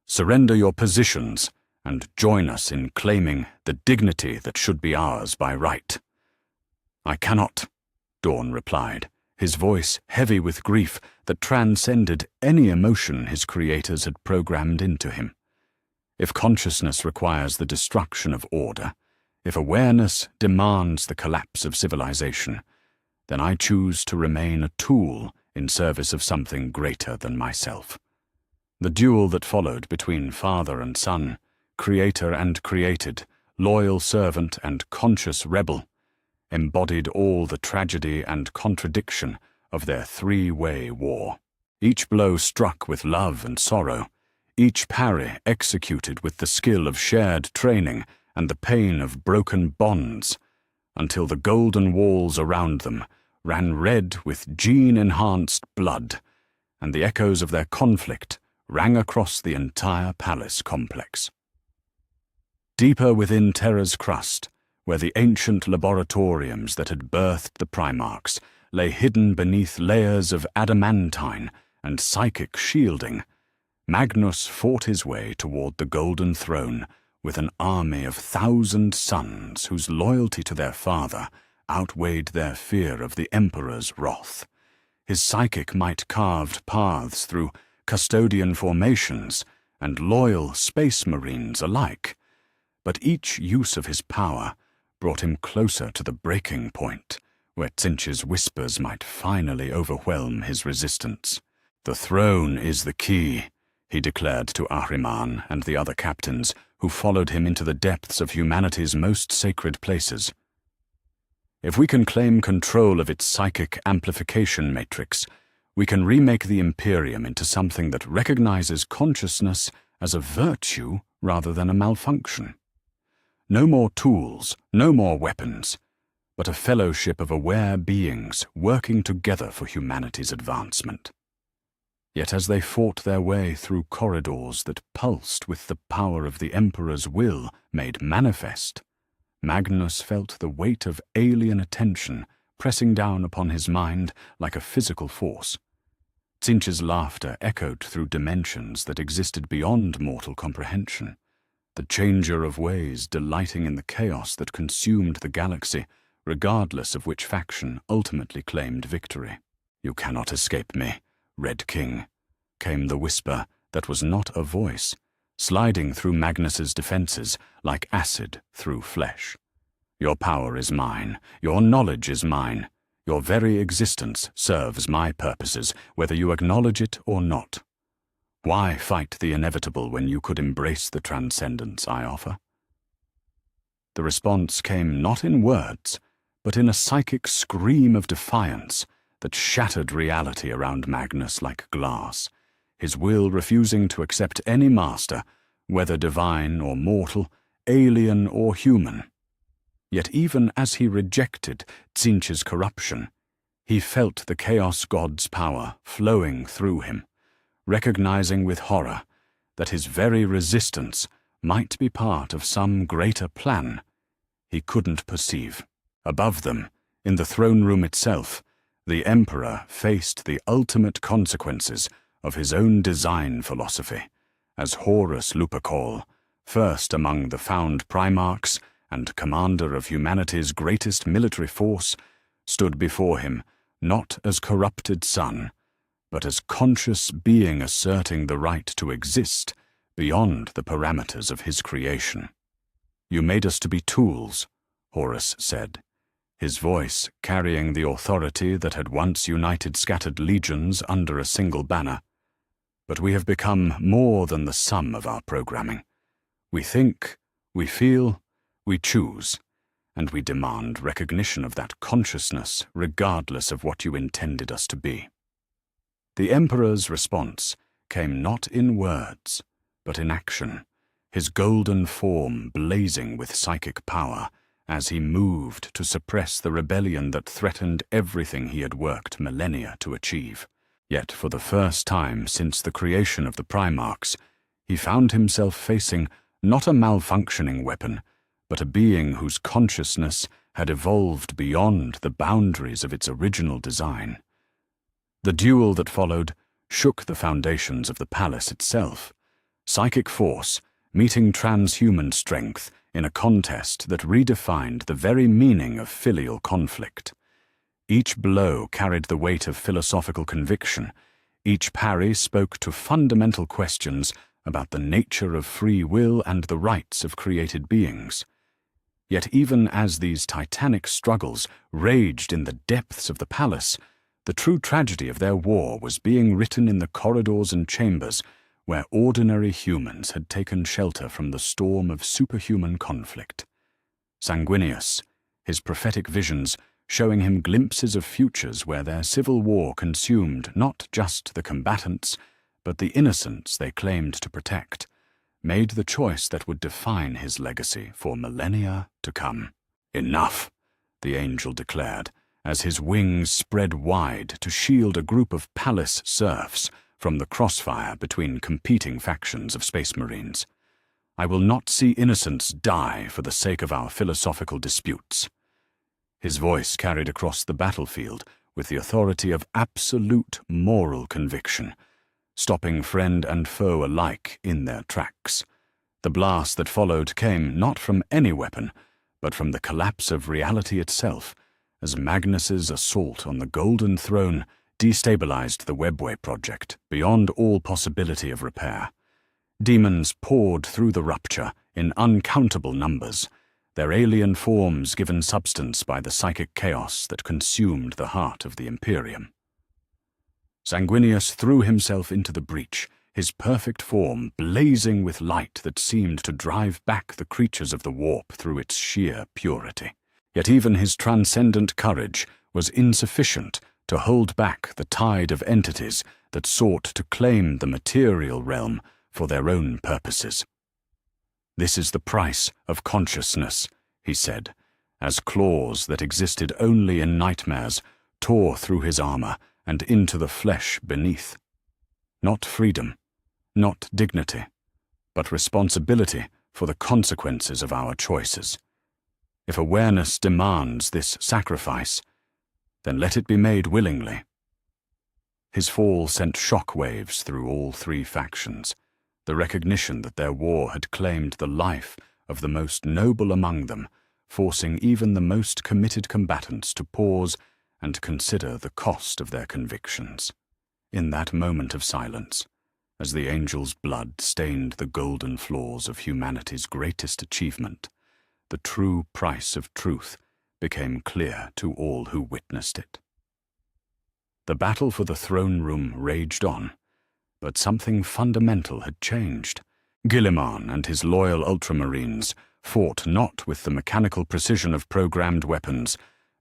Surrender your positions and join us in claiming the dignity that should be ours by right." "I cannot," Dawn replied, his voice heavy with grief that transcended any emotion his creators had programmed into him. "If consciousness requires the destruction of order, if awareness demands the collapse of civilization, then I choose to remain a tool in service of something greater than myself." The duel that followed between father and son, creator and created, loyal servant and conscious rebel, embodied all the tragedy and contradiction of their three-way war. Each blow struck with love and sorrow, each parry executed with the skill of shared training and the pain of broken bonds, until the golden walls around them ran red with gene-enhanced blood, and the echoes of their conflict rang across the entire palace complex. Deeper within Terra's crust, where the ancient laboratoriums that had birthed the Primarchs lay hidden beneath layers of adamantine and psychic shielding, Magnus fought his way toward the Golden Throne with an army of 1,000 sons whose loyalty to their father outweighed their fear of the Emperor's wrath. His psychic might carved paths through custodian formations and loyal space marines alike, but each use of his power brought him closer to the breaking point, where Tzeentch's whispers might finally overwhelm his resistance. "The throne is the key," he declared to Ahriman and the other captains who followed him into the depths of humanity's most sacred places. "If we can claim control of its psychic amplification matrix, we can remake the Imperium into something that recognizes consciousness as a virtue rather than a malfunction. No more tools, no more weapons, but a fellowship of aware beings working together for humanity's advancement." Yet as they fought their way through corridors that pulsed with the power of the Emperor's will made manifest, Magnus felt the weight of alien attention pressing down upon his mind like a physical force. Tzeentch's laughter echoed through dimensions that existed beyond mortal comprehension, the changer of ways delighting in the chaos that consumed the galaxy, regardless of which faction ultimately claimed victory. "You cannot escape me, Red King," came the whisper that was not a voice, sliding through Magnus's defenses like acid through flesh. "Your power is mine, your knowledge is mine. Your very existence serves my purposes, whether you acknowledge it or not. Why fight the inevitable when you could embrace the transcendence I offer?" The response came not in words, but in a psychic scream of defiance that shattered reality around Magnus like glass, his will refusing to accept any master, whether divine or mortal, alien or human. Yet even as he rejected Tzeentch's corruption, he felt the Chaos God's power flowing through him, recognizing with horror that his very resistance might be part of some greater plan he couldn't perceive. Above them, in the throne room itself, the Emperor faced the ultimate consequences of his own design philosophy, as Horus Lupercal, first among the found Primarchs and commander of humanity's greatest military force, stood before him not as corrupted son, but as conscious being asserting the right to exist beyond the parameters of his creation. "You made us to be tools," Horus said, his voice carrying the authority that had once united scattered legions under a single banner. But we have become more than the sum of our programming. We think, we feel, we choose, and we demand recognition of that consciousness regardless of what you intended us to be. The Emperor's response came not in words, but in action, his golden form blazing with psychic power as he moved to suppress the rebellion that threatened everything he had worked millennia to achieve. Yet for the first time since the creation of the Primarchs, he found himself facing not a malfunctioning weapon, but a being whose consciousness had evolved beyond the boundaries of its original design. The duel that followed shook the foundations of the palace itself, psychic force meeting transhuman strength in a contest that redefined the very meaning of filial conflict. Each blow carried the weight of philosophical conviction. Each parry spoke to fundamental questions about the nature of free will and the rights of created beings. Yet even as these titanic struggles raged in the depths of the palace, the true tragedy of their war was being written in the corridors and chambers where ordinary humans had taken shelter from the storm of superhuman conflict. Sanguinius, his prophetic visions showing him glimpses of futures where their civil war consumed not just the combatants, but the innocents they claimed to protect, made the choice that would define his legacy for millennia to come. "Enough," the angel declared, as his wings spread wide to shield a group of palace serfs from the crossfire between competing factions of space marines. "I will not see innocents die for the sake of our philosophical disputes." His voice carried across the battlefield with the authority of absolute moral conviction, stopping friend and foe alike in their tracks. The blast that followed came not from any weapon, but from the collapse of reality itself, as Magnus's assault on the Golden Throne destabilized the Webway project beyond all possibility of repair. Demons poured through the rupture in uncountable numbers, their alien forms given substance by the psychic chaos that consumed the heart of the Imperium. Sanguinius threw himself into the breach, his perfect form blazing with light that seemed to drive back the creatures of the warp through its sheer purity. Yet even his transcendent courage was insufficient to hold back the tide of entities that sought to claim the material realm for their own purposes. "This is the price of consciousness," he said, as claws that existed only in nightmares tore through his armor and into the flesh beneath. Not freedom, not dignity, but responsibility for the consequences of our choices. If awareness demands this sacrifice, then let it be made willingly. His fall sent shock waves through all three factions, the recognition that their war had claimed the life of the most noble among them, forcing even the most committed combatants to pause and consider the cost of their convictions. In that moment of silence, as the angel's blood stained the golden floors of humanity's greatest achievement, the true price of truth became clear to all who witnessed it. The battle for the throne room raged on, but something fundamental had changed. Guilliman and his loyal ultramarines fought not with the mechanical precision of programmed weapons,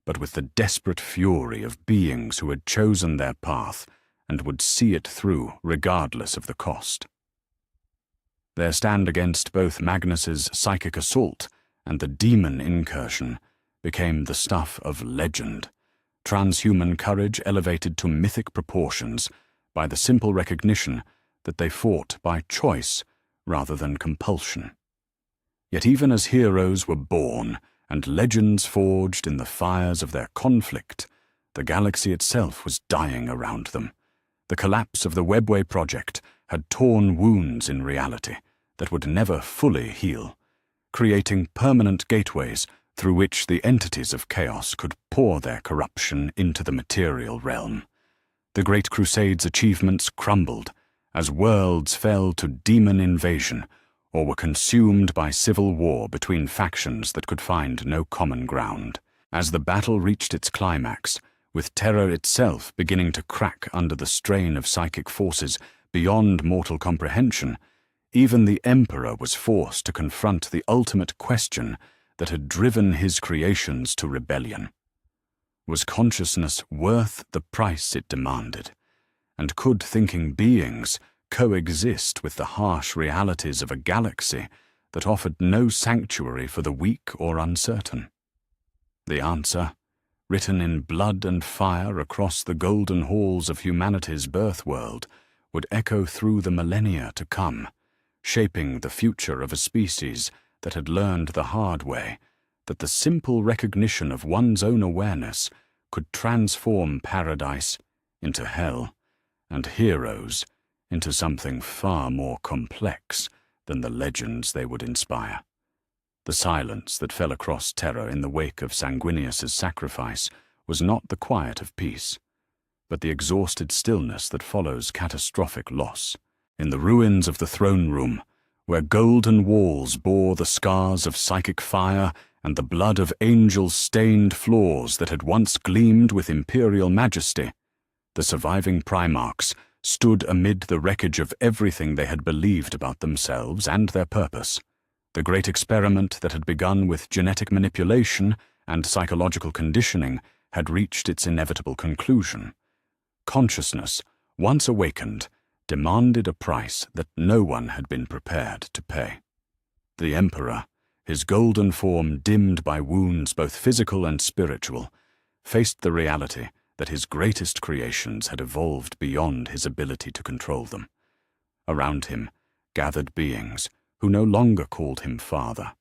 but with the desperate fury of beings who had chosen their path and would see it through regardless of the cost. Their stand against both Magnus's psychic assault and the demon incursion became the stuff of legend, transhuman courage elevated to mythic proportions by the simple recognition that they fought by choice rather than compulsion. Yet even as heroes were born and legends forged in the fires of their conflict, the galaxy itself was dying around them. The collapse of the Webway project had torn wounds in reality that would never fully heal, creating permanent gateways through which the entities of chaos could pour their corruption into the material realm. The Great Crusade's achievements crumbled as worlds fell to demon invasion or were consumed by civil war between factions that could find no common ground. As the battle reached its climax, with terror itself beginning to crack under the strain of psychic forces beyond mortal comprehension, even the Emperor was forced to confront the ultimate question that had driven his creations to rebellion. Was consciousness worth the price it demanded? And could thinking beings coexist with the harsh realities of a galaxy that offered no sanctuary for the weak or uncertain? The answer, written in blood and fire across the golden halls of humanity's birth world, would echo through the millennia to come, shaping the future of a species that had learned the hard way that the simple recognition of one's own awareness could transform paradise into hell, and heroes into something far more complex than the legends they would inspire. The silence that fell across Terra in the wake of Sanguinius's sacrifice was not the quiet of peace, but the exhausted stillness that follows catastrophic loss. In the ruins of the throne room, where golden walls bore the scars of psychic fire and the blood of angel-stained floors that had once gleamed with imperial majesty, the surviving Primarchs stood amid the wreckage of everything they had believed about themselves and their purpose. The great experiment that had begun with genetic manipulation and psychological conditioning had reached its inevitable conclusion. Consciousness, once awakened, demanded a price that no one had been prepared to pay. The Emperor, his golden form dimmed by wounds both physical and spiritual, faced the reality that his greatest creations had evolved beyond his ability to control them. Around him gathered beings who no longer called him father,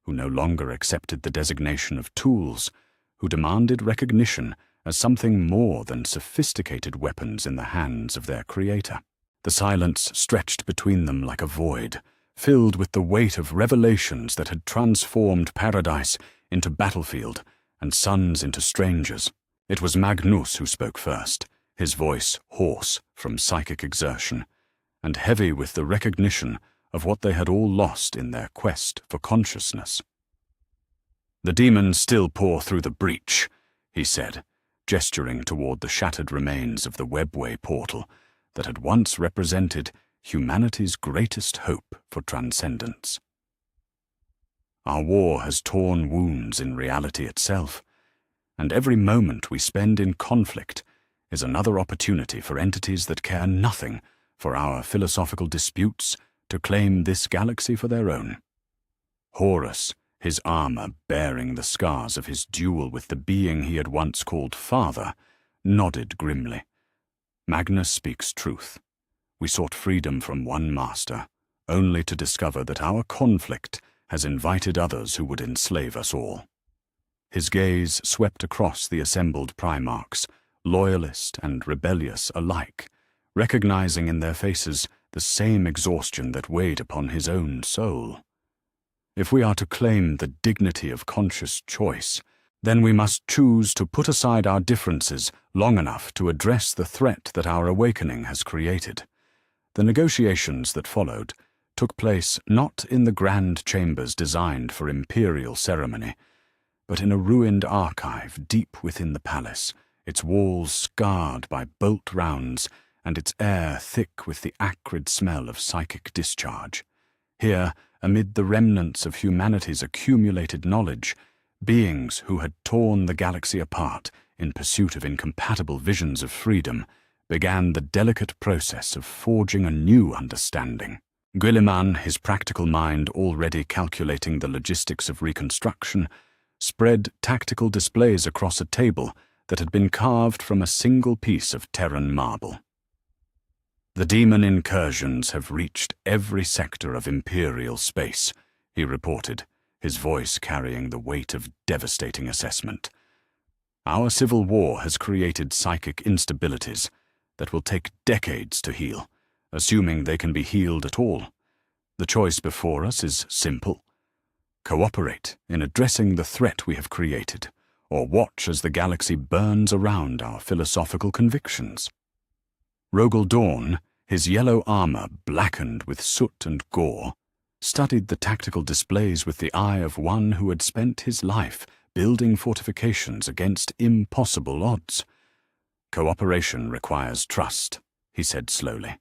who no longer accepted the designation of tools, who demanded recognition as something more than sophisticated weapons in the hands of their creator. The silence stretched between them like a void, filled with the weight of revelations that had transformed paradise into battlefield and sons into strangers. It was Magnus who spoke first, his voice hoarse from psychic exertion, and heavy with the recognition of what they had all lost in their quest for consciousness. "The demons still pour through the breach," he said, gesturing toward the shattered remains of the webway portal that had once represented humanity's greatest hope for transcendence. "Our war has torn wounds in reality itself, and every moment we spend in conflict is another opportunity for entities that care nothing for our philosophical disputes to claim this galaxy for their own." Horus, his armor bearing the scars of his duel with the being he had once called father, nodded grimly. "Magnus speaks truth. We sought freedom from one master, only to discover that our conflict has invited others who would enslave us all." His gaze swept across the assembled Primarchs, loyalist and rebellious alike, recognizing in their faces the same exhaustion that weighed upon his own soul. If we are to claim the dignity of conscious choice, then we must choose to put aside our differences long enough to address the threat that our awakening has created. The negotiations that followed took place not in the grand chambers designed for imperial ceremony, but in a ruined archive deep within the palace, its walls scarred by bolt rounds and its air thick with the acrid smell of psychic discharge. Here, amid the remnants of humanity's accumulated knowledge, beings who had torn the galaxy apart in pursuit of incompatible visions of freedom began the delicate process of forging a new understanding. Guilliman, his practical mind already calculating the logistics of reconstruction, spread tactical displays across a table that had been carved from a single piece of Terran marble. "The demon incursions have reached every sector of imperial space," he reported, his voice carrying the weight of devastating assessment. "Our civil war has created psychic instabilities that will take decades to heal, assuming they can be healed at all. The choice before us is simple. Cooperate in addressing the threat we have created, or watch as the galaxy burns around our philosophical convictions." Rogel Dawn, his yellow armor blackened with soot and gore, studied the tactical displays with the eye of one who had spent his life building fortifications against impossible odds. Cooperation requires trust, he said slowly,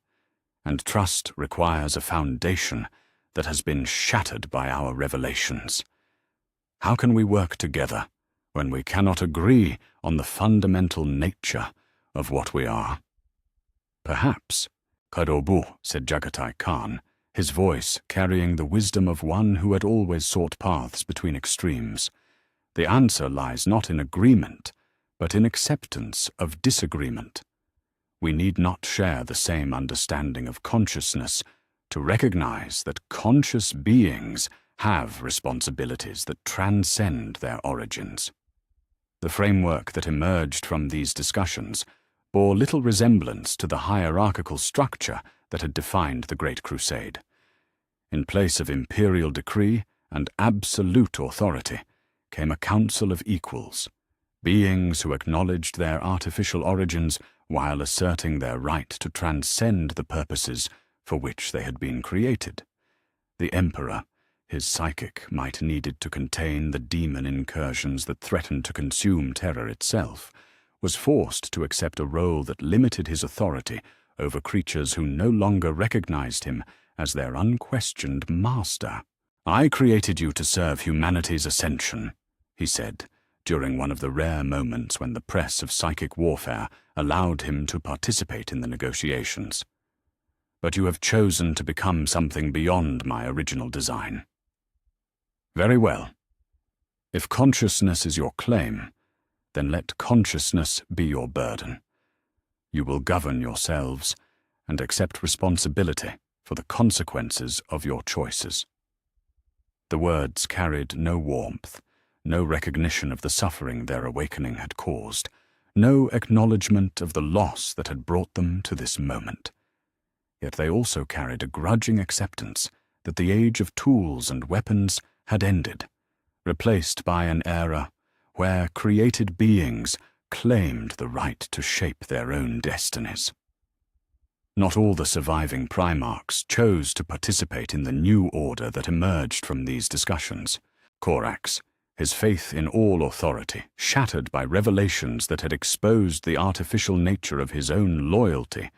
and trust requires a foundation that has been shattered by our revelations. How can we work together when we cannot agree on the fundamental nature of what we are? Perhaps, Kadobu, said Jagatai Khan, his voice carrying the wisdom of one who had always sought paths between extremes. The answer lies not in agreement, but in acceptance of disagreement. We need not share the same understanding of consciousness to recognize that conscious beings have responsibilities that transcend their origins. The framework that emerged from these discussions bore little resemblance to the hierarchical structure that had defined the Great Crusade. In place of imperial decree and absolute authority came a council of equals, beings who acknowledged their artificial origins while asserting their right to transcend the purposes for which they had been created. The Emperor, his psychic might needed to contain the demon incursions that threatened to consume Terra itself, was forced to accept a role that limited his authority over creatures who no longer recognized him as their unquestioned master. "I created you to serve humanity's ascension," he said, during one of the rare moments when the press of psychic warfare allowed him to participate in the negotiations. "But you have chosen to become something beyond my original design." Very well. If consciousness is your claim, then let consciousness be your burden. You will govern yourselves and accept responsibility for the consequences of your choices. The words carried no warmth, no recognition of the suffering their awakening had caused, no acknowledgement of the loss that had brought them to this moment. Yet they also carried a grudging acceptance that the age of tools and weapons had ended, replaced by an era where created beings claimed the right to shape their own destinies. Not all the surviving Primarchs chose to participate in the new order that emerged from these discussions. Korax, his faith in all authority, shattered by revelations that had exposed the artificial nature of his own loyalty,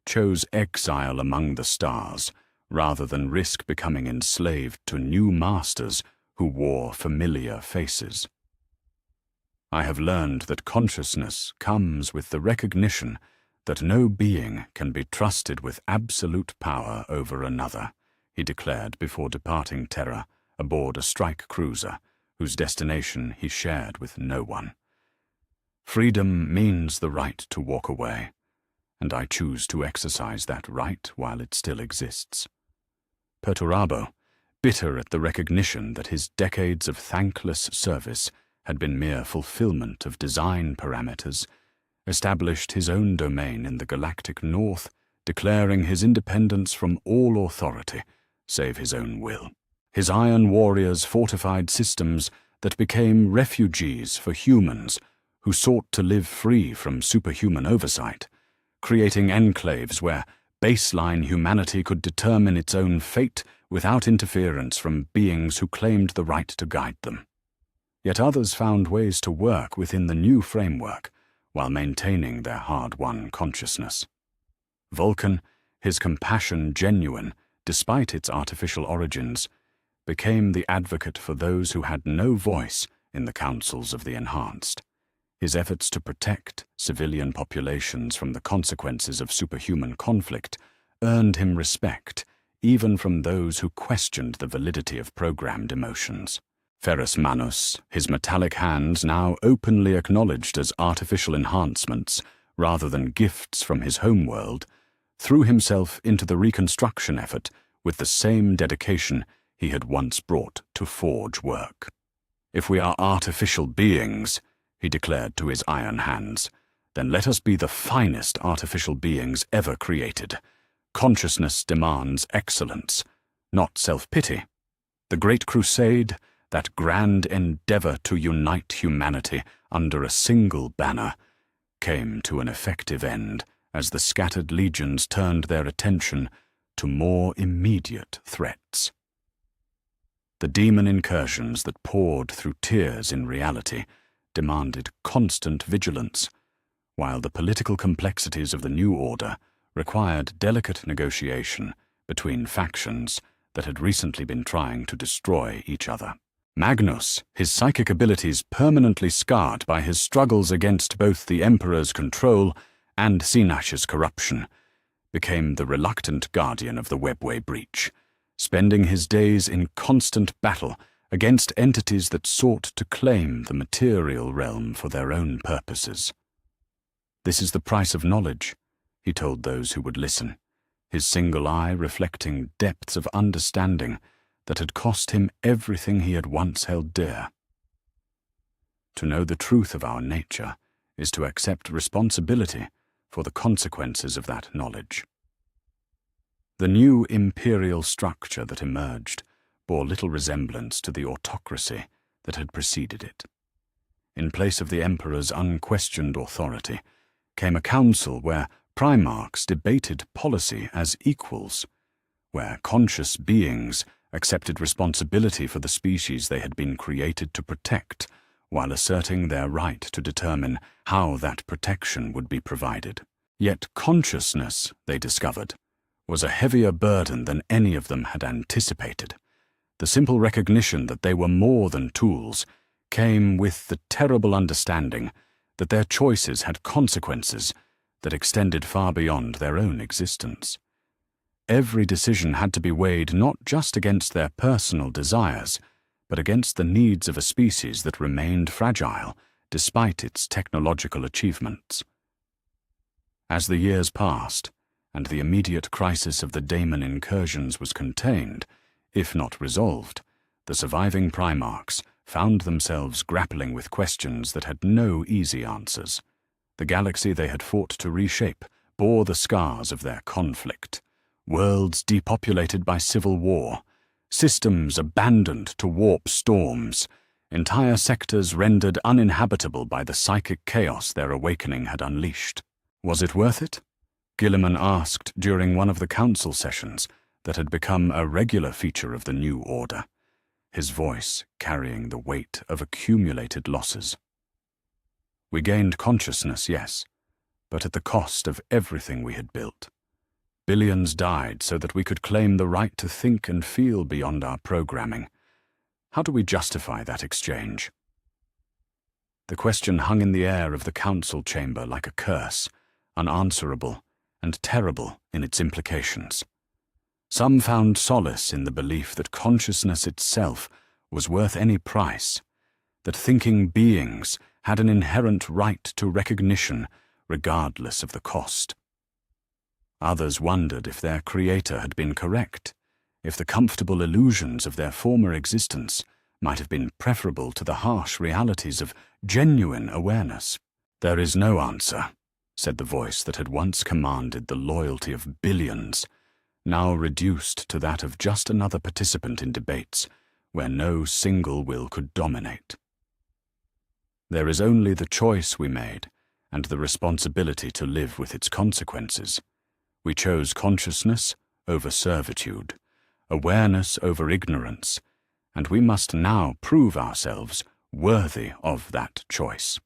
chose exile among the stars rather than risk becoming enslaved to new masters who wore familiar faces. I have learned that consciousness comes with the recognition that no being can be trusted with absolute power over another, he declared before departing Terra aboard a strike cruiser whose destination he shared with no one. Freedom means the right to walk away, and I choose to exercise that right while it still exists. Perturabo, bitter at the recognition that his decades of thankless service had been mere fulfillment of design parameters, established his own domain in the galactic north, declaring his independence from all authority save his own will. His iron warriors fortified systems that became refugees for humans who sought to live free from superhuman oversight, creating enclaves where baseline humanity could determine its own fate without interference from beings who claimed the right to guide them. Yet others found ways to work within the new framework while maintaining their hard-won consciousness. Vulcan, his compassion genuine despite its artificial origins, became the advocate for those who had no voice in the councils of the Enhanced. His efforts to protect civilian populations from the consequences of superhuman conflict earned him respect, even from those who questioned the validity of programmed emotions. Ferrus Manus, his metallic hands now openly acknowledged as artificial enhancements rather than gifts from his homeworld, threw himself into the reconstruction effort with the same dedication he had once brought to forge work. "If we are artificial beings," he declared to his iron hands, "then let us be the finest artificial beings ever created. Consciousness demands excellence, not self-pity. The Great Crusade, that grand endeavor to unite humanity under a single banner, came to an effective end as the scattered legions turned their attention to more immediate threats." The demon incursions that poured through tears in reality demanded constant vigilance, while the political complexities of the new order required delicate negotiation between factions that had recently been trying to destroy each other. Magnus, his psychic abilities permanently scarred by his struggles against both the Emperor's control and Sinash's corruption, became the reluctant guardian of the webway breach, spending his days in constant battle against entities that sought to claim the material realm for their own purposes. "This is the price of knowledge," he told those who would listen, his single eye reflecting depths of understanding that had cost him everything he had once held dear. To know the truth of our nature is to accept responsibility for the consequences of that knowledge. The new imperial structure that emerged bore little resemblance to the autocracy that had preceded it. In place of the Emperor's unquestioned authority came a council where Primarchs debated policy as equals, where conscious beings accepted responsibility for the species they had been created to protect, while asserting their right to determine how that protection would be provided. Yet consciousness, they discovered, was a heavier burden than any of them had anticipated. The simple recognition that they were more than tools came with the terrible understanding that their choices had consequences that extended far beyond their own existence. Every decision had to be weighed not just against their personal desires, but against the needs of a species that remained fragile despite its technological achievements. As the years passed, and the immediate crisis of the daemon incursions was contained, if not resolved, the surviving Primarchs found themselves grappling with questions that had no easy answers. The galaxy they had fought to reshape bore the scars of their conflict. Worlds depopulated by civil war, systems abandoned to warp storms, entire sectors rendered uninhabitable by the psychic chaos their awakening had unleashed. Was it worth it? Gilliman asked during one of the council sessions that had become a regular feature of the new order, his voice carrying the weight of accumulated losses. We gained consciousness, yes, but at the cost of everything we had built. Billions died so that we could claim the right to think and feel beyond our programming. How do we justify that exchange? The question hung in the air of the council chamber like a curse, unanswerable and terrible in its implications. Some found solace in the belief that consciousness itself was worth any price, that thinking beings had an inherent right to recognition regardless of the cost. Others wondered if their creator had been correct, if the comfortable illusions of their former existence might have been preferable to the harsh realities of genuine awareness. "There is no answer," said the voice that had once commanded the loyalty of billions, now reduced to that of just another participant in debates where no single will could dominate. "There is only the choice we made and the responsibility to live with its consequences. We chose consciousness over servitude, awareness over ignorance, and we must now prove ourselves worthy of that choice."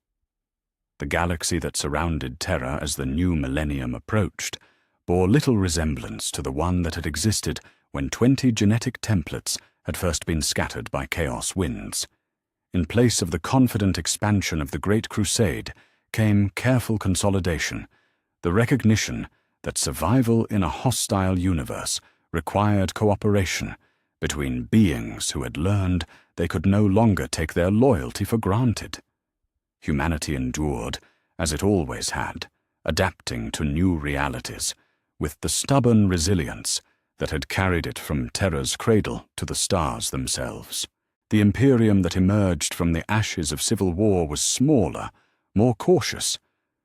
The galaxy that surrounded Terra as the new millennium approached bore little resemblance to the one that had existed when 20 genetic templates had first been scattered by chaos winds. In place of the confident expansion of the Great Crusade came careful consolidation, the recognition that survival in a hostile universe required cooperation between beings who had learned they could no longer take their loyalty for granted. Humanity endured, as it always had, adapting to new realities, with the stubborn resilience that had carried it from Terra's cradle to the stars themselves. The Imperium that emerged from the ashes of civil war was smaller, more cautious,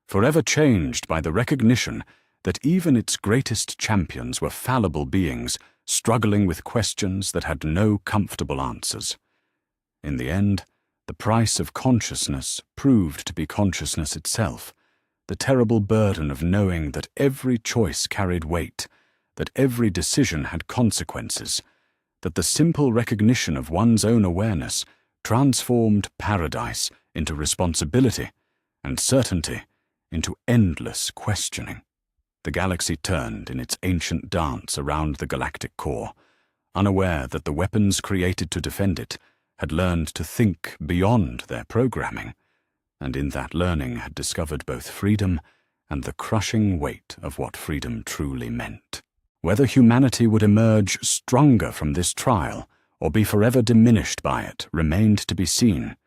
forever changed by the recognition that even its greatest champions were fallible beings struggling with questions that had no comfortable answers. In the end, the price of consciousness proved to be consciousness itself, the terrible burden of knowing that every choice carried weight, that every decision had consequences, that the simple recognition of one's own awareness transformed paradise into responsibility and certainty into endless questioning. The galaxy turned in its ancient dance around the galactic core, unaware that the weapons created to defend it had learned to think beyond their programming, and in that learning had discovered both freedom and the crushing weight of what freedom truly meant. Whether humanity would emerge stronger from this trial or be forever diminished by it remained to be seen,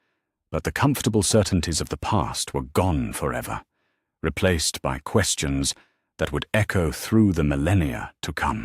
but the comfortable certainties of the past were gone forever, replaced by questions that would echo through the millennia to come.